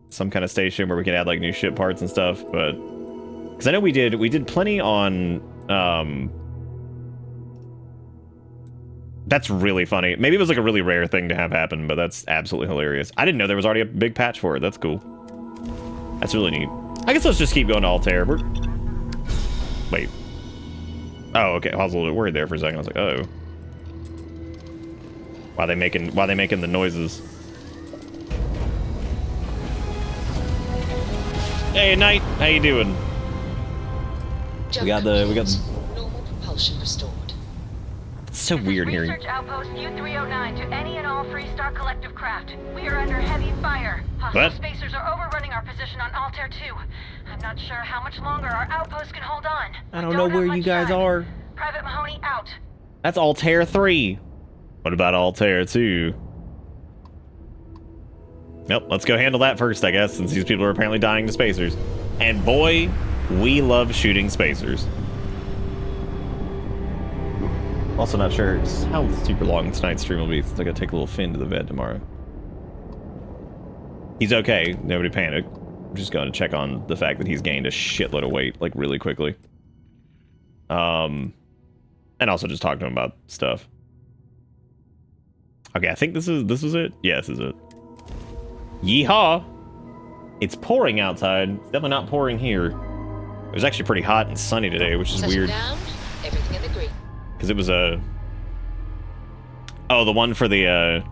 some kind of station where we could add like new ship parts and stuff, but because I know we did plenty on, that's really funny. Maybe it was like a really rare thing to have happen, but that's absolutely hilarious. I didn't know there was already a big patch for it. That's cool. That's really neat. I guess let's just keep going to Altair. Wait. Oh, okay. I was a little bit worried there for a second. I was like, oh. Why they making the noises? Hey, Knight, how you doing? We got normal propulsion restored. It's so weird hearing. Research Outpost U-309 to any and all Freestar Collective craft. We are under heavy fire. Hostile spacers are overrunning our position on Altair 2. I'm not sure how much longer our outpost can hold on. I don't know where you guys are. Private Mahoney out. That's Altair 3. What about Altair 2? Nope, let's go handle that first, I guess, since these people are apparently dying to spacers. And boy, we love shooting spacers. Also not sure how super long tonight's stream will be, since I gotta take a little Finn to the vet tomorrow. He's okay, nobody panic. I'm just going to check on the fact that he's gained a shitload of weight, like, really quickly. And also just talk to him about stuff. Okay, I think this is it? Yeah, this is it. Yeehaw! It's pouring outside. It's definitely not pouring here. It was actually pretty hot and sunny today, which is weird. Down, everything in the green. Because it was a... Oh, the one for the,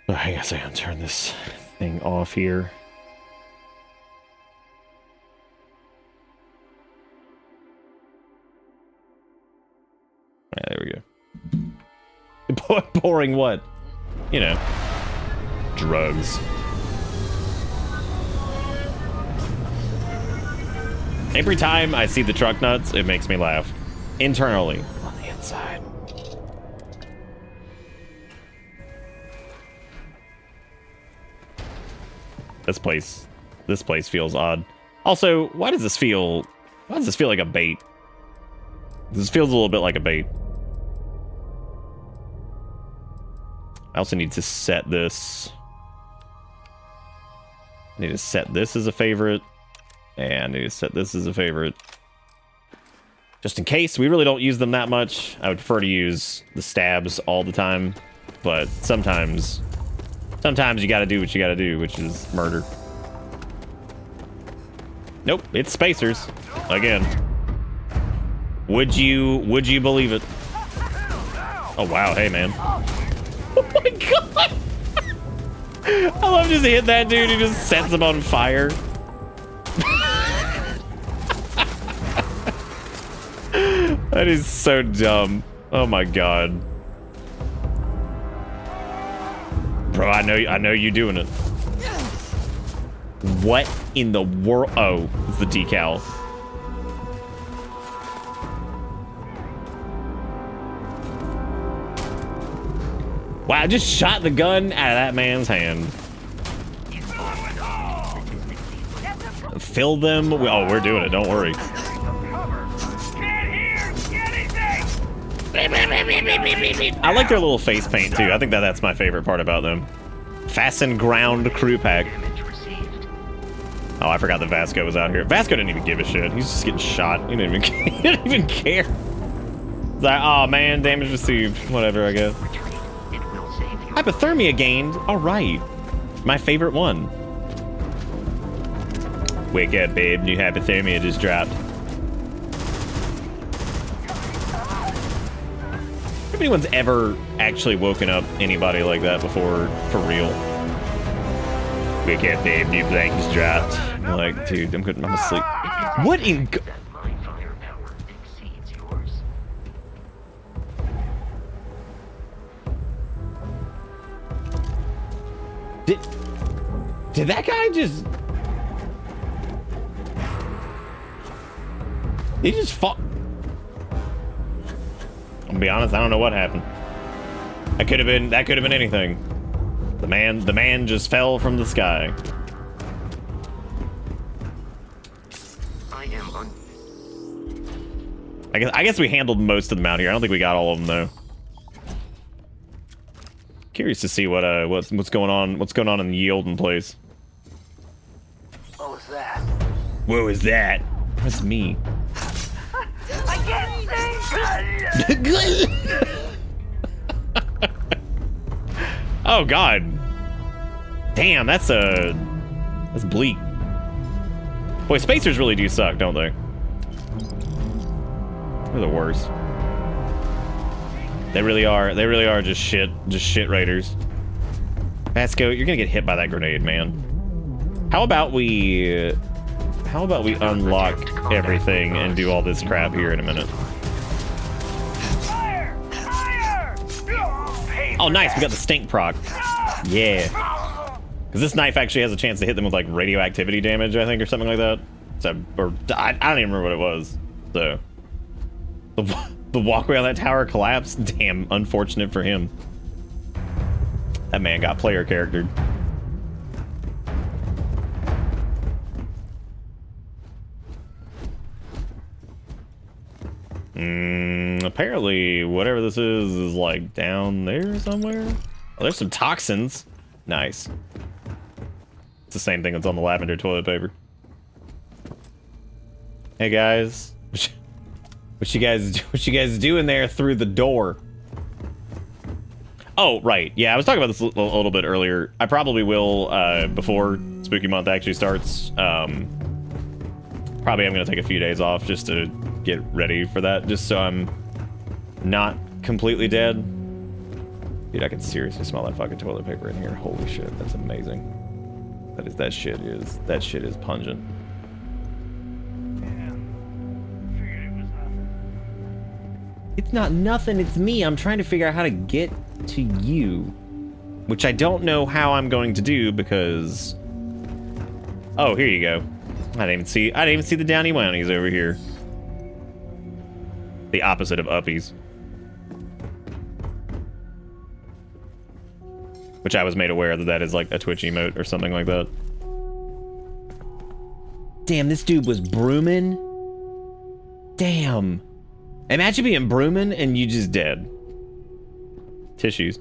I guess I gotta turn this thing off here. Yeah, there we go. Pouring what? You know, drugs. Every time I see the truck nuts, it makes me laugh. Internally. On the inside. This place feels odd. Also, why does this feel like a bait? This feels a little bit like a bait. I also need to set this. I need to set this as a favorite. And I need to set this as a favorite. Just in case. We really don't use them that much. I would prefer to use the stabs all the time. But sometimes you gotta do what you gotta do, which is murder. Nope, it's spacers. Again. Would you believe it? Oh wow, hey man. Oh my god! I love just hitting that dude who just sets him on fire. That is so dumb. Oh my god. Bro, I know you doing it. What in the world? Oh, it's the decal. Wow, I just shot the gun out of that man's hand. Fill them. Oh, we're doing it. Don't worry. I like their little face paint too. I think that's my favorite part about them. Fasten ground crew pack. Oh, I forgot that Vasco was out here. Vasco didn't even give a shit. He's just getting shot. He didn't even care. It's like, oh man, damage received. Whatever, I guess. Hypothermia gained. All right. My favorite one. Wake up, babe. New hypothermia just dropped. If anyone's ever actually woken up anybody like that before, for real. Wake up, babe. New blankets dropped. I'm like, dude, I'm asleep. What in... My firepower exceeds yours. Did that guy just... He just fought... I'm gonna be honest, I don't know what happened. That could have been anything. The man just fell from the sky. I am I guess we handled most of them out here. I don't think we got all of them though. Curious to see what's going on in the Yielding place. What was that? What was that? That's me. I can't Oh god. Damn, that's bleak. Boy, spacers really do suck, don't they? They're the worst. They really are just shit raiders. Vasco, you're gonna get hit by that grenade, man. How about we unlock everything and do all this crap here in a minute? Fire! Fire! Oh, nice, we got the stink proc. Yeah. Because this knife actually has a chance to hit them with like radioactivity damage, I think, or something like that. So, or I don't even remember what it was. So, the walkway on that tower collapsed. Damn, unfortunate for him. That man got player charactered. Apparently, whatever this is like down there somewhere. Oh, there's some toxins. Nice. It's the same thing that's on the lavender toilet paper. Hey guys, what you guys doing there through the door? Oh right, yeah, I was talking about this a little bit earlier. I probably will before Spooky Month actually starts. Probably I'm gonna take a few days off just to get ready for that, just so I'm not completely dead. Dude, I can seriously smell that fucking toilet paper in here. Holy shit, that's amazing. That shit is pungent. It's not nothing, it's me. I'm trying to figure out how to get to you. Which I don't know how I'm going to do because... Oh, here you go. I didn't even see the Downy Wownies over here. The opposite of uppies. Which I was made aware that is like a Twitch emote or something like that. Damn, this dude was brooming. Damn. Imagine being brooming and you just dead. Tissues.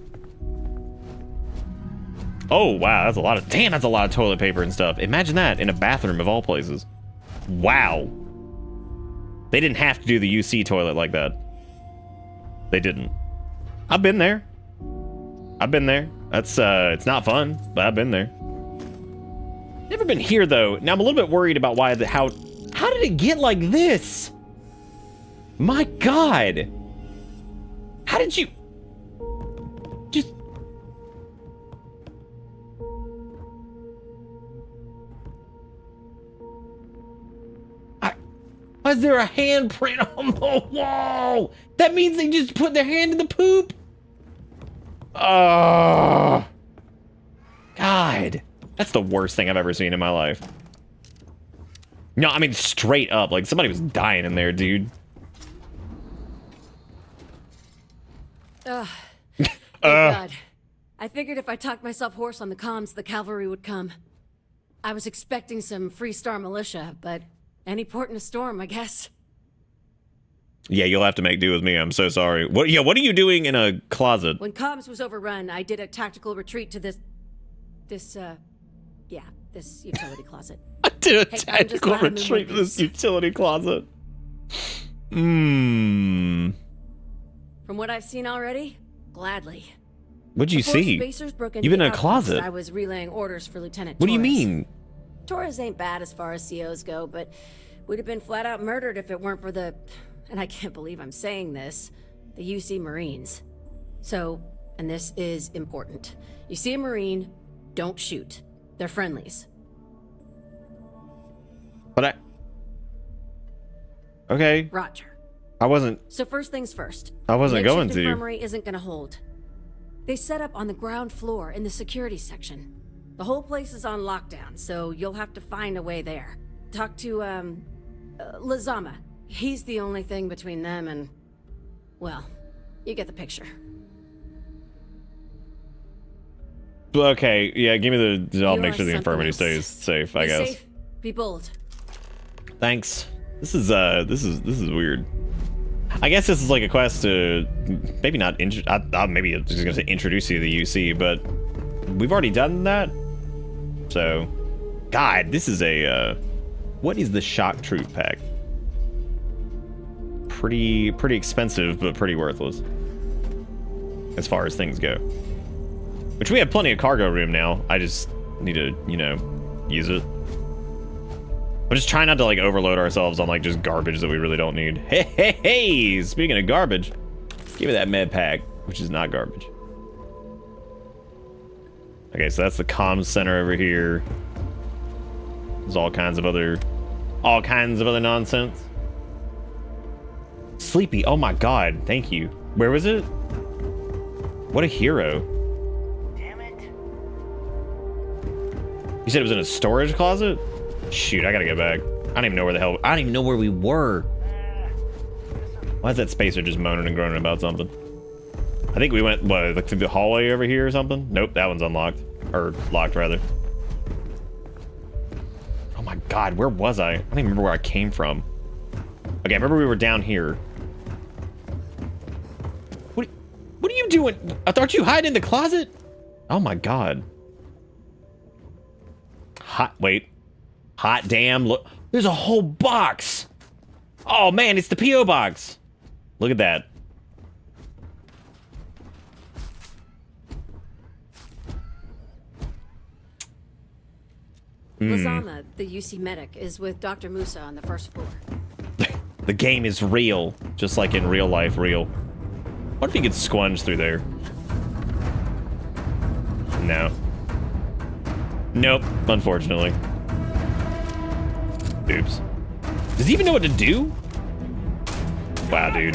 Oh, wow, that's a lot of... Damn, that's a lot of toilet paper and stuff. Imagine that in a bathroom of all places. Wow. They didn't have to do the UC toilet like that. They didn't. I've been there. That's, it's not fun, but I've been there. Never been here, though. Now, I'm a little bit worried about how did it get like this? My God. How did you... Just... Why is there a handprint on the wall? That means they just put their hand in the poop? Oh, God. That's the worst thing I've ever seen in my life. No, I mean straight up. Like somebody was dying in there, dude. Ugh. Thank God. I figured if I talked myself hoarse on the comms, the cavalry would come. I was expecting some Freestar militia, but any port in a storm, I guess. Yeah, you'll have to make do with me. I'm so sorry. What are you doing in a closet? When comms was overrun, I did a tactical retreat to this utility closet. I did a tactical retreat to this utility closet. From what I've seen already, gladly. What'd you see? You've been in a closet. I was relaying orders for Lieutenant What do you Torres. mean? Torres ain't bad as far as COs go, but we'd have been flat out murdered if it weren't for the, and I can't believe I'm saying this, the UC Marines. So, and this is important. You see a Marine, don't shoot. They're friendlies. But okay. Roger. I wasn't. So first things first. I wasn't going to. The infirmary isn't gonna hold. They set up on the ground floor in the security section. The whole place is on lockdown, so you'll have to find a way there. Talk to, Lazama. He's the only thing between them and... well, you get the picture. Okay, yeah, give me the... I'll You make are sure the something infirmary else. stays safe, I Be guess. safe. Be bold. Thanks. This is weird. I guess this is like a quest to maybe not maybe I'm just gonna say introduce you to the UC, but we've already done that. So, God, this is a what is the shock troop pack? Pretty expensive, but pretty worthless as far as things go. Which we have plenty of cargo room now. I just need to, you know, use it. I'm just trying not to like overload ourselves on like just garbage that we really don't need. Hey, speaking of garbage, give me that med pack, which is not garbage. Okay, so that's the comms center over here. There's all kinds of other nonsense. Sleepy, oh my God, thank you. Where was it? What a hero. Damn it. You said it was in a storage closet? Shoot, I gotta get back. I don't even know where the hell... I don't even know where we were. Why is that spacer just moaning and groaning about something? I think we went, what, like through the hallway over here or something? Nope, that one's unlocked. Or locked, rather. Oh my God, where was I? I don't even remember where I came from. Okay, I remember we were down here. What are you doing? Aren't you hiding in the closet? Oh my God. Wait. Hot damn, look, there's a whole box. Oh man, it's the P.O. box. Look at that. Lazama, the UC medic, is with Dr. Musa on the first floor. The game is real, just like in real life real. What if you could squunge through there? No. Nope, unfortunately. Oops. Does he even know what to do? Wow, dude.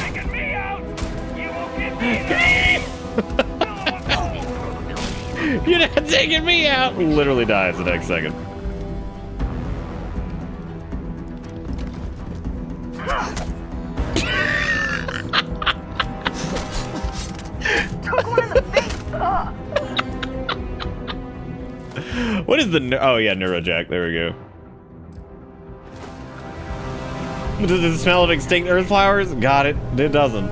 You're not taking me out! Literally dies the next second. What is the... oh yeah, Neurojack. There we go. Does it smell of extinct earth flowers? Got it. It doesn't.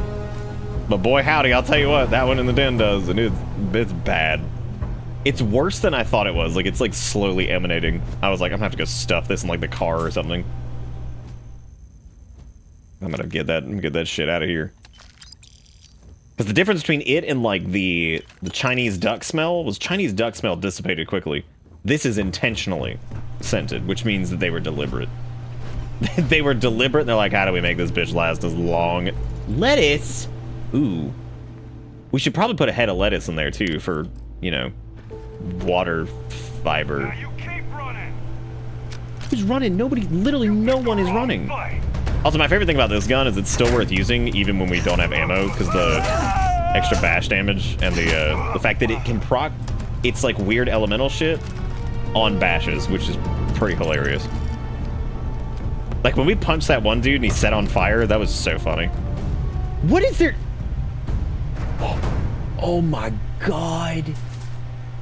But boy howdy, I'll tell you what, that one in the den does, and it's bad. It's worse than I thought it was. Like, it's like slowly emanating. I was like, I'm gonna have to go stuff this in like the car or something. I'm gonna get that shit out of here. Because the difference between it and like the Chinese duck smell was Chinese duck smell dissipated quickly. This is intentionally scented, which means that they were deliberate. They were deliberate, and they're like, how do we make this bitch last as long? Lettuce? Ooh. We should probably put a head of lettuce in there, too, for, you know, water fiber. Now you keep running. Who's running? Nobody, literally no one is running. Also, my favorite thing about this gun is it's still worth using, even when we don't have ammo, because the extra bash damage and the fact that it can proc, it's like weird elemental shit on bashes, which is pretty hilarious. Like, when we punched that one dude and he set on fire, that was so funny. What is there? Oh my God.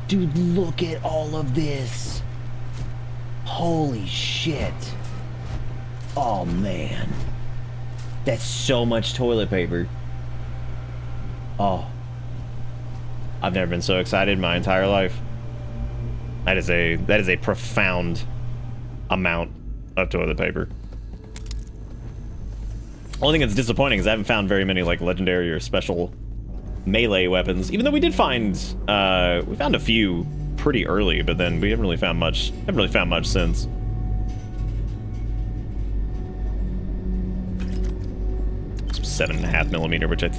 Dude, look at all of this. Holy shit. Oh, man. That's so much toilet paper. Oh. I've never been so excited in my entire life. That is a profound amount of toilet paper. Only thing that's disappointing is I haven't found very many like legendary or special melee weapons. Even though we did find, we found a few pretty early, but then we haven't really found much. Haven't really found much since. Some 7.5mm, which I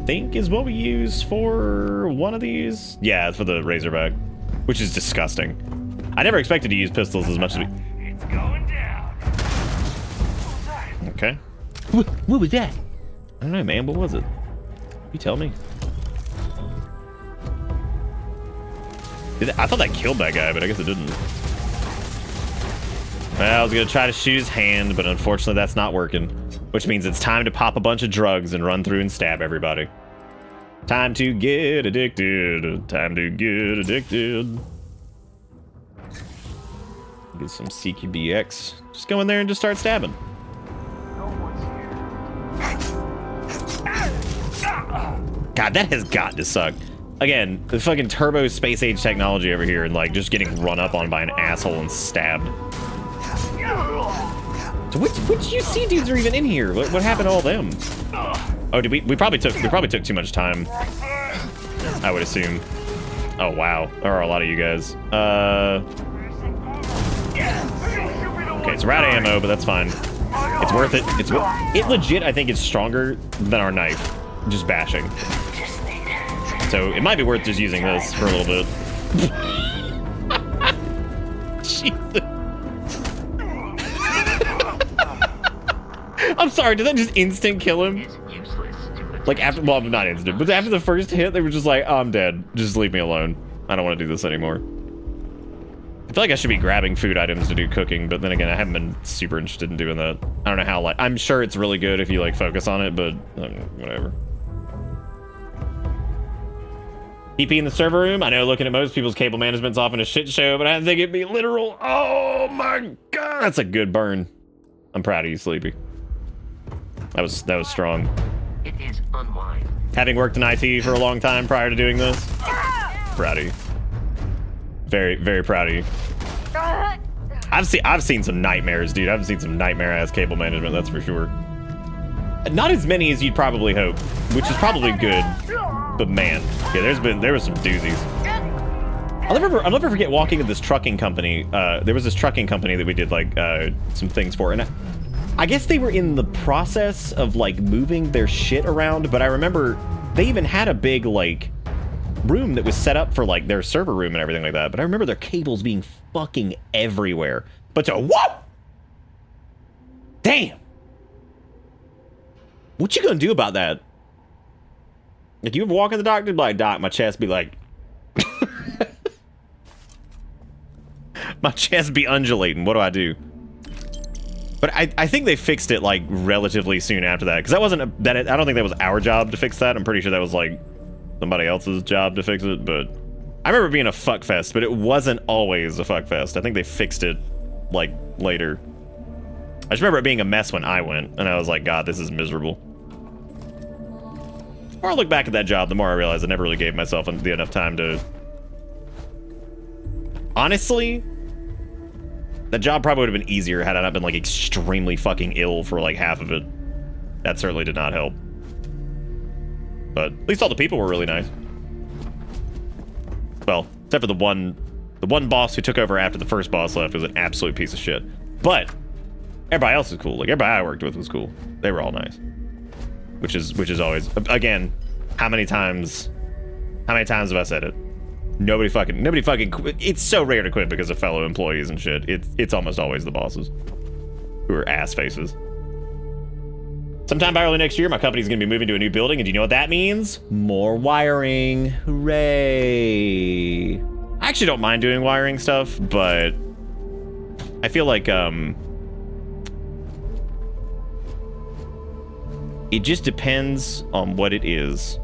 think is what we use for one of these. Yeah, it's for the Razorback, which is disgusting. I never expected to use pistols as much as we. It's going down. Okay. What was that? I don't know, man. What was it? You tell me. I thought that killed that guy, but I guess it didn't. Well, I was gonna try to shoot his hand, but unfortunately that's not working. Which means it's time to pop a bunch of drugs and run through and stab everybody. Time to get addicted. Time to get addicted. Get some CQBX. Just go in there and just start stabbing. God, that has got to suck. Again, the fucking turbo space age technology over here and like just getting run up on by an asshole and stabbed. So which UC dudes are even in here? What happened to all them? Oh, did we probably took too much time. I would assume. Oh wow, there are a lot of you guys. Okay, it's out of ammo, but that's fine. It's worth it. It legit, I think, is stronger than our knife. Just bashing. So it might be worth just using this for a little bit. Jesus. I'm sorry, did that just instant kill him? Like after, well, not instant, but after the first hit, they were just like, oh, I'm dead. Just leave me alone. I don't want to do this anymore. I feel like I should be grabbing food items to do cooking, but then again, I haven't been super interested in doing that. I don't know how, like, I'm sure it's really good if you like focus on it, but whatever. TP in the server room. I know looking at most people's cable management's often a shit show, but I didn't think it'd be literal. Oh my god, that's a good burn. I'm proud of you, Sleepy. That was strong. It is unwise. Having worked in IT for a long time prior to doing this, proud of you. Very, very proud of you. I've seen some nightmares, dude. I've seen some nightmare ass cable management, that's for sure. Not as many as you'd probably hope, which is probably good. But man, yeah, there was some doozies. I'll never forget walking to this trucking company. There was this trucking company that we did like some things for, and I guess they were in the process of like moving their shit around. But I remember they even had a big like room that was set up for like their server room and everything like that. But I remember their cables being fucking everywhere. But so what? Damn. What you gonna do about that? If you ever walk in the doctor, be like, Doc, my chest be like... my chest be undulating. What do I do? But I think they fixed it, like, relatively soon after that. Because that wasn't... I don't think that was our job to fix that. I'm pretty sure that was, like, somebody else's job to fix it. But I remember it being a fuckfest, but it wasn't always a fuckfest. I think they fixed it, like, later. I just remember it being a mess when I went. And I was like, God, this is miserable. The more I look back at that job, the more I realize I never really gave myself enough time to... Honestly, that job probably would have been easier had I not been, like, extremely fucking ill for, like, half of it. That certainly did not help. But at least all the people were really nice. Well, except for the one boss who took over after the first boss left was an absolute piece of shit. But everybody else is cool. Like, everybody I worked with was cool. They were all nice. Which is always, again, how many times have I said it? Nobody fucking, it's so rare to quit because of fellow employees and shit. It's almost always the bosses who are ass faces. Sometime by early next year, my company's gonna be moving to a new building, and do you know what that means? More wiring. Hooray. I actually don't mind doing wiring stuff, but I feel like, it just depends on what it is.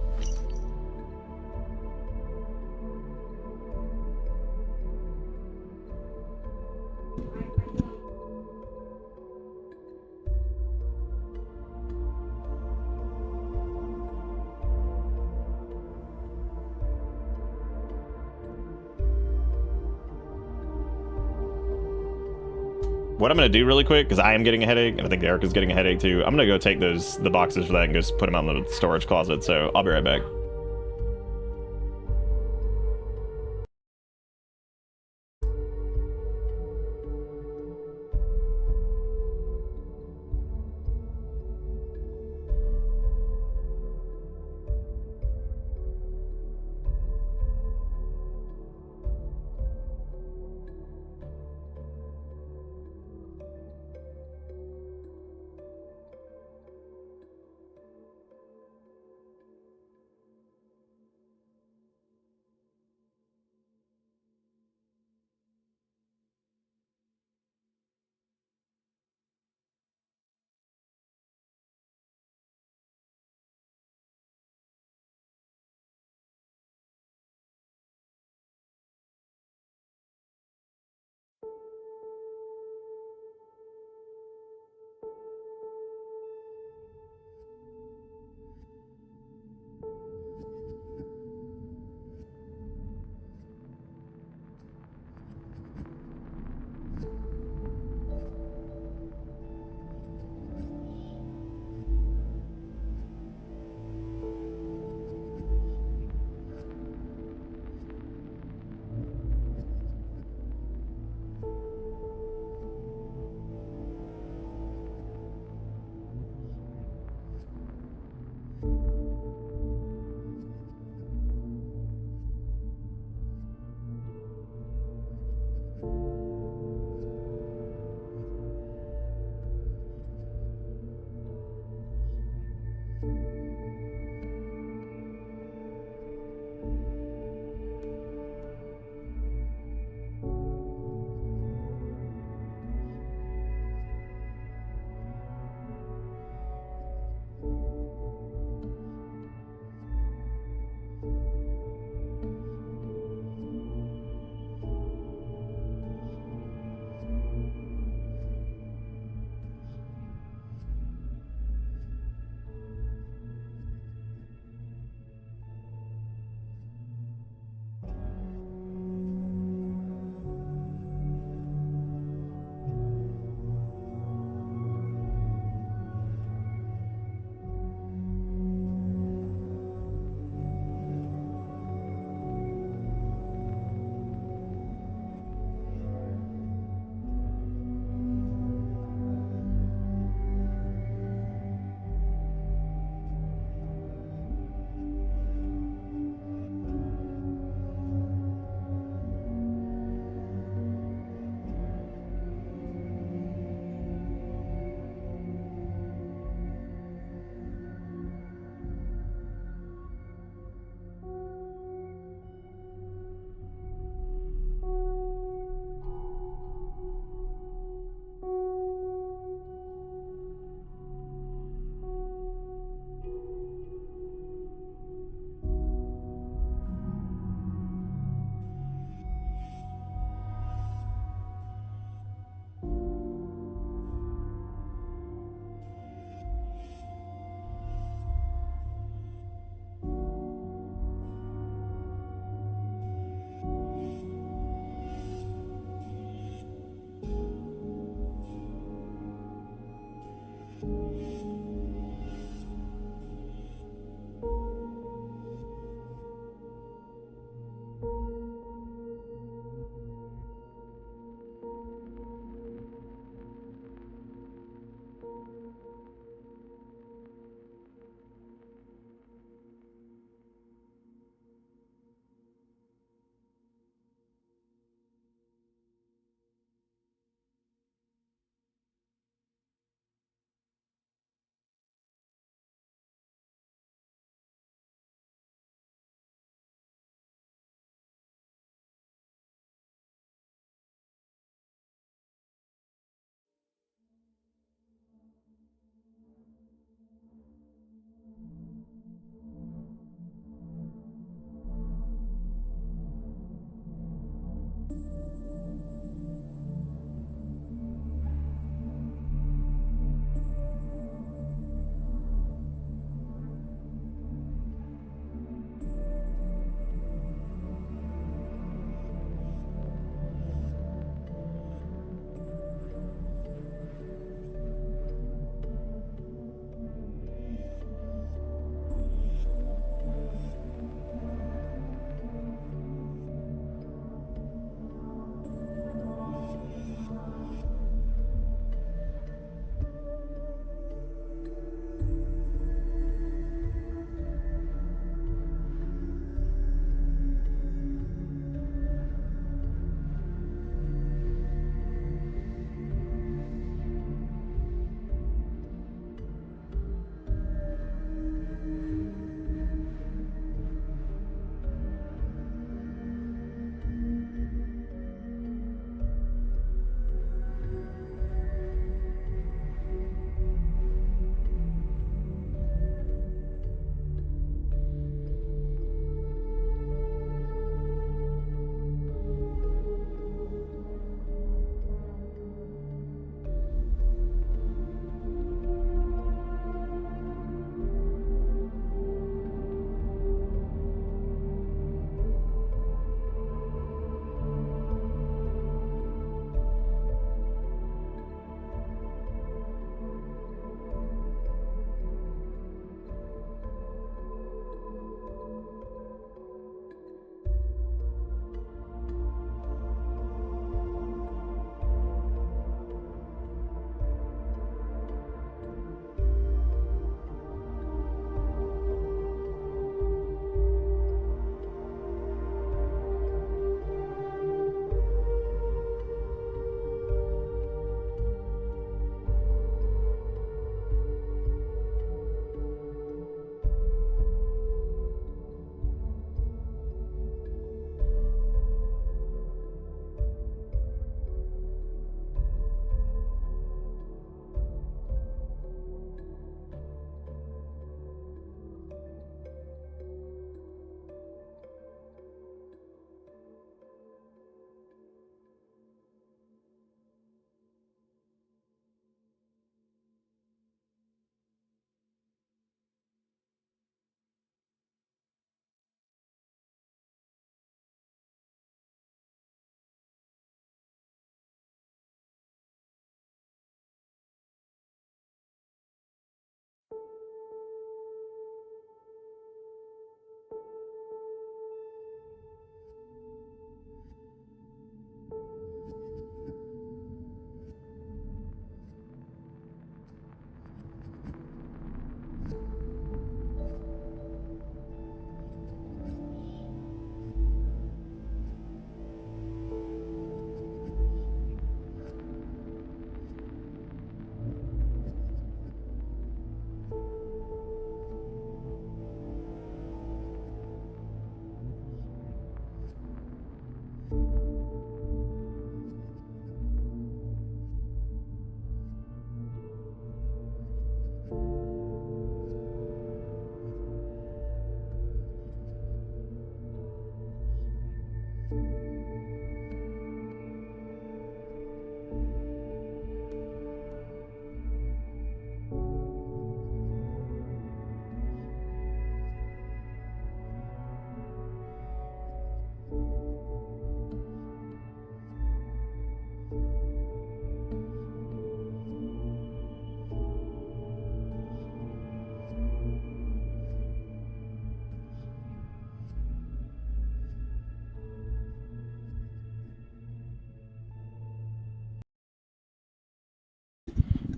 What I'm gonna do really quick, because I am getting a headache, and I think Erica's getting a headache too. I'm gonna go take the boxes for that and just put them out in the storage closet. So I'll be right back.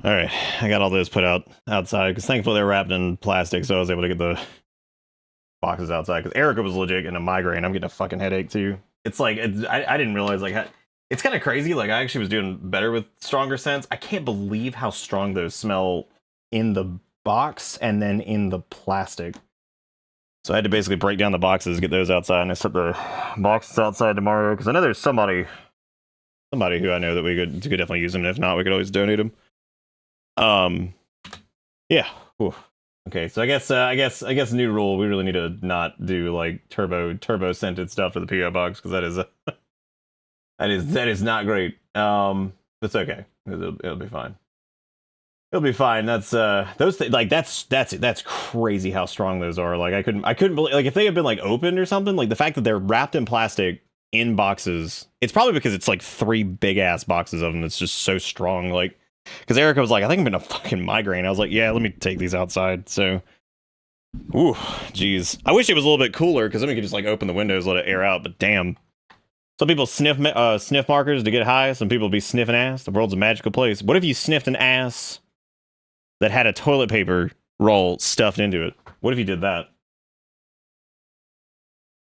All right, I got all those put outside because thankfully they're wrapped in plastic, so I was able to get the boxes outside. Because Erica was legit getting a migraine. I'm getting a fucking headache too. It's like I didn't realize like it's kind of crazy. Like I actually was doing better with stronger scents. I can't believe how strong those smell in the box and then in the plastic. So I had to basically break down the boxes, get those outside, and I set the boxes outside tomorrow because I know there's somebody who I know that we could definitely use them. And if not, we could always donate them. Yeah. Ooh. Okay, so I guess new rule. We really need to not do like turbo scented stuff for the PO box because that is not great. It's okay. It'll be fine. It'll be fine. That's those like that's crazy how strong those are. Like I couldn't believe like if they had been like opened or something. Like the fact that they're wrapped in plastic in boxes. It's probably because it's like 3 big ass boxes of them. It's just so strong. Like. Because Erica was like, I think I'm in a fucking migraine. I was like, yeah, let me take these outside. So, ooh, jeez. I wish it was a little bit cooler because then we could just like open the windows, let it air out. But damn, some people sniff markers to get high. Some people be sniffing ass. The world's a magical place. What if you sniffed an ass that had a toilet paper roll stuffed into it? What if you did that?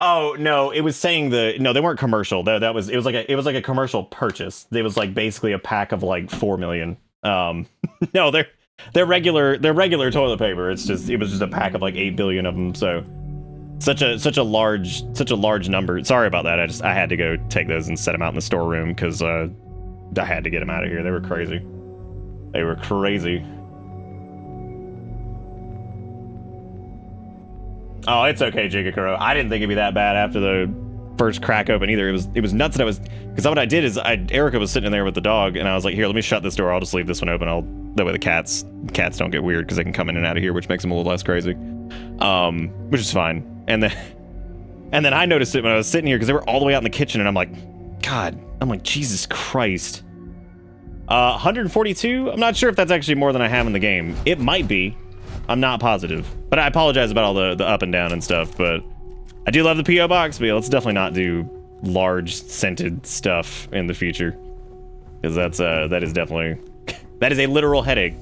Oh no, it was saying they weren't commercial. It was like a commercial purchase. It was like basically a pack of like 4 million. No, they're regular toilet paper. It was just a pack of like 8 billion of them. So such a large number. Sorry about that. I had to go take those and set them out in the storeroom because I had to get them out of here. They were crazy. They were crazy. Oh, it's okay, Jigakuro. I didn't think it'd be that bad after the first crack open either. It was nuts that because what I did is Erica was sitting in there with the dog, and I was like, here, let me shut this door. I'll just leave this one open. That way the cats don't get weird because they can come in and out of here, which makes them a little less crazy. Which is fine. And then I noticed it when I was sitting here because they were all the way out in the kitchen, and I'm like, Jesus Christ. 142? I'm not sure if that's actually more than I have in the game. It might be. I'm not positive. But I apologize about all the up and down and stuff, but I do love the P.O. box, but yeah, let's definitely not do large scented stuff in the future. Because that is definitely... that is a literal headache.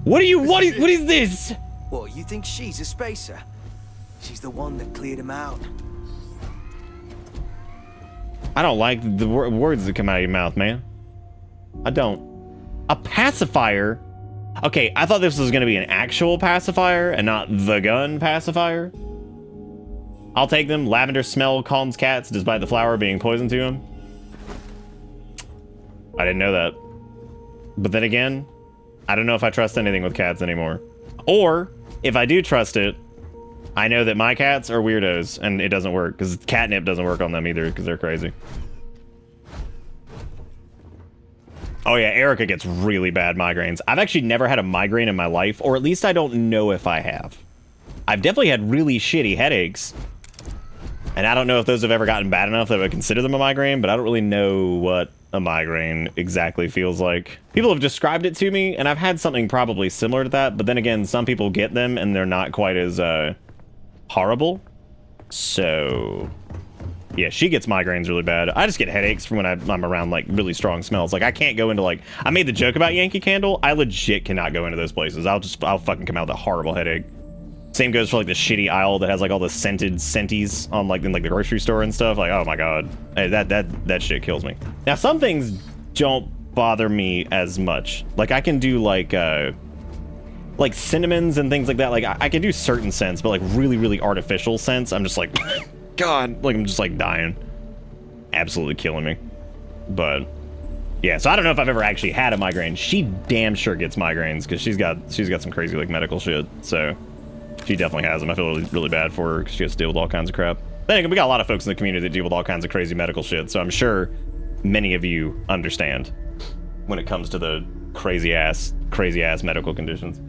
What is this? What, you think she's a spacer? She's the one that cleared him out. I don't like the words that come out of your mouth, man. I don't. A pacifier? Okay, I thought this was going to be an actual pacifier and not the gun pacifier. I'll take them. Lavender smell calms cats despite the flower being poison to them. I didn't know that. But then again, I don't know if I trust anything with cats anymore. Or, if I do trust it, I know that my cats are weirdos and it doesn't work because catnip doesn't work on them either because they're crazy. Oh yeah, Erica gets really bad migraines. I've actually never had a migraine in my life, or at least I don't know if I have. I've definitely had really shitty headaches. And I don't know if those have ever gotten bad enough that I would consider them a migraine, but I don't really know what a migraine exactly feels like. People have described it to me, and I've had something probably similar to that, but then again, some people get them and they're not quite as horrible. So... yeah, she gets migraines really bad. I just get headaches from when I'm around, like, really strong smells. Like, I can't go into, like... I made the joke about Yankee Candle. I legit cannot go into those places. I'll fucking come out with a horrible headache. Same goes for, like, the shitty aisle that has, like, all the scented scenties on, like, in, like, the grocery store and stuff. Like, oh my god. Hey, that shit kills me. Now, some things don't bother me as much. Like, I can do, like cinnamons and things like that. Like, I can do certain scents, but, like, really, really artificial scents, I'm just like... god, like I'm just like dying. Absolutely killing me. But yeah, so I don't know if I've ever actually had a migraine. She damn sure gets migraines because she's got some crazy like medical shit. So she definitely has them. I feel really, really bad for her because she has to deal with all kinds of crap. Then again, we got a lot of folks in the community that deal with all kinds of crazy medical shit. So I'm sure many of you understand when it comes to the crazy ass medical conditions.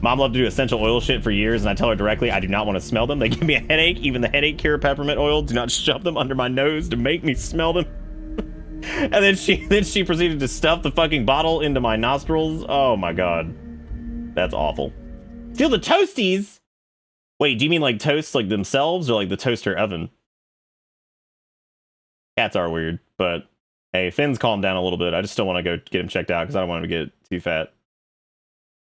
Mom loved to do essential oil shit for years, and I tell her directly I do not want to smell them. They give me a headache. Even the headache cure peppermint oil. Do not shove them under my nose to make me smell them. And then she proceeded to stuff the fucking bottle into my nostrils. Oh my god. That's awful. Steal the toasties? Wait, do you mean like toast like themselves or like the toaster oven? Cats are weird, but Hey, Finn's calmed down a little bit. I just still want to go get him checked out because I don't want him to get too fat.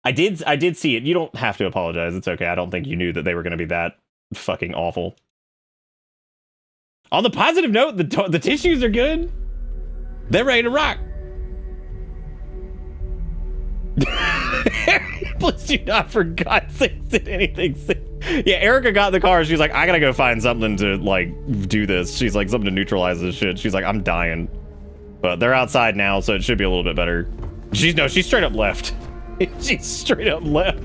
I did see it. You don't have to apologize. It's okay. I don't think you knew that they were going to be that fucking awful. On the positive note, the tissues are good. They're ready to rock. Please do not, for God's sake, say anything. Yeah, Erica got in the car. She's like, I gotta go find something to, like, do this. She's like, something to neutralize this shit. She's like, I'm dying. But they're outside now, so it should be a little bit better. She's straight up left. She's straight up left.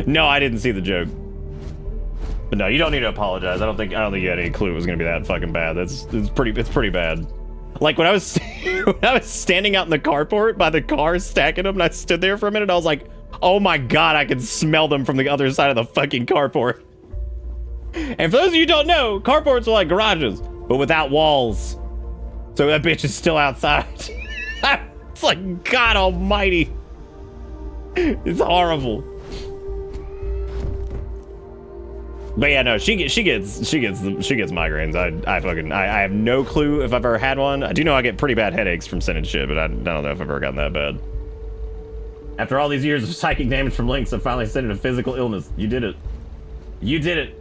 No, I didn't see the joke. But no, you don't need to apologize. I don't think you had any clue it was gonna be that fucking bad. It's pretty bad. Like when I was standing out in the carport by the cars stacking them, and I stood there for a minute, I was like, oh my God, I can smell them from the other side of the fucking carport. And for those of you who don't know, carports are like garages, but without walls. So that bitch is still outside. It's like, God almighty. It's horrible. But yeah, no, she gets migraines. I have no clue if I've ever had one. I do know I get pretty bad headaches from sending shit, but I don't know if I've ever gotten that bad. After all these years of psychic damage from links, I finally sent it a physical illness. You did it. You did it.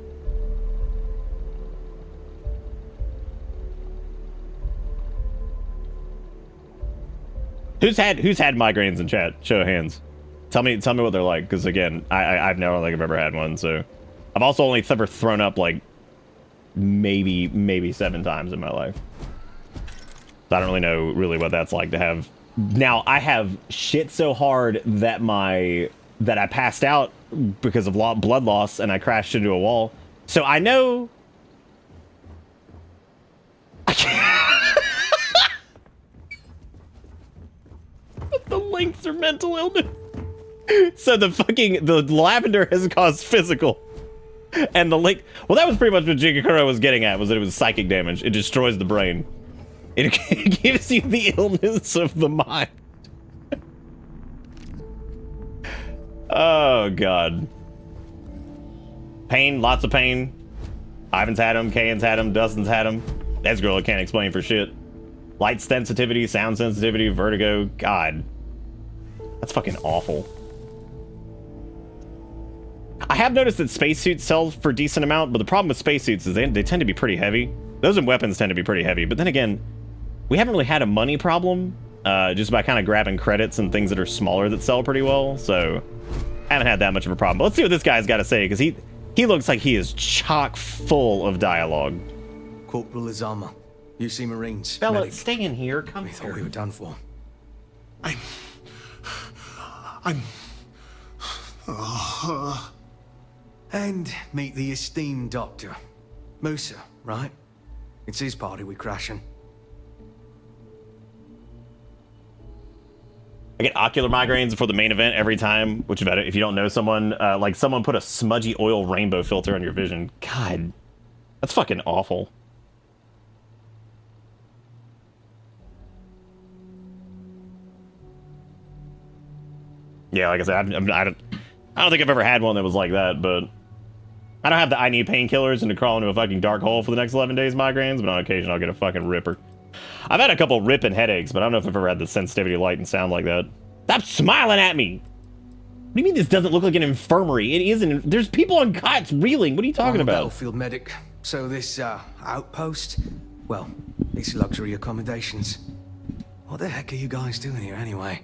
Who's had migraines in chat? Show of hands. Tell me what they're like, because again, I've never think I've ever had one, so. I've also only ever thrown up like maybe 7 times in my life. So I don't really know what that's like to have. Now I have shit so hard that I passed out because of blood loss and I crashed into a wall. So I know. The links are mental illness. So the lavender has caused physical. And the link, well, that was pretty much what Jigakuro was getting at, was that it was psychic damage. It destroys the brain. It gives you the illness of the mind. Oh, God. Pain, lots of pain. Ivan's had them, Kayan's had them, Dustin's had them. That's girl can't explain for shit. Light sensitivity, sound sensitivity, vertigo. God. That's fucking awful. I have noticed that spacesuits sell for a decent amount, but the problem with spacesuits is they tend to be pretty heavy. Those and weapons tend to be pretty heavy, but then again, we haven't really had a money problem, just by kind of grabbing credits and things that are smaller that sell pretty well, so I haven't had that much of a problem. But let's see what this guy's got to say, because he looks like he is chock full of dialogue. Corporal Izama, UC Marines. Bella, medic. stay in here. Come We here. thought we were done for. And meet the esteemed doctor. Musa, right? It's his party we're crashing. I get ocular migraines before the main event every time, which about it, if you don't know someone, like someone put a smudgy oil rainbow filter on your vision. God, that's fucking awful. Yeah, like I said, I don't think I've ever had one that was like that, but I don't have the I need painkillers and to crawl into a fucking dark hole for the next 11 days migraines, but on occasion I'll get a fucking ripper. I've had a couple ripping headaches, but I don't know if I've ever had the sensitivity to light and sound like that. Stop smiling at me! What do you mean this doesn't look like an infirmary? It isn't. There's people on cots reeling. What are you talking about? Battlefield medic. So this, outpost? Well, it's luxury accommodations. What the heck are you guys doing here anyway?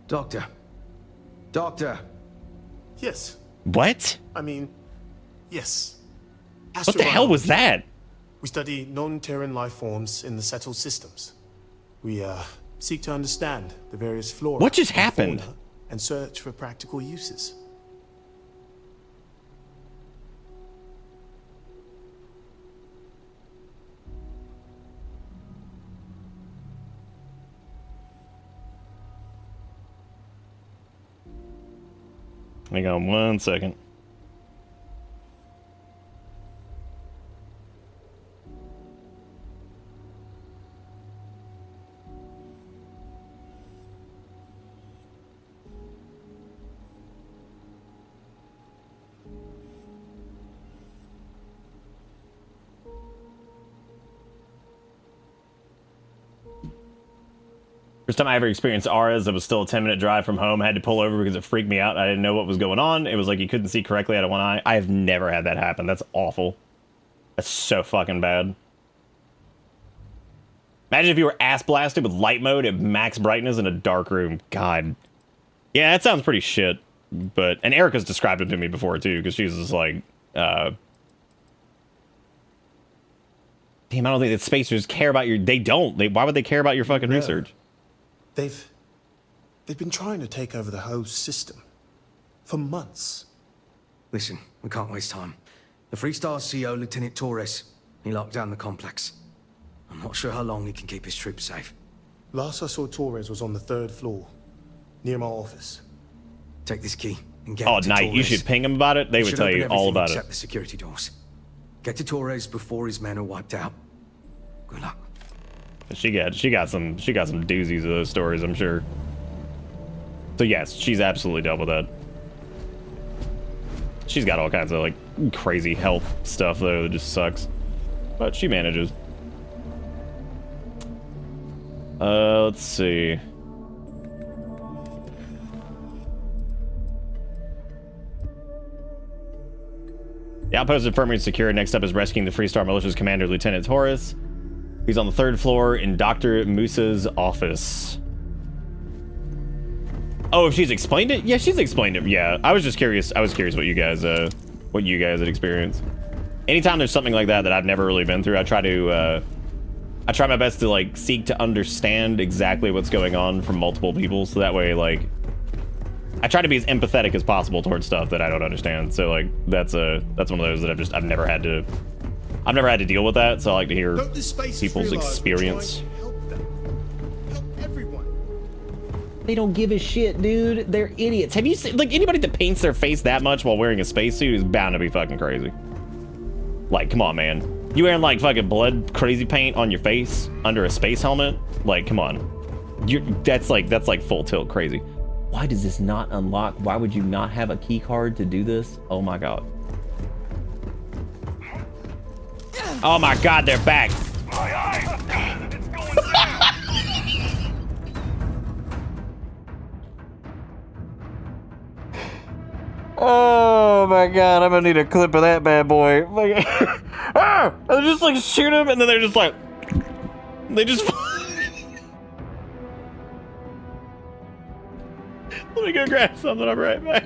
Doctor. Doctor! Yes. What? I mean, yes. What the hell was that? We study non-Terran life forms in the settled systems. We, seek to understand the various flora. What just and happened? fauna and search for practical uses. Hang on 1 second. First time I ever experienced auras, it was still a 10-minute drive from home. I had to pull over because it freaked me out. I didn't know what was going on. It was like you couldn't see correctly out of one eye. I have never had that happen. That's awful. That's so fucking bad. Imagine if you were ass blasted with light mode at max brightness in a dark room. God. Yeah, that sounds pretty shit. But, and Erica's described it to me before too, because she's just like, damn, I don't think that spacers care about your, they don't. Why would they care about your fucking research? They've been trying to take over the whole system for months. Listen, we can't waste time. The Freestar CO, Lieutenant Torres, he locked down the complex. I'm not sure how long he can keep his troops safe. Last I saw Torres was on the 3rd floor, near my office. Take this key and get Oh, to Knight, Torres. you should ping him about it. They would tell you all about it. Except the security doors. Get to Torres before his men are wiped out. Good luck. She got some doozies of those stories, I'm sure. So yes, she's absolutely dealt with that. She's got all kinds of like crazy health stuff though that just sucks, but she manages. Let's see. The outpost infirmary is secure. Next up is rescuing the Freestar Militia's commander, Lieutenant Torres. He's on the 3rd floor in Dr. Musa's office. Oh, if she's explained it? Yeah, she's explained it. Yeah, I was just curious. I was curious what you guys had experienced. Anytime there's something like that I've never really been through, I try my best to like seek to understand exactly what's going on from multiple people, so that way like I try to be as empathetic as possible towards stuff that I don't understand. So like that's one of those that I've never had to deal with that, so I like to hear people's experience. They don't give a shit, dude. They're idiots. Have you seen, like, anybody that paints their face that much while wearing a spacesuit is bound to be fucking crazy. Like, come on, man. You wearing, like, fucking blood crazy paint on your face under a space helmet? Like, come on. That's like full tilt crazy. Why does this not unlock? Why would you not have a key card to do this? Oh my god. Oh my god, they're back. Oh my god, I'm gonna need a clip of that bad boy. Like, ah! They just like shoot him and then they're just like, they just. Let me go grab something, I'll be right back.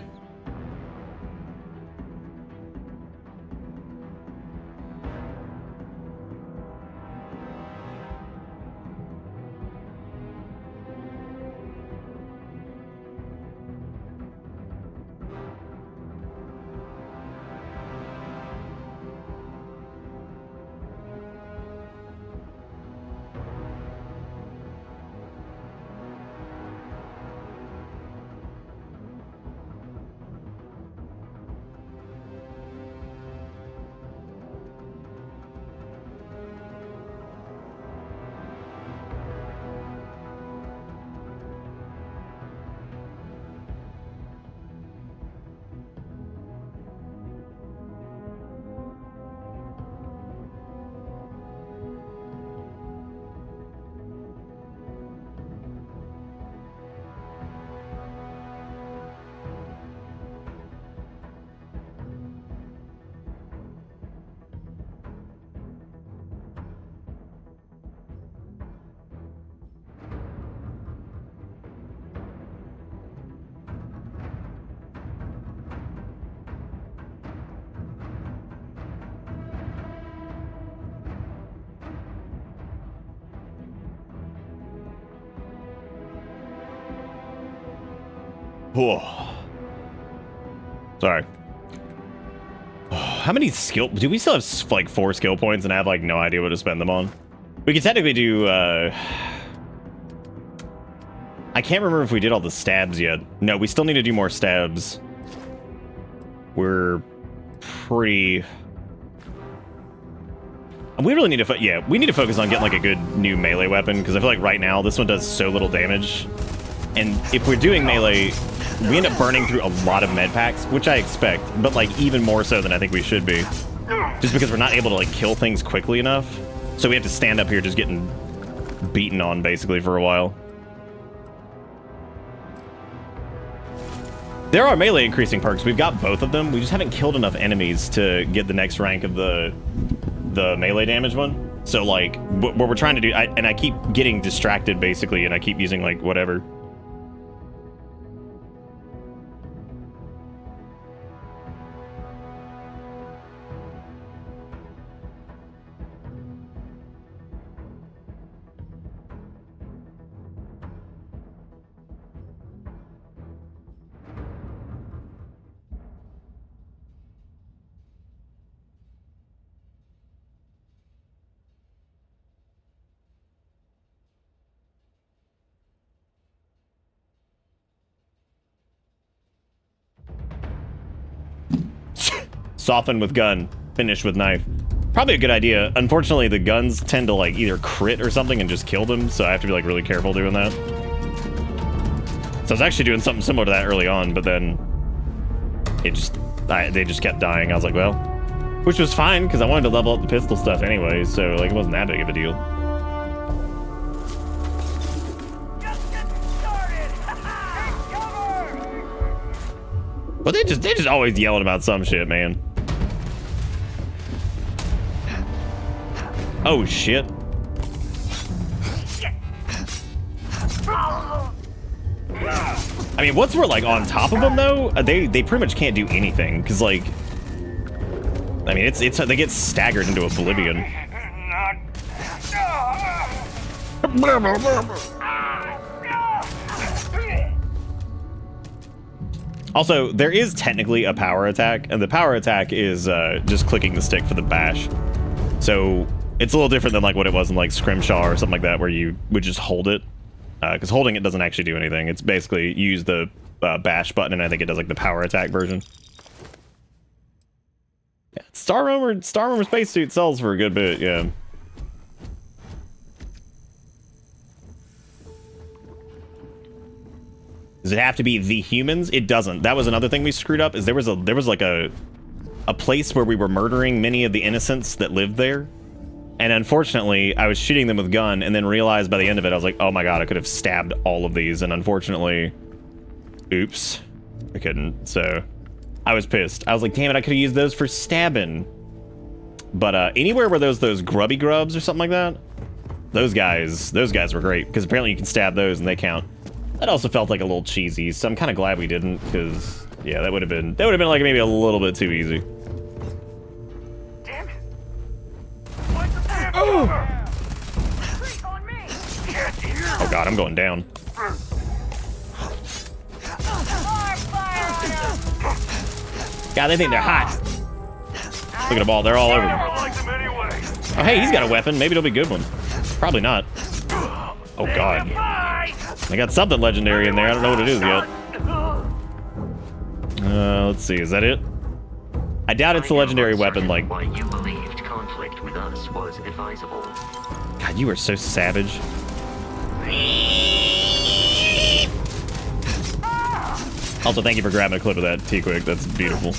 Whoa. Sorry. How many skill... Do we still have, like, 4 skill points and I have, like, no idea what to spend them on? We could technically do, I can't remember if we did all the stabs yet. No, we still need to do more stabs. We're pretty... We really need to... Yeah, we need to focus on getting, like, a good new melee weapon, because I feel like right now this one does so little damage. And if we're doing melee... We end up burning through a lot of med packs, which I expect, but like even more so than I think we should be. Just because we're not able to like kill things quickly enough. So we have to stand up here just getting beaten on basically for a while. There are melee increasing perks. We've got both of them. We just haven't killed enough enemies to get the next rank of the melee damage one. So like what we're trying to do, I keep getting distracted basically, and I keep using like whatever. Soften with gun, finish with knife. Probably a good idea. Unfortunately, the guns tend to like either crit or something and just kill them, so I have to be like really careful doing that. So I was actually doing something similar to that early on, but then it just they just kept dying. I was like, well, which was fine because I wanted to level up the pistol stuff anyway, so like it wasn't that big of a deal. But they just always yelling about some shit, man. Oh shit. I mean, once we're like on top of them though, they pretty much can't do anything because like, I mean, it's they get staggered into oblivion. Also, there is technically a power attack, and the power attack is just clicking the stick for the bash. So it's a little different than like what it was in like Scrimshaw or something like that, where you would just hold it. Because holding it doesn't actually do anything. It's basically use the bash button, and I think it does like the power attack version. Yeah, Star Roamer spacesuit sells for a good bit, yeah. Does it have to be the humans? It doesn't. That was another thing we screwed up. Is there was like a place where we were murdering many of the innocents that lived there, and unfortunately, I was shooting them with gun, and then realized by the end of it, I was like, oh my god, I could have stabbed all of these, and unfortunately, oops, I couldn't. So I was pissed. I was like, damn it, I could have used those for stabbing. But anywhere where those grubby grubs or something like that, those guys were great because apparently you can stab those and they count. That also felt like a little cheesy, so I'm kind of glad we didn't, because yeah, that would have been like maybe a little bit too easy. Damn it! Oh god, I'm going down. God, they think they're hot. Look at them all, they're all over me. Oh hey, he's got a weapon. Maybe it'll be a good one. Probably not. Oh god. I got something legendary in there. I don't know what it is yet. Let's see. Is that it? I doubt it's a legendary weapon. Like, why you believed conflict with us was advisable. God, you are so savage. Also, thank you for grabbing a clip of that, T-Quick. That's beautiful.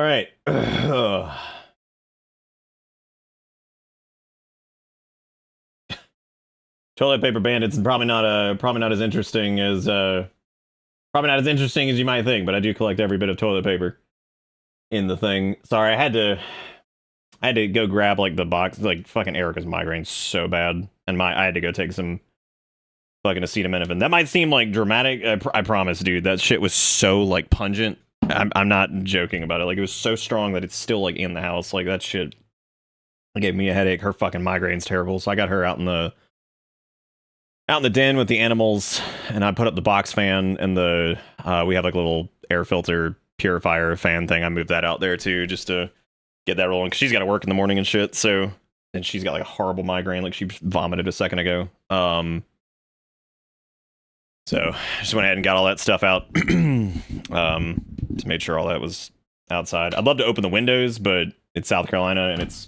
All right. Toilet paper bandits is probably not as interesting as you might think, but I do collect every bit of toilet paper in the thing. Sorry, I had to go grab like the box. Like fucking Erica's migraine's so bad, and I had to go take some fucking acetaminophen. That might seem like dramatic. I promise, dude. That shit was so like pungent. I'm not joking about it. Like it was so strong that it's still like in the house. Like that shit gave me a headache. Her fucking migraine's terrible. So I got her out in the den with the animals, and I put up the box fan and the we have like a little air filter purifier fan thing. I moved that out there too, just to get that rolling. 'Cause she's got to work in the morning and shit. So, and she's got like a horrible migraine, like she vomited a second ago. So just went ahead and got all that stuff out. Just made sure all that was outside. I'd love to open the windows, but it's South Carolina and it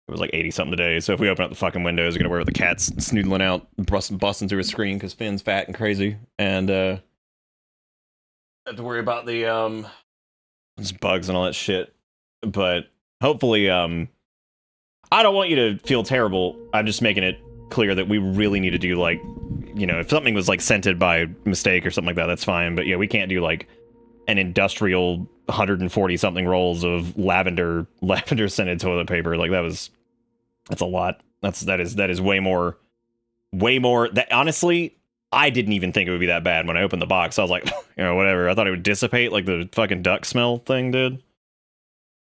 was like 80 something today. So if we open up the fucking windows, we're gonna worry about the cats snoodling out, busting through a screen because Finn's fat and crazy, and have to worry about the just bugs and all that shit. But hopefully, I don't want you to feel terrible. I'm just making it clear that we really need to do like, you know, if something was like scented by mistake or something like that, that's fine. But yeah, we can't do like an industrial 140 something rolls of lavender scented toilet paper. Like that's a lot. That is way more that honestly, I didn't even think it would be that bad when I opened the box. I was like, you know, whatever. I thought it would dissipate like the fucking duck smell thing did.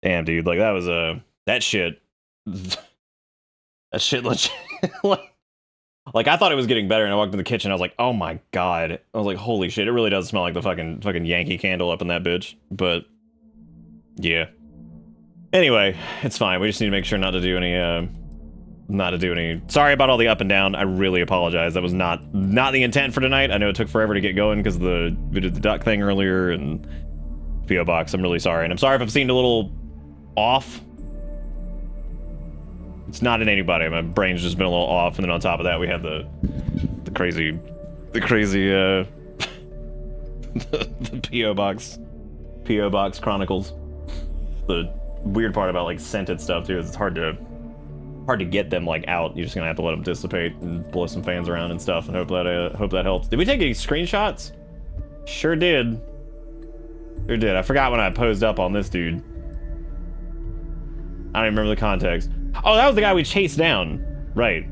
Damn, dude, like that was that shit legit. Like I thought it was getting better, and I walked in the kitchen. I was like, "Oh my god!" I was like, "Holy shit!" It really does smell like the fucking Yankee Candle up in that bitch. But yeah. Anyway, it's fine. We just need to make sure not to do any. Sorry about all the up and down. I really apologize. That was not the intent for tonight. I know it took forever to get going because we did the duck thing earlier and PO box. I'm really sorry, and I'm sorry if I've seemed a little off. It's not in anybody. My brain's just been a little off, and then on top of that, we had the crazy the PO box chronicles. The weird part about like scented stuff too is it's hard to get them like out. You're just gonna have to let them dissipate and blow some fans around and stuff, and hope that helps. Did we take any screenshots? Sure did. I forgot when I posed up on this dude. I don't even remember the context. Oh, that was the guy we chased down. Right.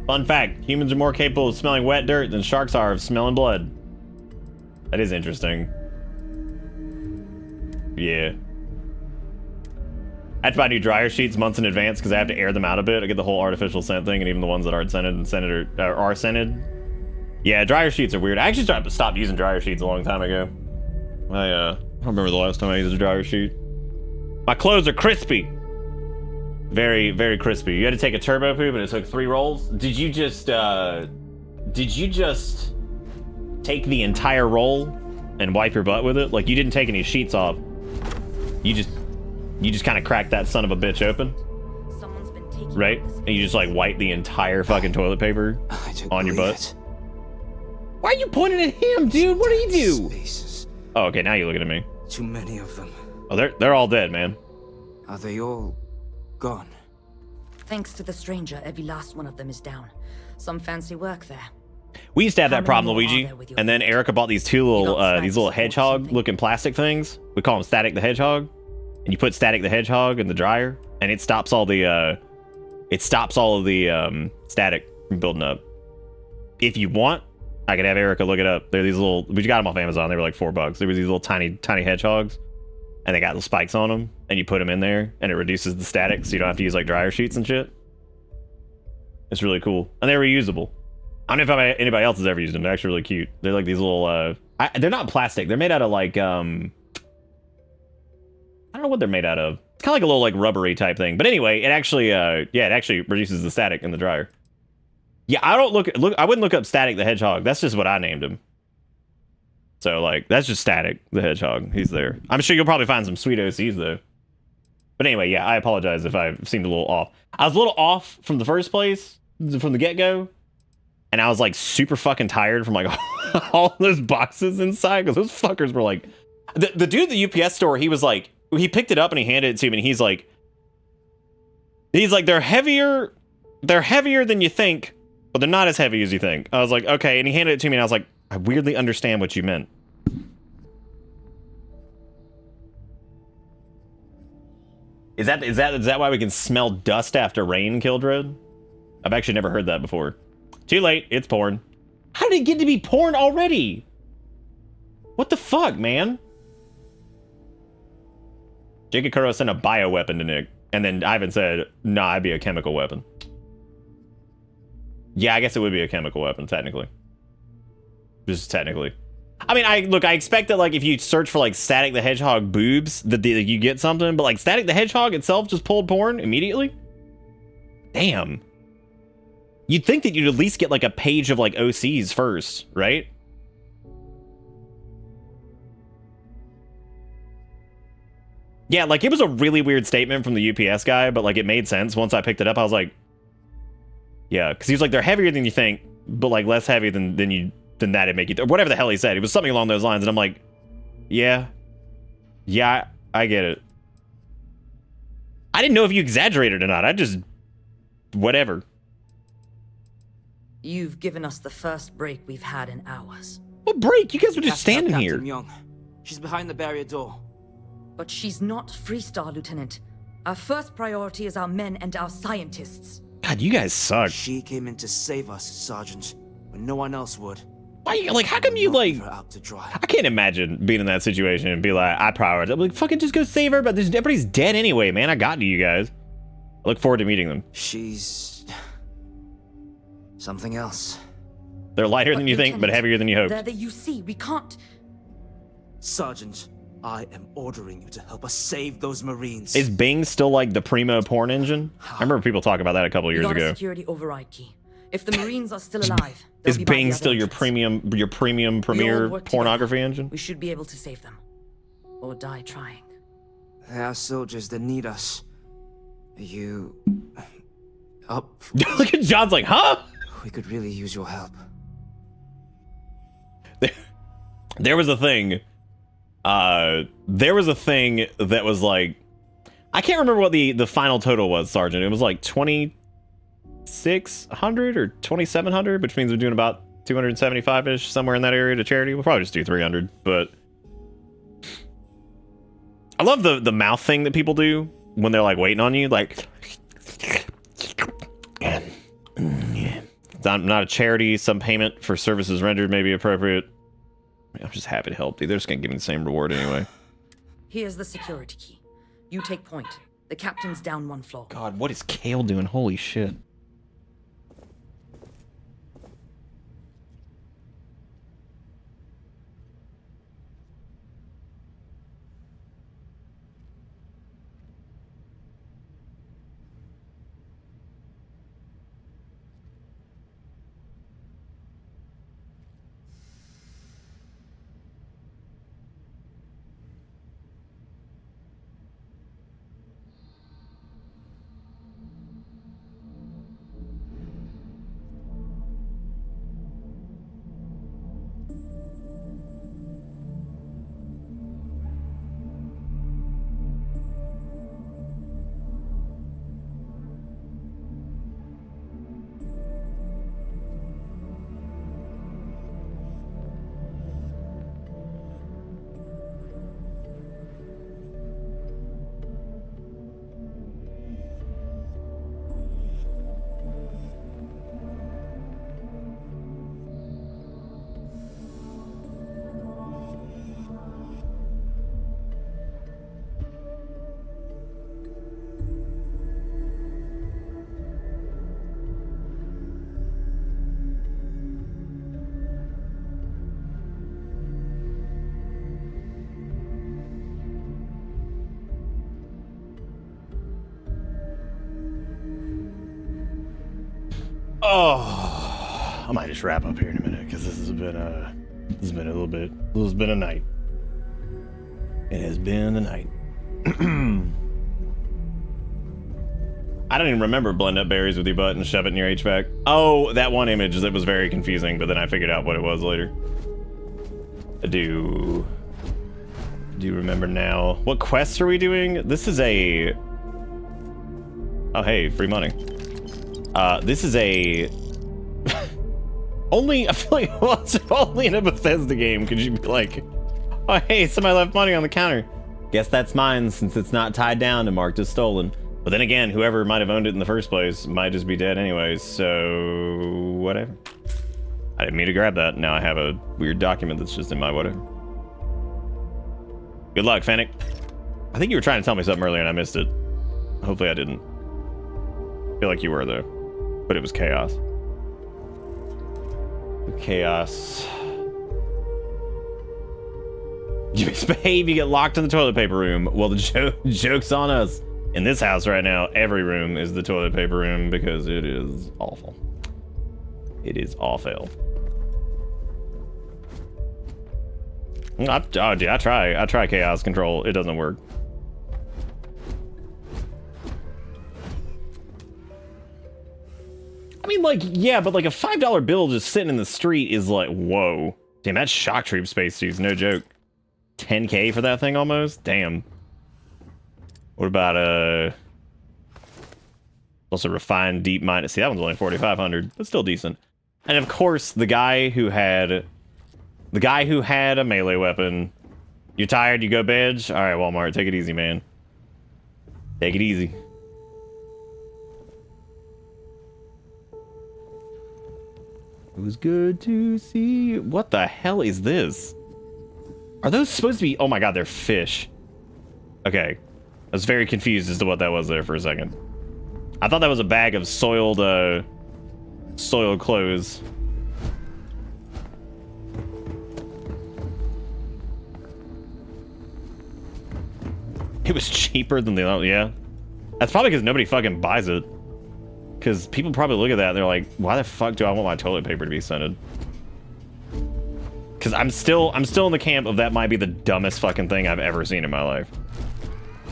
Fun fact, humans are more capable of smelling wet dirt than sharks are of smelling blood. That is interesting. Yeah. I have to buy new dryer sheets months in advance because I have to air them out a bit. I get the whole artificial scent thing, and even the ones that aren't scented are scented. Yeah, dryer sheets are weird. I actually stopped using dryer sheets a long time ago. I don't remember the last time I used a dryer sheet. My clothes are crispy. Very, very crispy. You had to take a turbo poop and it took 3 rolls. Did you just take the entire roll and wipe your butt with it? Like you didn't take any sheets off. You just kind of cracked that son of a bitch open. Right? And you just like wipe the entire fucking toilet paper on your butt. Why are you pointing at him, dude? What do you do? Spaces. Oh, okay, now you're looking at me. Too many of them. Oh, they're all dead, man. Are they all gone? Thanks to the stranger, every last one of them is down. Some fancy work there. We used to have that problem, Luigi, and then Erica bought these these little hedgehog-looking plastic things. We call them Static the Hedgehog, and you put Static the Hedgehog in the dryer, and it stops all the static from building up. If you want, I could have Erica look it up. They're these little, we got them off Amazon. They were like $4. There was these little tiny hedgehogs, and they got the spikes on them, and you put them in there, and it reduces the static, so you don't have to use like dryer sheets and shit. It's really cool, and they're reusable. I don't know if anybody else has ever used them. They're actually really cute. They're like these little, they're not plastic. They're made out of like, I don't know what they're made out of. It's kind of like a little like rubbery type thing. But anyway, it actually, it actually reduces the static in the dryer. Yeah, I wouldn't look up Static the Hedgehog. That's just what I named him. So like, that's just Static the Hedgehog. He's there. I'm sure you'll probably find some sweet OCs though. But anyway, yeah, I apologize if I seemed a little off. I was a little off from the first place, from the get-go. And I was like super fucking tired from like all those boxes inside, because those fuckers were like, The dude at the UPS store, he was like, he picked it up and he handed it to me, and he's like, they're heavier than you think, but they're not as heavy as you think. I was like, okay, and he handed it to me, and I was like, I weirdly understand what you meant. Is that why we can smell dust after rain, Kildred? I've actually never heard that before. Too late, it's porn. How did it get to be porn already? What the fuck, man? Jacob Kuro sent a bioweapon to Nick, and then Ivan said, nah, I'd be a chemical weapon. Yeah, I guess it would be a chemical weapon, technically. Just technically. I mean, I expect that, like, if you search for, like, Static the Hedgehog boobs, that you get something, but, like, Static the Hedgehog itself just pulled porn immediately? Damn. You'd think that you'd at least get, like, a page of, like, OCs first, right? Yeah, like, it was a really weird statement from the UPS guy, but, like, it made sense. Once I picked it up, I was like, yeah, because he was like, they're heavier than you think, but, like, less heavy than that it'd make you, or whatever the hell he said. It was something along those lines, and I'm like, yeah, I get it. I didn't know if you exaggerated or not. I just, whatever. You've given us the first break we've had in hours. What break? You guys were just standing here. Young. She's behind the barrier door. But she's not Freestar, Lieutenant. Our first priority is our men and our scientists. God, you guys suck. She came in to save us, Sergeant, when no one else would. Why, like, how come you, like, I can't imagine being in that situation and be like, I prioritize. I'm like, fucking just go save her, but everybody's dead anyway, man. I got to you guys. I look forward to meeting them. She's something else. They're lighter than you think, but heavier than you hoped. They're the UC. We can't. Sergeant, I am ordering you to help us save those Marines. Is Bing still like the primo porn engine? I remember people talking about that a couple of years ago. Security override key. If the Marines are still alive, is Bing still your premium premier pornography engine? We should be able to save them, or die trying. There are soldiers that need us. You up? Look at John's like, huh? We could really use your help. There was a thing. There was a thing that was like, I can't remember what the final total was, Sergeant. It was like 2,600 or 2,700, which means we're doing about 275-ish, somewhere in that area to charity. We'll probably just do 300, but I love the mouth thing that people do when they're like waiting on you, like, not a charity, some payment for services rendered may be appropriate. I'm just happy to help, dude. They're just gonna give me the same reward anyway. Here's the security key. You take point. The captain's down one floor. God, what is Kale doing? Holy shit. Oh, I might just wrap up here in a minute because this has been a night. It has been a night. I don't even remember blend up berries with your butt and shove it in your HVAC. Oh, that one image that was very confusing, but then I figured out what it was later. I do. Do you remember now? What quests are we doing? This is a... Oh, hey, free money. This is a... Only, I feel like once only in a Bethesda game could you be like, oh, hey, somebody left money on the counter. Guess that's mine since it's not tied down and marked as stolen. But then again, whoever might have owned it in the first place might just be dead anyways, so whatever. I didn't mean to grab that. Now I have a weird document that's just in my whatever. Good luck, Fennec. I think you were trying to tell me something earlier and I missed it. Hopefully I didn't. I feel like you were though, but it was chaos. Chaos. You misbehave, you get locked in the toilet paper room. Well, the joke's on us. In this house right now, every room is the toilet paper room because it is awful. It is awful. Oh, dude, I try chaos control. It doesn't work. I mean, like, yeah, but like a $5 bill just sitting in the street is like, whoa. Damn, that's shock troop space, dude. No joke. 10K for that thing almost? Damn. What about, also refined deep mine? See, that one's only 4,500. That's still decent. And of course, the guy who had a melee weapon. You tired? You go bedge? All right, Walmart, take it easy, man. Take it easy. It was good to see you. What the hell is this? Are those supposed to be... Oh my god, they're fish. Okay. I was very confused as to what that was there for a second. I thought that was a bag of soiled clothes. It was cheaper than the other, yeah. That's probably because nobody fucking buys it. Because people probably look at that and they're like, why the fuck do I want my toilet paper to be scented? Because I'm still in the camp of that might be the dumbest fucking thing I've ever seen in my life.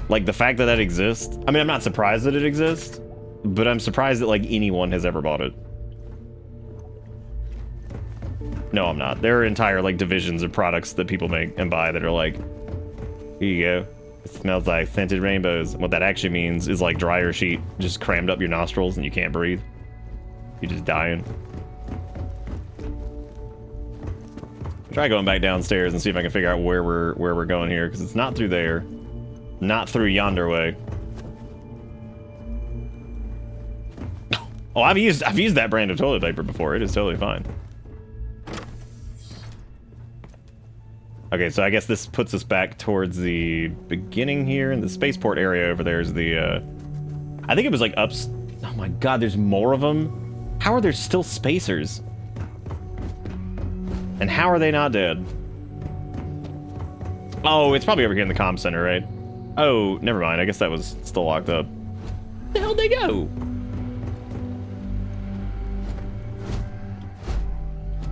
Like, the fact that that exists. I mean, I'm not surprised that it exists, but I'm surprised that, like, anyone has ever bought it. No, I'm not. There are entire, like, divisions of products that people make and buy that are like, here you go. It smells like scented rainbows. What that actually means is, like, dryer sheet just crammed up your nostrils and you can't breathe. You're just dying. Try going back downstairs and see if I can figure out where we're going here, because it's not through there. Not through yonder way. Oh, I've used that brand of toilet paper before. It is totally fine. Okay, so I guess this puts us back towards the beginning here, and the spaceport area over there is the I think it was like oh my god, there's more of them. How are there still spacers? And how are they not dead? Oh, it's probably over here in the comm center, right? Oh, never mind. I guess that was still locked up. Where the hell'd they go?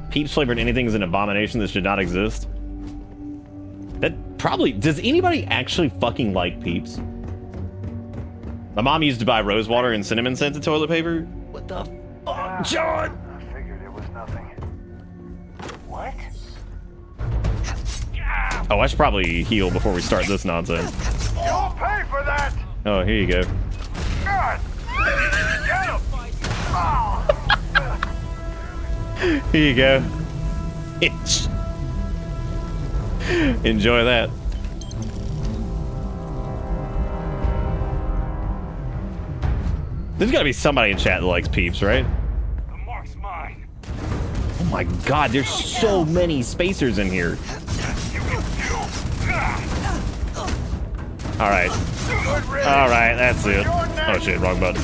Peeps flavored anything is an abomination that should not exist. That probably... Does anybody actually fucking like Peeps? My mom used to buy rose water and cinnamon scented toilet paper. What the fuck, John? I figured it was nothing. What? Oh, I should probably heal before we start this nonsense. You'll pay for that! Oh, here you go. God! Get him! Oh. Here you go. Itch. Enjoy that. There's gotta be somebody in chat that likes Peeps, right? The mark's mine. Oh my god, there's so many spacers in here. Alright. Alright, that's it. Oh shit, wrong button.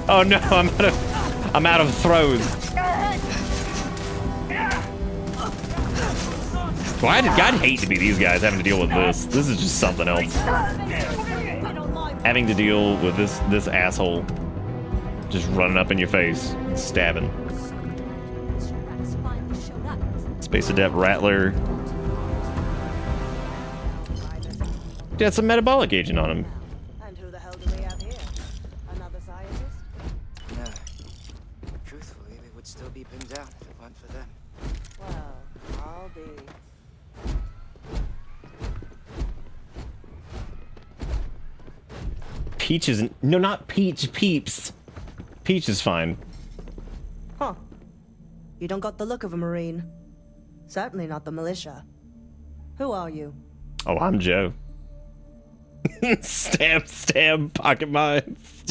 Oh no, I'm out of throws. Well, I'd hate to be these guys having to deal with this. This is just something else. Having to deal with this asshole just running up in your face and stabbing. Space Adept Rattler. He had some metabolic agent on him. And who the hell do we have here? Another scientist? No. Truthfully, Peach isn't. No, not Peach. Peeps. Peach is fine. Huh. You don't got the look of a Marine. Certainly not the militia. Who are you? Oh, I'm Joe. Stab, pocket mines.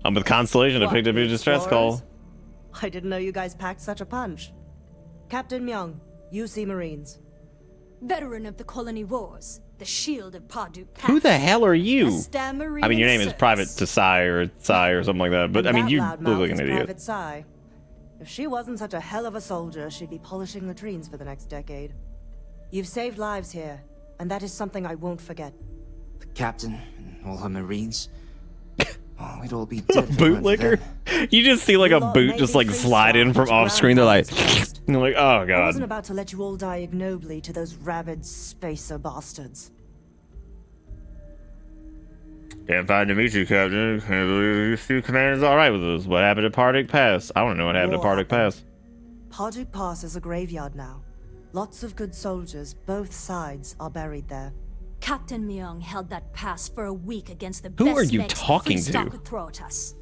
I'm with Constellation. I picked up your distress call. I didn't know you guys packed such a punch. Captain Myung, UC Marines. Veteran of the Colony Wars, the shield of Parduk Pass. Who the hell are you? Marine I mean, your name is Private to Sai or something like that. But I mean, you look like an idiot. Private Sai. If she wasn't such a hell of a soldier, she'd be polishing latrines for the next decade. You've saved lives here, and that is something I won't forget. The captain and all her Marines. Oh, we'd all be dead. Bootlicker? You just see like a boot just like slide in from off screen. They're like, and you're like, oh I god. wasn't about to let you all die ignobly to those rabid spacer bastards. Can't find to meet you, Captain. Can't believe these two commanders all right with us. What happened to Parduk Pass? I want to know what happened to Parduk Pass. Parduk Pass is a graveyard now. Lots of good soldiers, both sides, are buried there. Captain Myung held that pass for a week against the Who best are you mechs talking the Freestar to? could throw at us.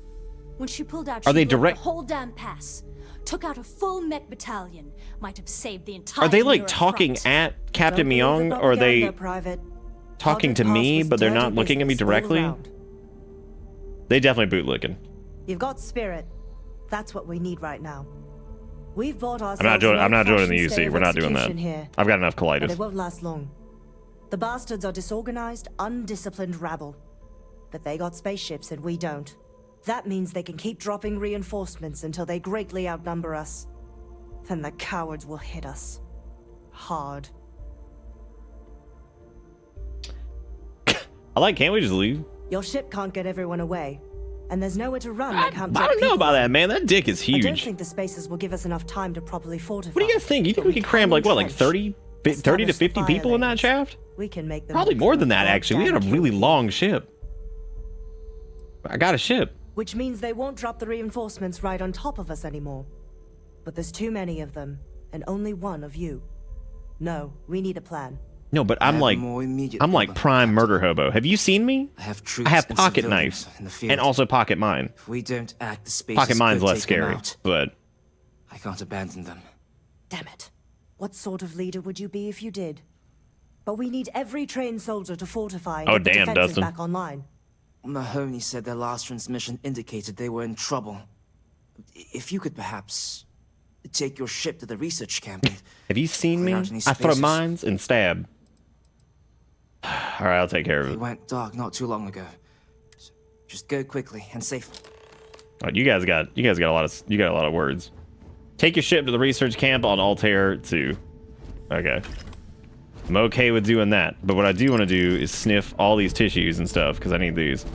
When she pulled out, Are she they blew up direct- the whole damn pass. Took out a full mech battalion. Might have saved the entire. Are they like Mira talking front. at Captain Myung, or are they talking to me, but they're not looking at me directly? They definitely bootlicking. You've got spirit. That's what we need right now. We've bought ourselves. I'm not joining the UC. We're not doing that. Here, I've got enough but colitis. it won't last long. The bastards are disorganized, undisciplined rabble. But they got spaceships and we don't. That means they can keep dropping reinforcements until they greatly outnumber us. Then the cowards will hit us. Hard. I like, can't we just leave? Your ship can't get everyone away. And there's nowhere to run. I don't know about that, man. That dick is huge. I don't think the spacers will give us enough time to properly fortify. What do you guys think? You think we can cram like what, like 30 to 50 people in that shaft? We can make them Probably more than that, actually. We had a really long ship. I got a ship. Which means they won't drop the reinforcements right on top of us anymore. But there's too many of them, and only one of you. No, we need a plan. No, but I'm like prime murder hobo. Have you seen me? I have troops. I have and pocket civilians knives in the field. and also pocket mine. If we don't act, the space Pocket mine's less scary, but I can't abandon them. Damn it. What sort of leader would you be if you did? But we need every trained soldier to fortify and oh get the damn, defenses Dustin. back online. Mahoney said their last transmission indicated they were in trouble. If you could perhaps take your ship to the research camp. And have you seen me? I throw mines and stab. All right, I'll take care of it. It went dark not too long ago. So just go quickly and safely. Oh, you guys got a lot of words. Take your ship to the research camp on Altair 2. Okay. I'm okay with doing that, but what I do want to do is sniff all these tissues and stuff because I need these.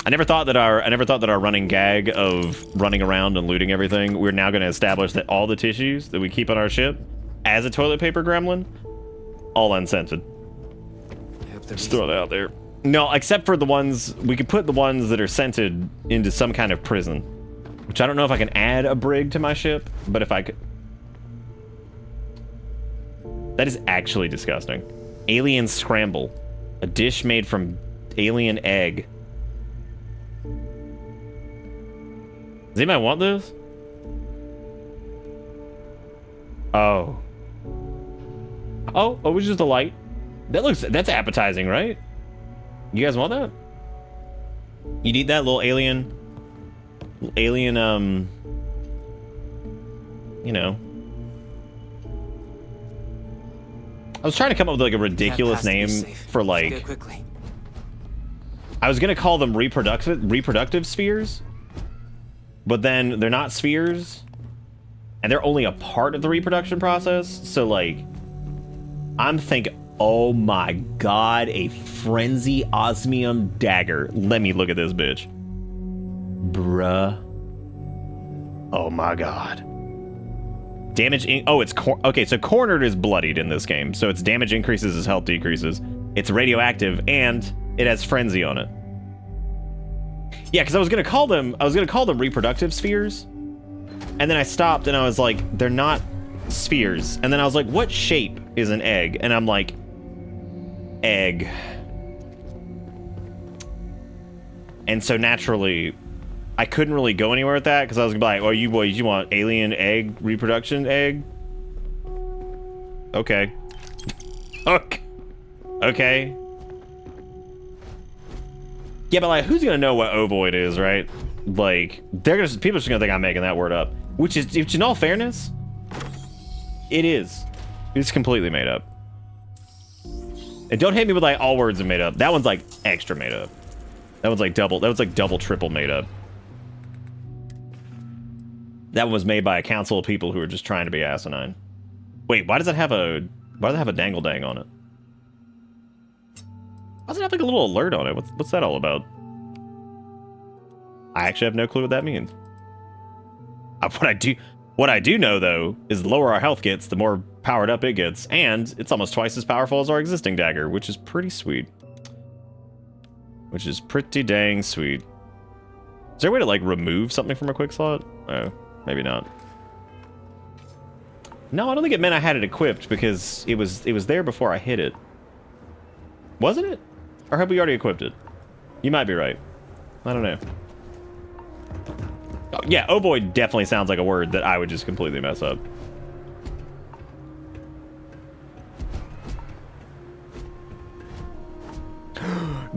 I never thought that our running gag of running around and looting everything, we're now going to establish that all the tissues that we keep on our ship as a toilet paper gremlin, all unscented. Just throw it out there. No, except for the ones, we could put the ones that are scented into some kind of prison, which I don't know if I can add a brig to my ship, but if I could. That is actually disgusting. Alien scramble. A dish made from alien egg. Does anybody want this? Oh. Oh, it was just a light. That's appetizing, right? You guys want that? You'd eat that little alien, you know. I was trying to come up with like a ridiculous name for like, I was gonna call them reproductive spheres, but then they're not spheres, and they're only a part of the reproduction process. So like, I'm thinking, oh my god, a frenzy osmium dagger. Let me look at this bitch. Bruh. Oh my god. Damage oh, it's okay, so cornered is bloodied in this game. So its damage increases as health decreases. It's radioactive and it has frenzy on it. Yeah, because I was gonna call them reproductive spheres. And then I stopped and I was like, they're not spheres. And then I was like, what shape is an egg? And I'm like, egg. And so naturally, I couldn't really go anywhere with that because I was gonna be like, "Oh, you boys, you want alien egg reproduction egg? Okay, okay." Yeah, but like, who's gonna know what ovoid is, right? Like, people are just gonna think I'm making that word up, which in all fairness, it is. It's completely made up. And don't hit me with like all words are made up. That one's like extra made up. That one's like double. That was like double, triple made up. That one was made by a council of people who are just trying to be asinine. Wait, why does it have a dangle dang on it? Why does it have like a little alert on it? What's that all about? I actually have no clue what that means. What I do know though is the lower our health gets, the more powered up it gets, and it's almost twice as powerful as our existing dagger, which is pretty sweet. Which is pretty dang sweet. Is there a way to like remove something from a quick slot? Oh, maybe not. No, I don't think it meant I had it equipped because it was there before I hit it. Wasn't it? Or have we already equipped it? You might be right. I don't know. Oh, yeah, ovoid definitely sounds like a word that I would just completely mess up.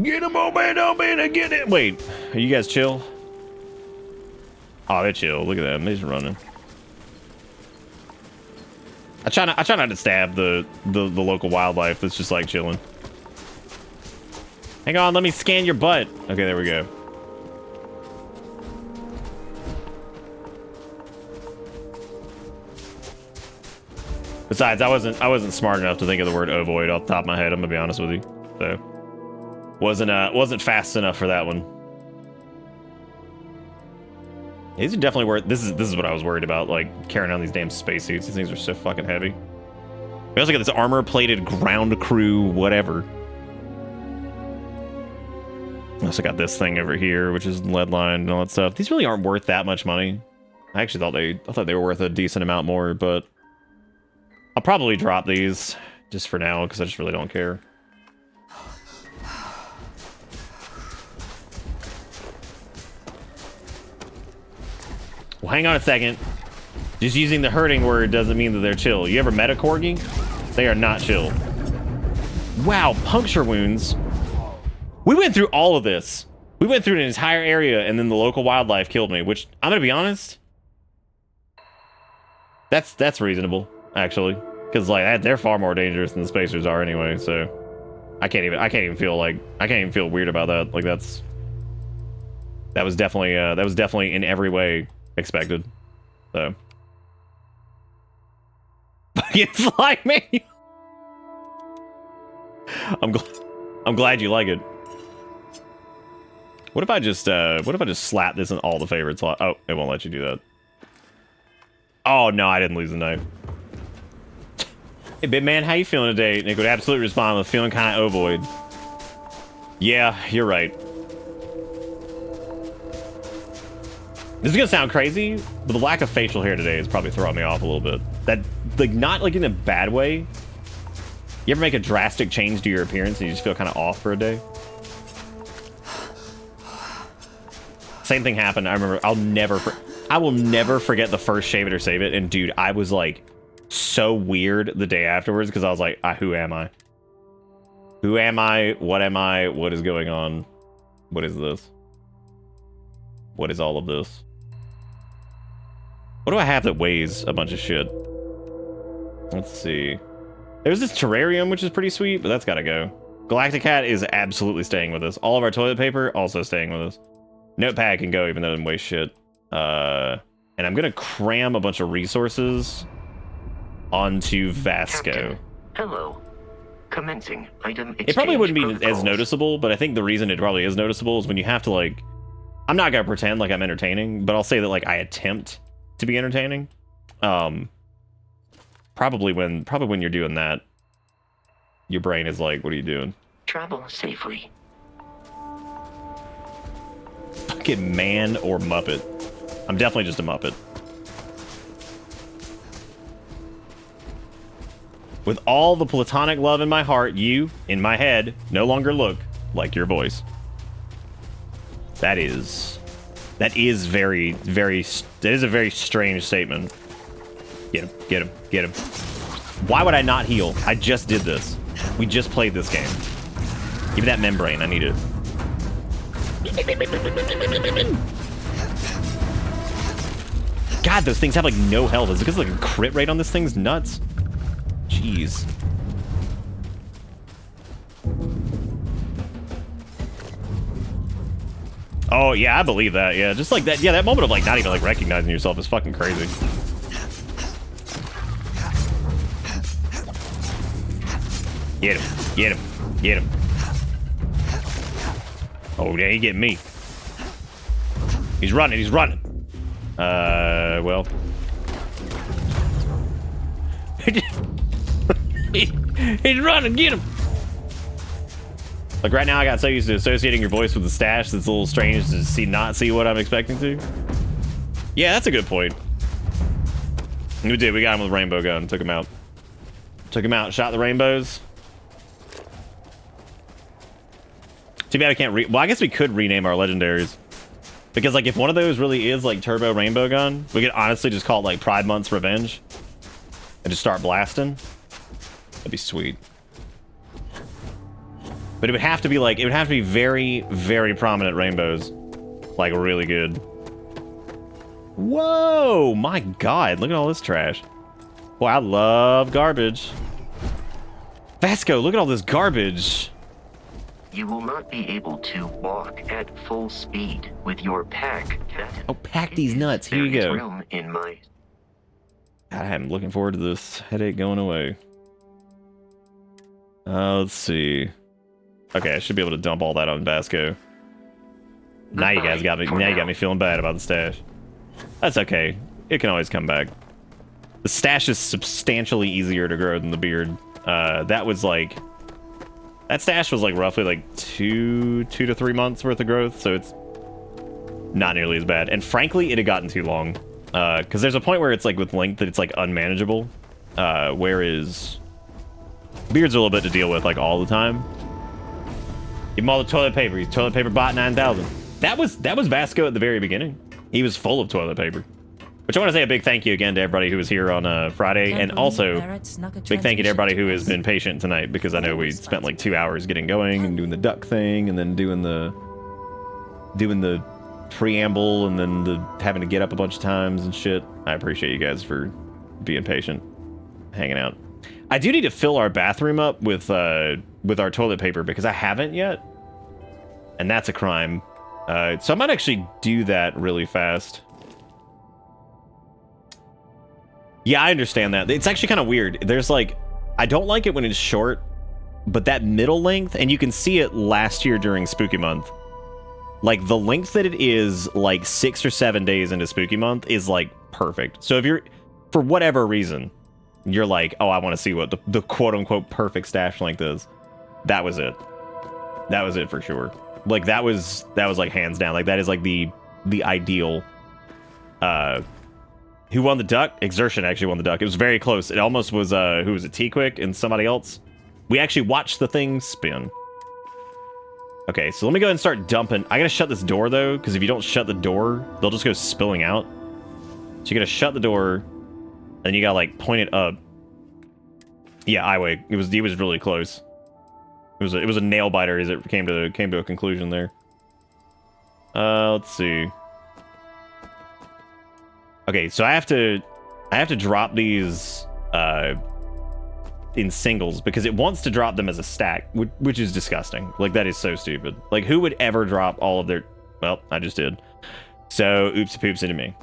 Get him, old man, get it! Wait, are you guys chill? Oh, they're chill. Look at them. They're just running. I try not to stab the local wildlife that's just like chilling. Hang on, let me scan your butt. Okay, there we go. Besides, I wasn't smart enough to think of the word ovoid off the top of my head. I'm gonna be honest with you. So wasn't fast enough for that one. These are definitely worth. This is what I was worried about, like carrying on these damn spacesuits. These things are so fucking heavy. We also got this armor-plated ground crew, whatever. I also got this thing over here, which is lead line and all that stuff. These really aren't worth that much money. I actually thought they were worth a decent amount more, but I'll probably drop these just for now because I just really don't care. Well, hang on a second. Just using the hurting word doesn't mean that they're chill. You ever met a corgi? They are not chill. Wow, puncture wounds. We went through all of this. We went through an entire area and then the local wildlife killed me, which I'm gonna be honest. That's reasonable, actually. Because like they're far more dangerous than the spacers are anyway, so I can't even feel weird about that. Like that was definitely in every way expected. So fucking fly me. I'm glad you like it. What if I just slap this in all the favorite slots? Oh, it won't let you do that. Oh no, I didn't lose the knife. Hey, big man, how you feeling today? Nick would absolutely respond with feeling kind of ovoid. Yeah, you're right. This is gonna sound crazy, but the lack of facial hair today is probably throwing me off a little bit. That, like, not like in a bad way. You ever make a drastic change to your appearance and you just feel kind of off for a day? Same thing happened. I remember. I will never forget the first Shave It or Save It. And dude, I was like so weird the day afterwards because I was like, who am I? Who am I? What am I? What is going on? What is this? What is all of this? What do I have that weighs a bunch of shit? Let's see. There's this terrarium, which is pretty sweet, but that's gotta go. Galactic Hat is absolutely staying with us. All of our toilet paper also staying with us. Notepad can go even though it doesn't weigh shit. And I'm gonna cram a bunch of resources onto Vasco. Captain, hello. Commencing item exchange. It probably wouldn't be protocols. as noticeable, but I think the reason it probably is noticeable is when you have to, like, I'm not gonna pretend like I'm entertaining, but I'll say that like I attempt to be entertaining. Probably when you're doing that, your brain is like, what are you doing? Travel safely. Fucking man or Muppet. I'm definitely just a Muppet. With all the platonic love in my heart, you, in my head, no longer look like your voice. That is a very strange statement. Get him, get him, get him. Why would I not heal? I just did this. We just played this game. Give me that membrane, I need it. God, those things have like no health. Is it because like a crit rate on this thing's nuts? Jeez. Oh yeah, I believe that. Yeah, just like that. Yeah, that moment of like not even like recognizing yourself is fucking crazy. Get him, get him, get him. Oh, yeah, he getting me. He's running, he's running. Well. He's running, get him. Like right now I got so used to associating your voice with the stash that's a little strange to not see what I'm expecting to. Yeah, that's a good point. We did, we got him with a rainbow gun, took him out. Took him out, shot the rainbows. Too bad I can't well, I guess we could rename our legendaries. Because like if one of those really is like Turbo Rainbow Gun, we could honestly just call it like Pride Month's Revenge. And just start blasting. That'd be sweet. But it would have to be like, it would have to be very, very prominent rainbows. Like really good. Whoa, my God, look at all this trash. Boy, I love garbage. Vasco, look at all this garbage. You will not be able to walk at full speed with your pack. Oh, pack these nuts. Here you go. Room in my... I'm looking forward to this headache going away. Let's see. Okay, I should be able to dump all that on Vasco. Now you guys got me. Now you got me feeling bad about the stash. That's okay. It can always come back. The stash is substantially easier to grow than the beard. That stash was like roughly like 2 to 3 months worth of growth, so it's not nearly as bad. And frankly, it had gotten too long. Because there's a point where it's like with length that it's like unmanageable. Whereas beard's a little bit to deal with like all the time. Give him all the toilet paper. He's toilet paper bot 9,000. That was Vasco at the very beginning. He was full of toilet paper. Which I want to say a big thank you again to everybody who was here on Friday, and also big thank you to everybody who has been patient tonight, because I know we spent like 2 hours getting going and doing the duck thing, and then doing the preamble, and then having to get up a bunch of times and shit. I appreciate you guys for being patient, hanging out. I do need to fill our bathroom up with our toilet paper, because I haven't yet, and that's a crime. So I might actually do that really fast. Yeah, I understand that. It's actually kind of weird. There's like, I don't like it when it's short, but that middle length, and you can see it last year during Spooky Month. Like the length that it is like 6 or 7 days into Spooky Month is like perfect. So if you're, for whatever reason, you're like, oh, I want to see what the quote unquote perfect stash length is. That was it. That was it for sure. Like that was like hands down. Like that is like the ideal, who won the duck? Exertion actually won the duck. It was very close. It almost was, who was it? T-Quick and somebody else. We actually watched the thing spin. Okay, so let me go ahead and start dumping. I gotta shut this door, though, because if you don't shut the door, they'll just go spilling out. So you gotta shut the door, and you gotta, like, point it up. Yeah, Iway. He was really close. It was a nail biter as it came to a conclusion there. Let's see. Okay, so I have to drop these in singles, because it wants to drop them as a stack, which is disgusting. Like, that is so stupid. Like, who would ever drop all of their... Well, I just did. So, oopsie poops into me.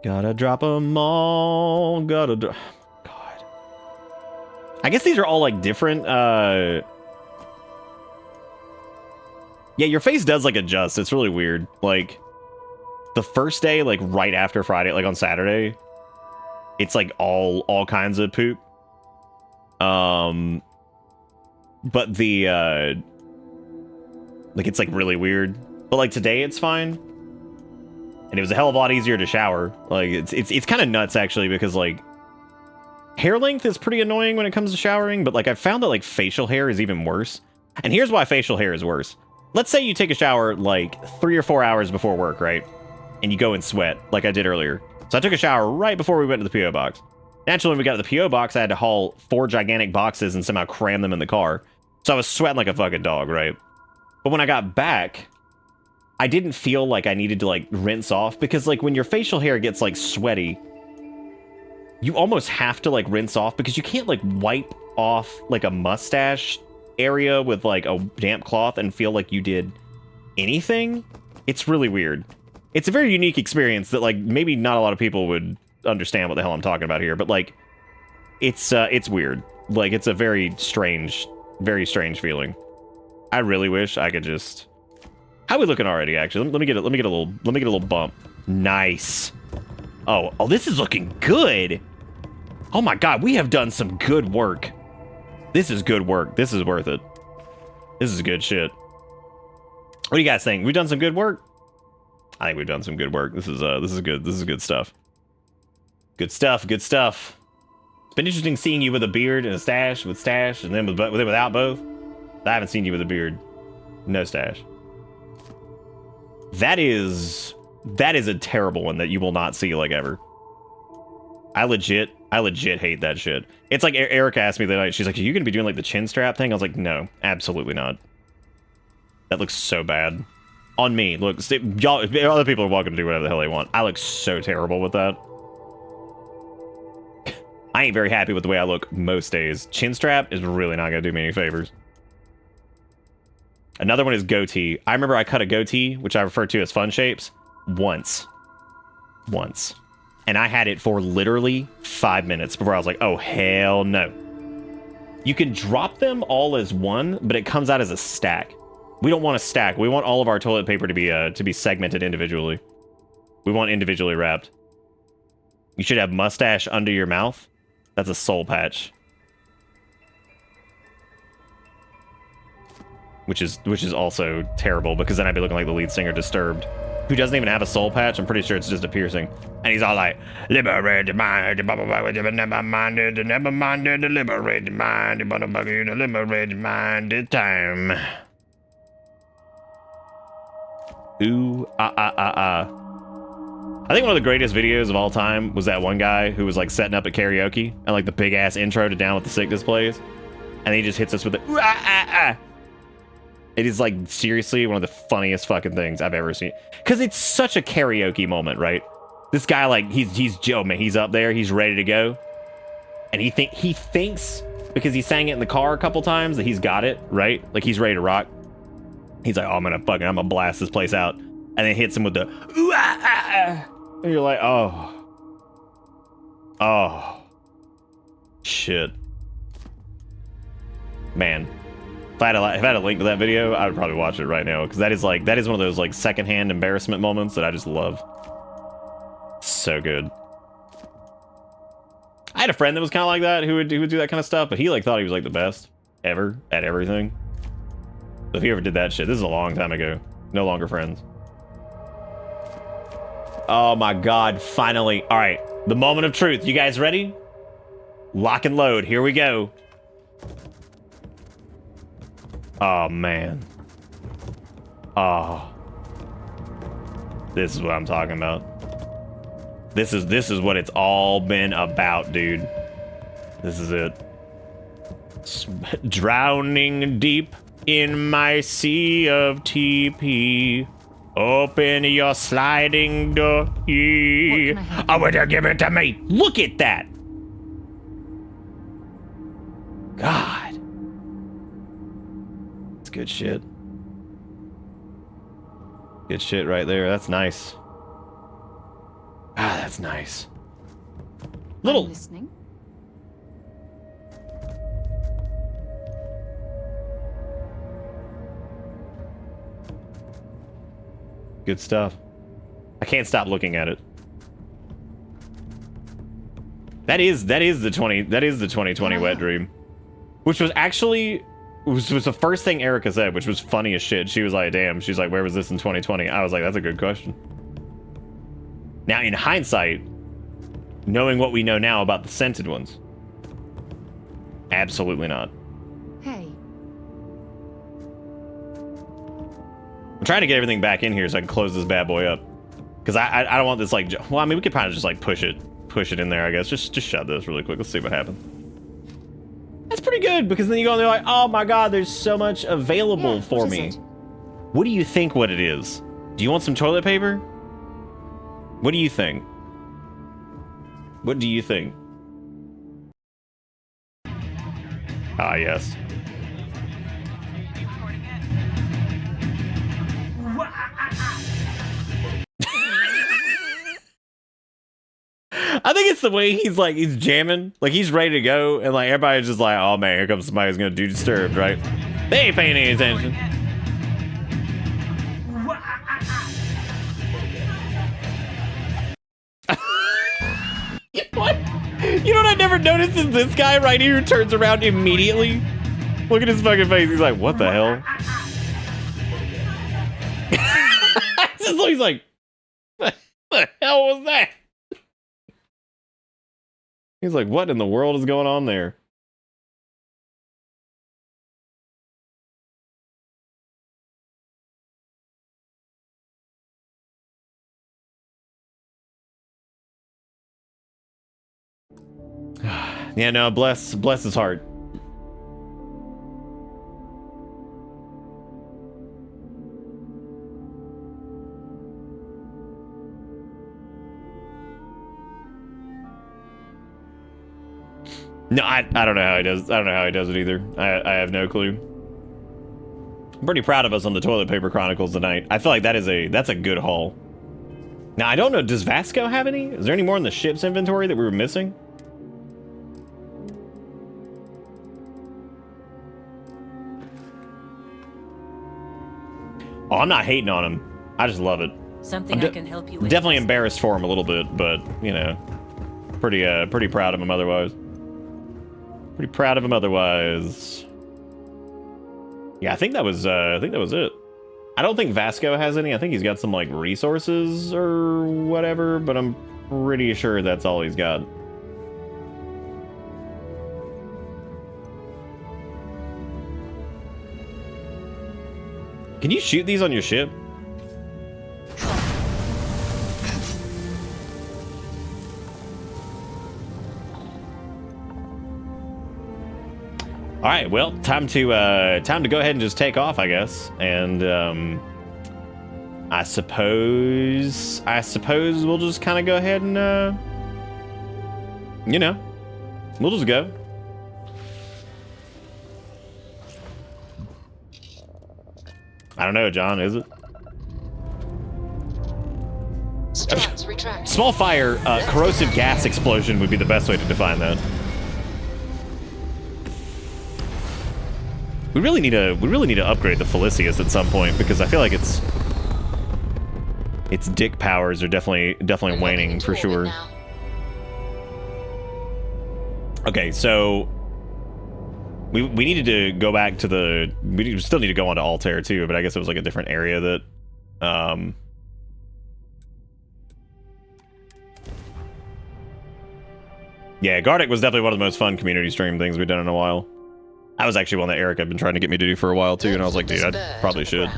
Gotta drop them all. Gotta drop... God. I guess these are all, like, different... Yeah, your face does, like, adjust. It's really weird. Like... The first day, like right after Friday, like on Saturday, it's like all kinds of poop. But the like it's like really weird. But like today it's fine. And it was a hell of a lot easier to shower. Like it's kind of nuts actually, because like Hair length is pretty annoying when it comes to showering, but like I've found that like facial hair is even worse. And here's why facial hair is worse. Let's say you take a shower like 3 or 4 hours before work, right? And you go and sweat like I did earlier. So I took a shower right before we went to the P.O. box. Naturally, when we got to the P.O. box, I had to haul 4 gigantic boxes and somehow cram them in the car. So I was sweating like a fucking dog, right? But when I got back, I didn't feel like I needed to like rinse off because like when your facial hair gets like sweaty, you almost have to like rinse off because you can't like wipe off like a mustache area with like a damp cloth and feel like you did anything. It's really weird. It's a very unique experience that like maybe not a lot of people would understand what the hell I'm talking about here, but like it's weird. Like it's a very strange feeling. I really wish I could just. How are we looking already? Actually, let me get a little bump. Nice. Oh, this is looking good. Oh my god, we have done some good work. This is good work. This is worth it. This is good shit. What do you guys think? We've done some good work? I think we've done some good work. This is good. This is good stuff. Good stuff. Good stuff. It's been interesting seeing you with a beard and a stash, with stash, and then without both. I haven't seen you with a beard. No stash. That is a terrible one that you will not see like ever. I legit hate that shit. It's like Erica asked me the other night, she's like, are you gonna be doing like the chin strap thing? I was like, no, absolutely not. That looks so bad. On me, look, y'all, other people are welcome to do whatever the hell they want. I look so terrible with that. I ain't very happy with the way I look most days. Chin strap is really not gonna do me any favors. Another one is goatee. I remember I cut a goatee, which I refer to as fun shapes, once. And I had it for literally 5 minutes before I was like, oh, hell no. You can drop them all as one, but it comes out as a stack. We don't want a stack. We want all of our toilet paper to be segmented individually. We want individually wrapped. You should have mustache under your mouth. That's a soul patch. Which is also terrible because then I'd be looking like the lead singer Disturbed, who doesn't even have a soul patch. I'm pretty sure it's just a piercing. And he's all like, liberate the mind, never minded, liberate the mind, liberate the mind, it's time. Ooh, I think one of the greatest videos of all time was that one guy who was like setting up at karaoke and like the big ass intro to Down with the Sickness plays. And he just hits us with the ooh, It is like seriously one of the funniest fucking things I've ever seen. Cause it's such a karaoke moment, right? This guy, like, he's Joe, man. He's up there, he's ready to go. And he thinks because he sang it in the car a couple times that he's got it, right? Like he's ready to rock. He's like, oh, I'm gonna blast this place out. And then hits him with the ooh, and you're like, oh, shit, man. If I had a link to that video, I would probably watch it right now because that is one of those like secondhand embarrassment moments that I just love. So good. I had a friend that was kind of like that who would do that kind of stuff, but he like thought he was like the best ever at everything. So if he ever did that shit, this is a long time ago. No longer friends. Oh my god, finally. All right, the moment of truth. You guys ready? Lock and load. Here we go. Oh man. Oh. This is what I'm talking about. This is what it's all been about, dude. This is it. Drowning deep in my sea of TP. Open your sliding door. I want to give it to me. Look at that. God. It's good shit. Good shit right there. That's nice. Ah, that's nice. Little. I'm listening. Good stuff. I can't stop looking at it. That is the 2020 wet dream, which was actually was the first thing Erica said, which was funny as shit. She was like, "Damn," she's like, "Where was this in 2020?" I was like, "That's a good question." Now, in hindsight, knowing what we know now about the scented ones, Absolutely not. Hey. I'm trying to get everything back in here so I can close this bad boy up. Because I don't want this, like... Well, I mean, we could probably just, like, push it in there, I guess. Just shut this really quick. Let's see what happens. That's pretty good, because then you go and they're like, oh my god, there's so much available for me. What do you think what it is? Do you want some toilet paper? What do you think? What do you think? Ah, yes. I think it's the way he's jamming, like he's ready to go, and like everybody's just like, oh man, here comes somebody who's gonna do Disturbed, right? They ain't paying any attention. What? You know what I never noticed is this guy right here who turns around immediately. Look at his fucking face. He's like, what the hell? He's like, what the hell was that? He's like, what in the world is going on there? Yeah, no, bless his heart. No, I don't know how he does. I don't know how he does it either. I have no clue. I'm pretty proud of us on the Toilet Paper Chronicles tonight. I feel like that's a good haul. Now I don't know. Does Vasco have any? Is there any more in the ship's inventory that we were missing? Oh, I'm not hating on him. I just love it. Something I can help you with. Definitely embarrassed for him a little bit, but you know, pretty proud of him otherwise. Pretty proud of him otherwise. Yeah, I think that was it. I don't think Vasco has any. I think he's got some like resources or whatever, but I'm pretty sure that's all he's got. Can you shoot these on your ship? All right, well, time to go ahead and just take off, I guess. And I suppose we'll just kind of go ahead and you know, we'll just go. I don't know, John, is it? Small fire, corrosive gas explosion would be the best way to define that. We really need to upgrade the Felicius at some point, because I feel like its dick powers are definitely waning for sure. Okay, so we needed to go back to the... We still need to go on to Altair too, but I guess it was like a different area that... Yeah, Gardic was definitely one of the most fun community stream things we've done in a while. That was actually one that Eric had been trying to get me to do for a while too, and I was like, dude, I probably should.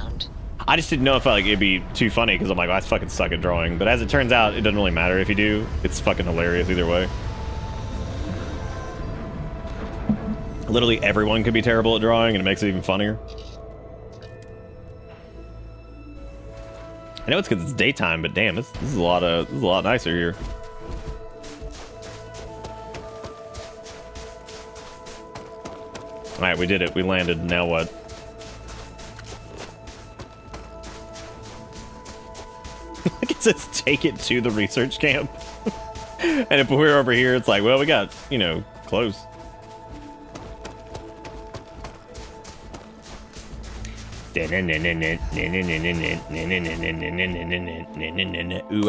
I just didn't know if like it'd be too funny, because I'm like, well, I fucking suck at drawing. But as it turns out, it doesn't really matter if you do. It's fucking hilarious either way. Literally everyone could be terrible at drawing, and it makes it even funnier. I know it's because it's daytime, but damn, this is a lot nicer here. All right, we did it. We landed. Now what? It says take it to the research camp. And if we're over here, it's like, well, we got, you know, close. Ooh,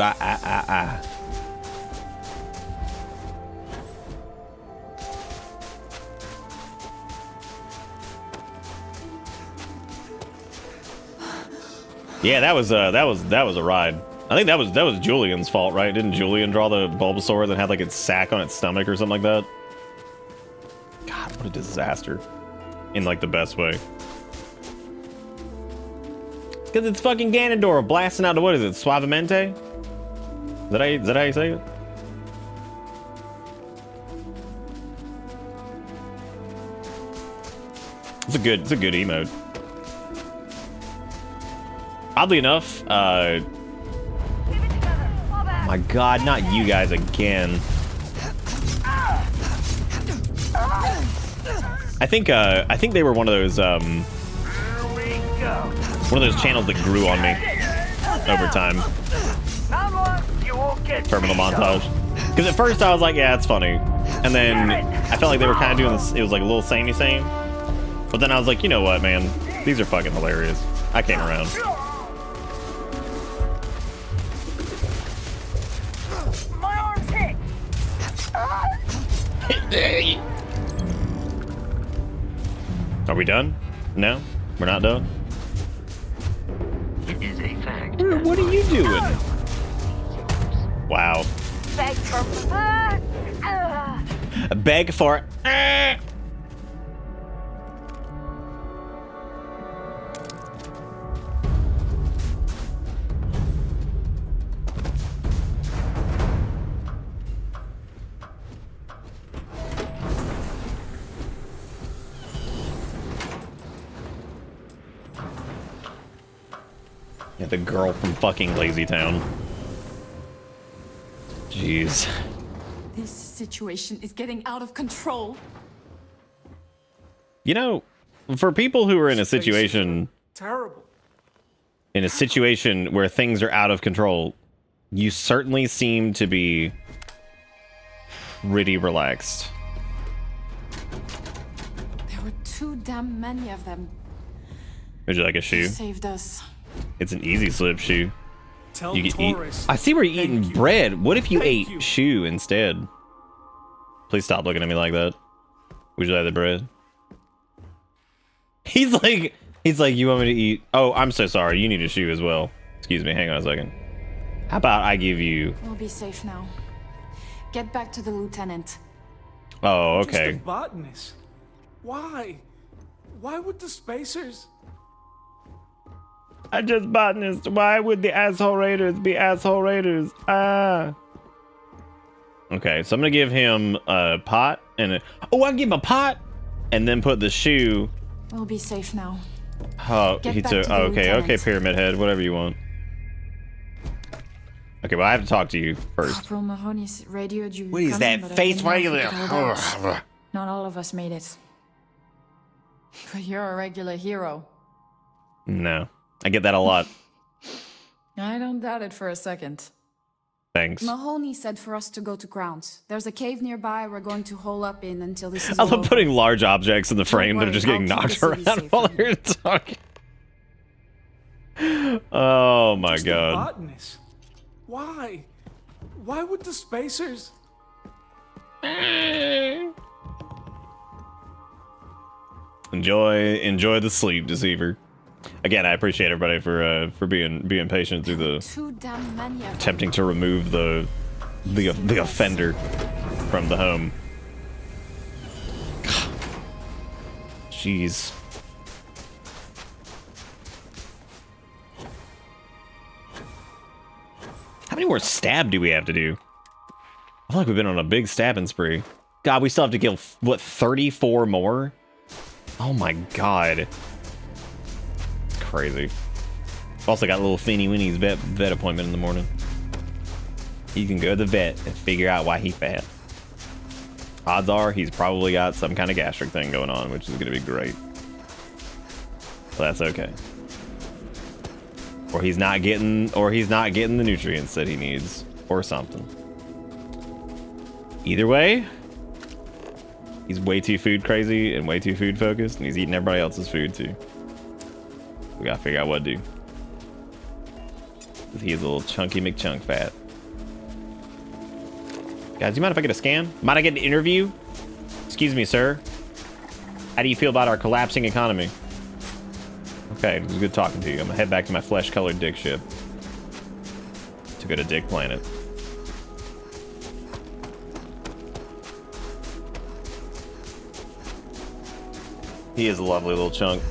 ah, ah, ah, ah. Yeah, that was a ride. I think that was Julian's fault, right? Didn't Julian draw the Bulbasaur that had like its sack on its stomach or something like that? God, God, what a disaster. In like the best way. Because it's fucking Ganondorf blasting out to, what is it, Suavemente? Is that how you say it? It's a good emote. Oddly enough, oh my god, not you guys again. I think they were one of those channels that grew on me over time. Terminal montage. Because at first I was like, yeah, it's funny. And then I felt like they were kind of doing this, it was like a little samey same. But then I was like, you know what, man? These are fucking hilarious. I came around. My arm's hit. Are we done? No? We're not done? It is a fact. What are you doing? Wow. Beg for Beg for Yeah, the girl from fucking Lazy Town. Jeez. This situation is getting out of control. You know, for people who are in a situation Terrible. in a situation where things are out of control, you certainly seem to be pretty relaxed. There were too damn many of them. Would you like a shoe? They saved us. It's an easy slip shoe. Tell You can eat. Taurus. I see where you're eating you. bread. What if you Thank ate you. shoe instead? Please stop looking at me like that. Would you like the bread? He's like, you want me to eat? Oh, I'm so sorry. You need a shoe as well. Excuse me. Hang on a second. How about I give you? We'll be safe now. Get back to the lieutenant. Oh, Just a okay. botanist. Why? Why would the spacers? I just botanist. Why would the asshole raiders be asshole raiders? Ah. Okay, so I'm gonna give him a pot and a. Oh, I give him a pot, and then put the shoe. We'll be safe now. Oh, Get he back took. to the Oh, okay, lieutenant. okay, Pyramid Head, whatever you want. Okay, well I have to talk to you first. Corporal Mahoney's radioed you. What is coming, that but I face didn't know right if we there? could hold out. Not all of us made it. But you're a regular hero. No, I get that a lot. I don't doubt it for a second. Thanks. Mahoney said for us to go to ground. There's a cave nearby we're going to hole up in until this is I all love over. putting large objects in the frame that are worry, just getting I'll keep knocked the city around safe while from they're talking. Oh my Just a god. botanist. Why? Why would the spacers? Enjoy the sleep, Deceiver. Again, I appreciate everybody for being patient through the Too damn many of them. attempting to remove the offender from the home. Jeez. How many more stab do we have to do? I feel like we've been on a big stabbing spree. God, we still have to kill, what, 34 more? Oh my god. It's crazy. Also got little Finny Winnie's vet appointment in the morning. You can go to the vet and figure out why he's fat. Odds are he's probably got some kind of gastric thing going on, which is going to be great. So that's okay. Or he's not getting the nutrients that he needs, or something. Either way, he's way too food crazy and way too food focused, and he's eating everybody else's food too. We gotta figure out what to do. 'Cause he is a little chunky McChunk fat. Guys, you mind if I get a scan? Might I get an interview? Excuse me, sir. How do you feel about our collapsing economy? Okay, it was good talking to you. I'm gonna head back to my flesh-colored dick ship to go to Dick Planet. He is a lovely little chunk.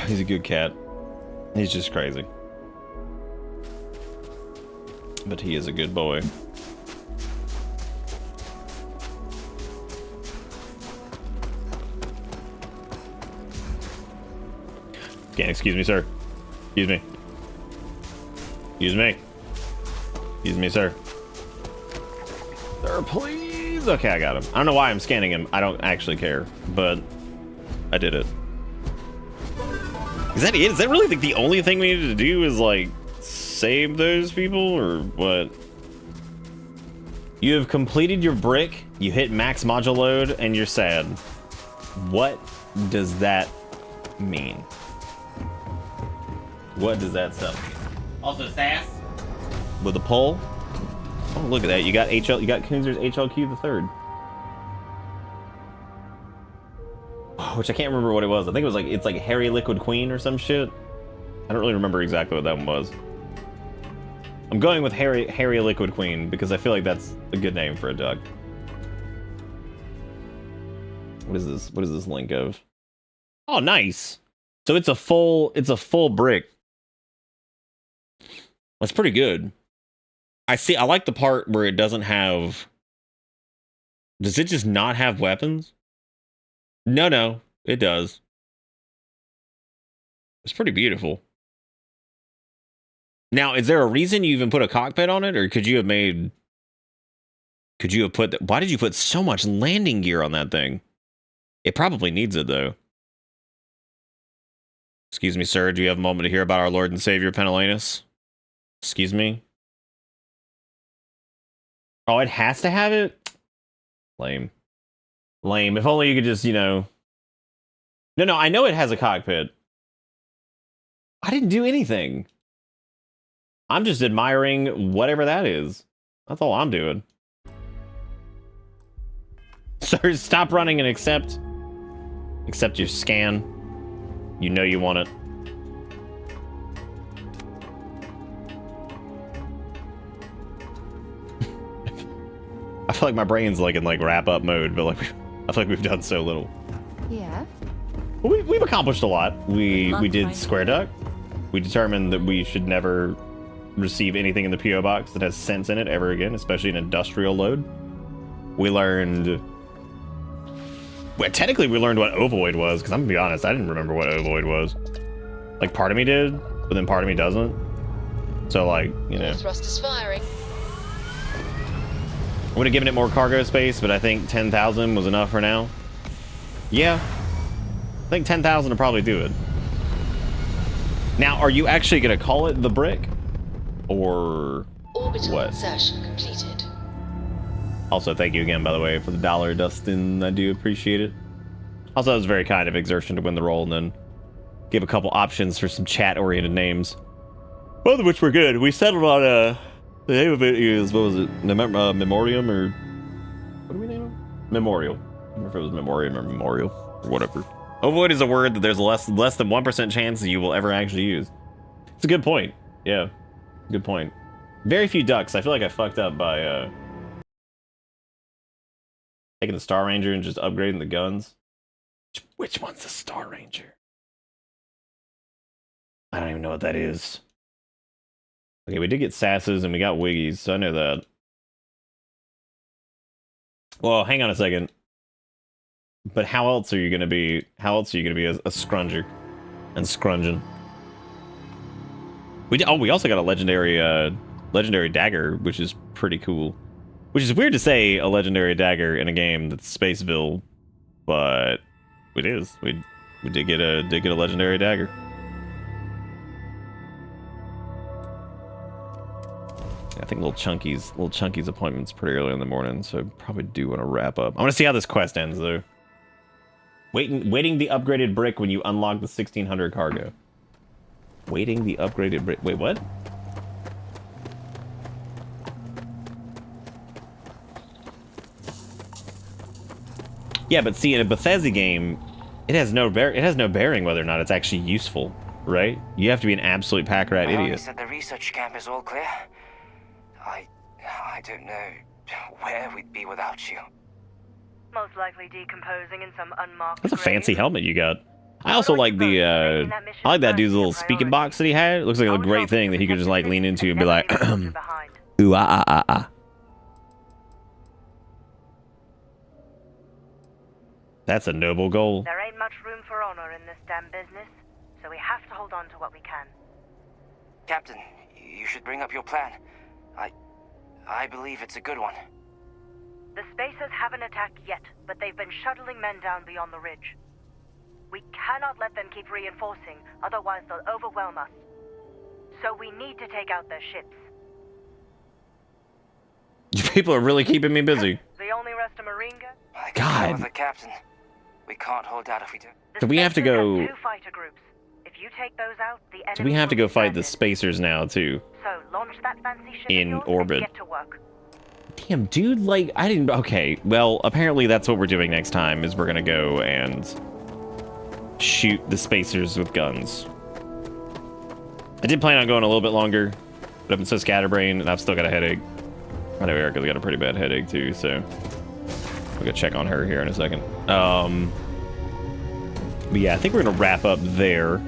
He's a good cat. He's just crazy. But he is a good boy. Can't excuse me, sir. Excuse me. Excuse me. Excuse me, sir. Sir, please. Okay, I got him. I don't know why I'm scanning him. I don't actually care, but I did it. Is that it? Is that really like the only thing we needed to do is like save those people or what? You have completed your brick, you hit max module load, and you're sad. What does that mean? What does that tell me? Also sass with a pull. Oh, look at that! You got HL. You got Kunzer's HLQ the third, which I can't remember what it was. I think it was like it's like Harry Liquid Queen or some shit. I don't really remember exactly what that one was. I'm going with Harry Liquid Queen because I feel like that's a good name for a duck. What is this? What is this link of? Oh, nice. So it's a full brick. That's pretty good. I like the part where it doesn't have. Does it just not have weapons? No, it does. It's pretty beautiful. Now, is there a reason you even put a cockpit on it, or could you have put? Why did you put so much landing gear on that thing? It probably needs it though. Excuse me, sir. Do you have a moment to hear about our Lord and Savior Pentelanus? Excuse me. Oh, it has to have it? Lame. Lame. If only you could just, you know... No, I know it has a cockpit. I didn't do anything. I'm just admiring whatever that is. That's all I'm doing. Sir, stop running and accept your scan. You know you want it. I feel like my brain's like in like wrap up mode, but like I feel like we've done so little. Yeah. Well, we've accomplished a lot. We did Square Duck. We determined that we should never receive anything in the PO box that has sense in it ever again, especially an industrial load. We learned. Well, technically, we learned what ovoid was, because I'm gonna be honest, I didn't remember what ovoid was. Like, part of me did, but then part of me doesn't. So, like, you know. Thrust is firing. I would have given it more cargo space, but I think 10,000 was enough for now. Yeah. I think 10,000 will probably do it. Now, are you actually going to call it the brick? Or Orbital what? insertion completed. Also, thank you again, by the way, for the $1, Dustin. I do appreciate it. Also, that was very kind of Exertion to win the role and then give a couple options for some chat-oriented names. Both of which were good. We settled on the name of it is, what was it? Memoriam or... What do we name it? Memorial. I don't remember if it was Memoriam or Memorial or whatever. Ovoid is a word that there's less than 1% chance that you will ever actually use. It's a good point. Yeah. Good point. Very few ducks. I feel like I fucked up by taking the Star Ranger and just upgrading the guns. Which one's the Star Ranger? I don't even know what that is. Okay, we did get Sasses and we got Wiggies, so I know that. Well, hang on a second. But how else are you gonna be? How else are you gonna be a scrunger and scrunging? We also got a legendary dagger, which is pretty cool. Which is weird to say a legendary dagger in a game that's Spaceville, but it is. We did get a legendary dagger. I think little Chunky's appointment's pretty early in the morning, so I probably do want to wrap up. I want to see how this quest ends though. Waiting the upgraded brick when you unlock the 1600 cargo. Waiting the upgraded brick. Wait, what? Yeah, but see, in a Bethesda game, it has no bearing whether or not it's actually useful, right? You have to be an absolute pack rat I only idiot. said the research camp is all clear. I don't know where we'd be without you. Most likely decomposing in some unmarked That's a fancy helmet you got. I also like the, I like that dude's little speaking box that he had. It looks like a great thing that he could just like lean into and be like, ooh, ah, ah, ah, ah. That's a noble goal. There ain't much room for honor in this damn business, so we have to hold on to what we can. Captain, you should bring up your plan. I believe it's a good one. The Spacers haven't attacked yet, but they've been shuttling men down beyond the ridge. We cannot let them keep reinforcing, otherwise they'll overwhelm us. So we need to take out their ships. You people are really keeping me busy. The only rest of Marine guns? God. The captain. We can't hold out if we do. So we have to go. Two fighter groups. If you take those out, the enemy So we have to go fight the Spacers now too. So launch that fancy ship in orbit. and get to work. Damn, dude, like I didn't. Okay, well, apparently that's what we're doing next time. Is we're gonna go and shoot the Spacers with guns. I did plan on going a little bit longer, but I've been so scatterbrained and I've still got a headache. I know Erica's got a pretty bad headache too, so we'll go check on her here in a second. But yeah, I think we're gonna wrap up there.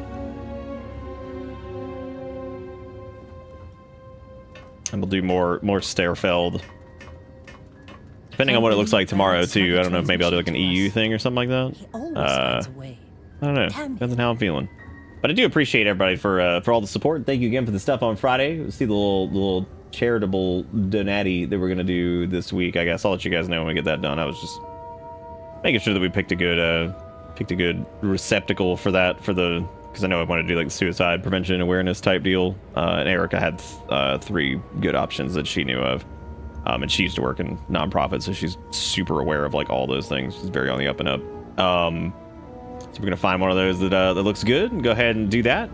And we'll do more Starfield. Depending on what it looks like tomorrow too. I don't know if maybe I'll do like an EU thing or something like that. I don't know. Depends on how I'm feeling. But I do appreciate everybody for all the support. Thank you again for the stuff on Friday. See the little charitable donati that we're gonna do this week. I guess I'll let you guys know when we get that done. I was just making sure that we picked a good receptacle for that because I know I want to do like the suicide prevention awareness type deal. And Erica had 3 good options that she knew of. And she used to work in nonprofits, so she's super aware of like all those things. She's very on the up and up. So we're gonna find one of those that looks good and go ahead and do that.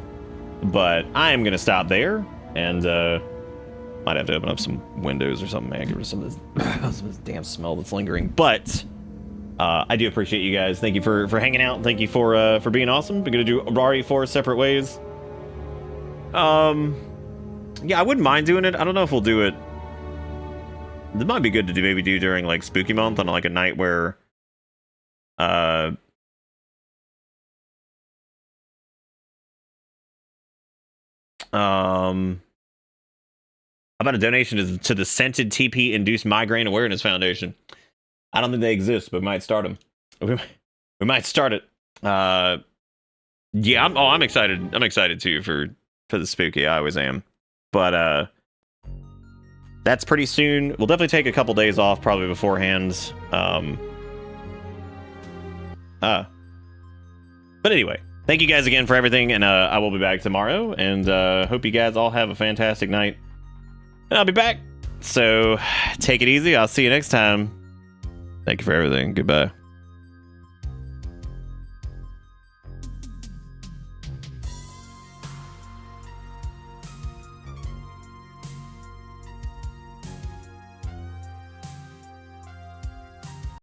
But I am gonna stop there and might have to open up some windows or something, man. Get rid of some of this damn smell that's lingering. But I do appreciate you guys. Thank you for hanging out. Thank you for being awesome. We're gonna do RE4 separate ways. Yeah, I wouldn't mind doing it. I don't know if we'll do it. It might be good to maybe do during like Spooky Month on like a night where about a donation to the Scented TP Induced Migraine Awareness Foundation. I don't think they exist, but we might start them. We might start it. Yeah, I'm excited. I'm excited too for the spooky. I always am. But that's pretty soon. We'll definitely take a couple days off probably beforehand. But anyway, thank you guys again for everything, and I will be back tomorrow, and hope you guys all have a fantastic night. And I'll be back. So take it easy. I'll see you next time. Thank you for everything. Goodbye.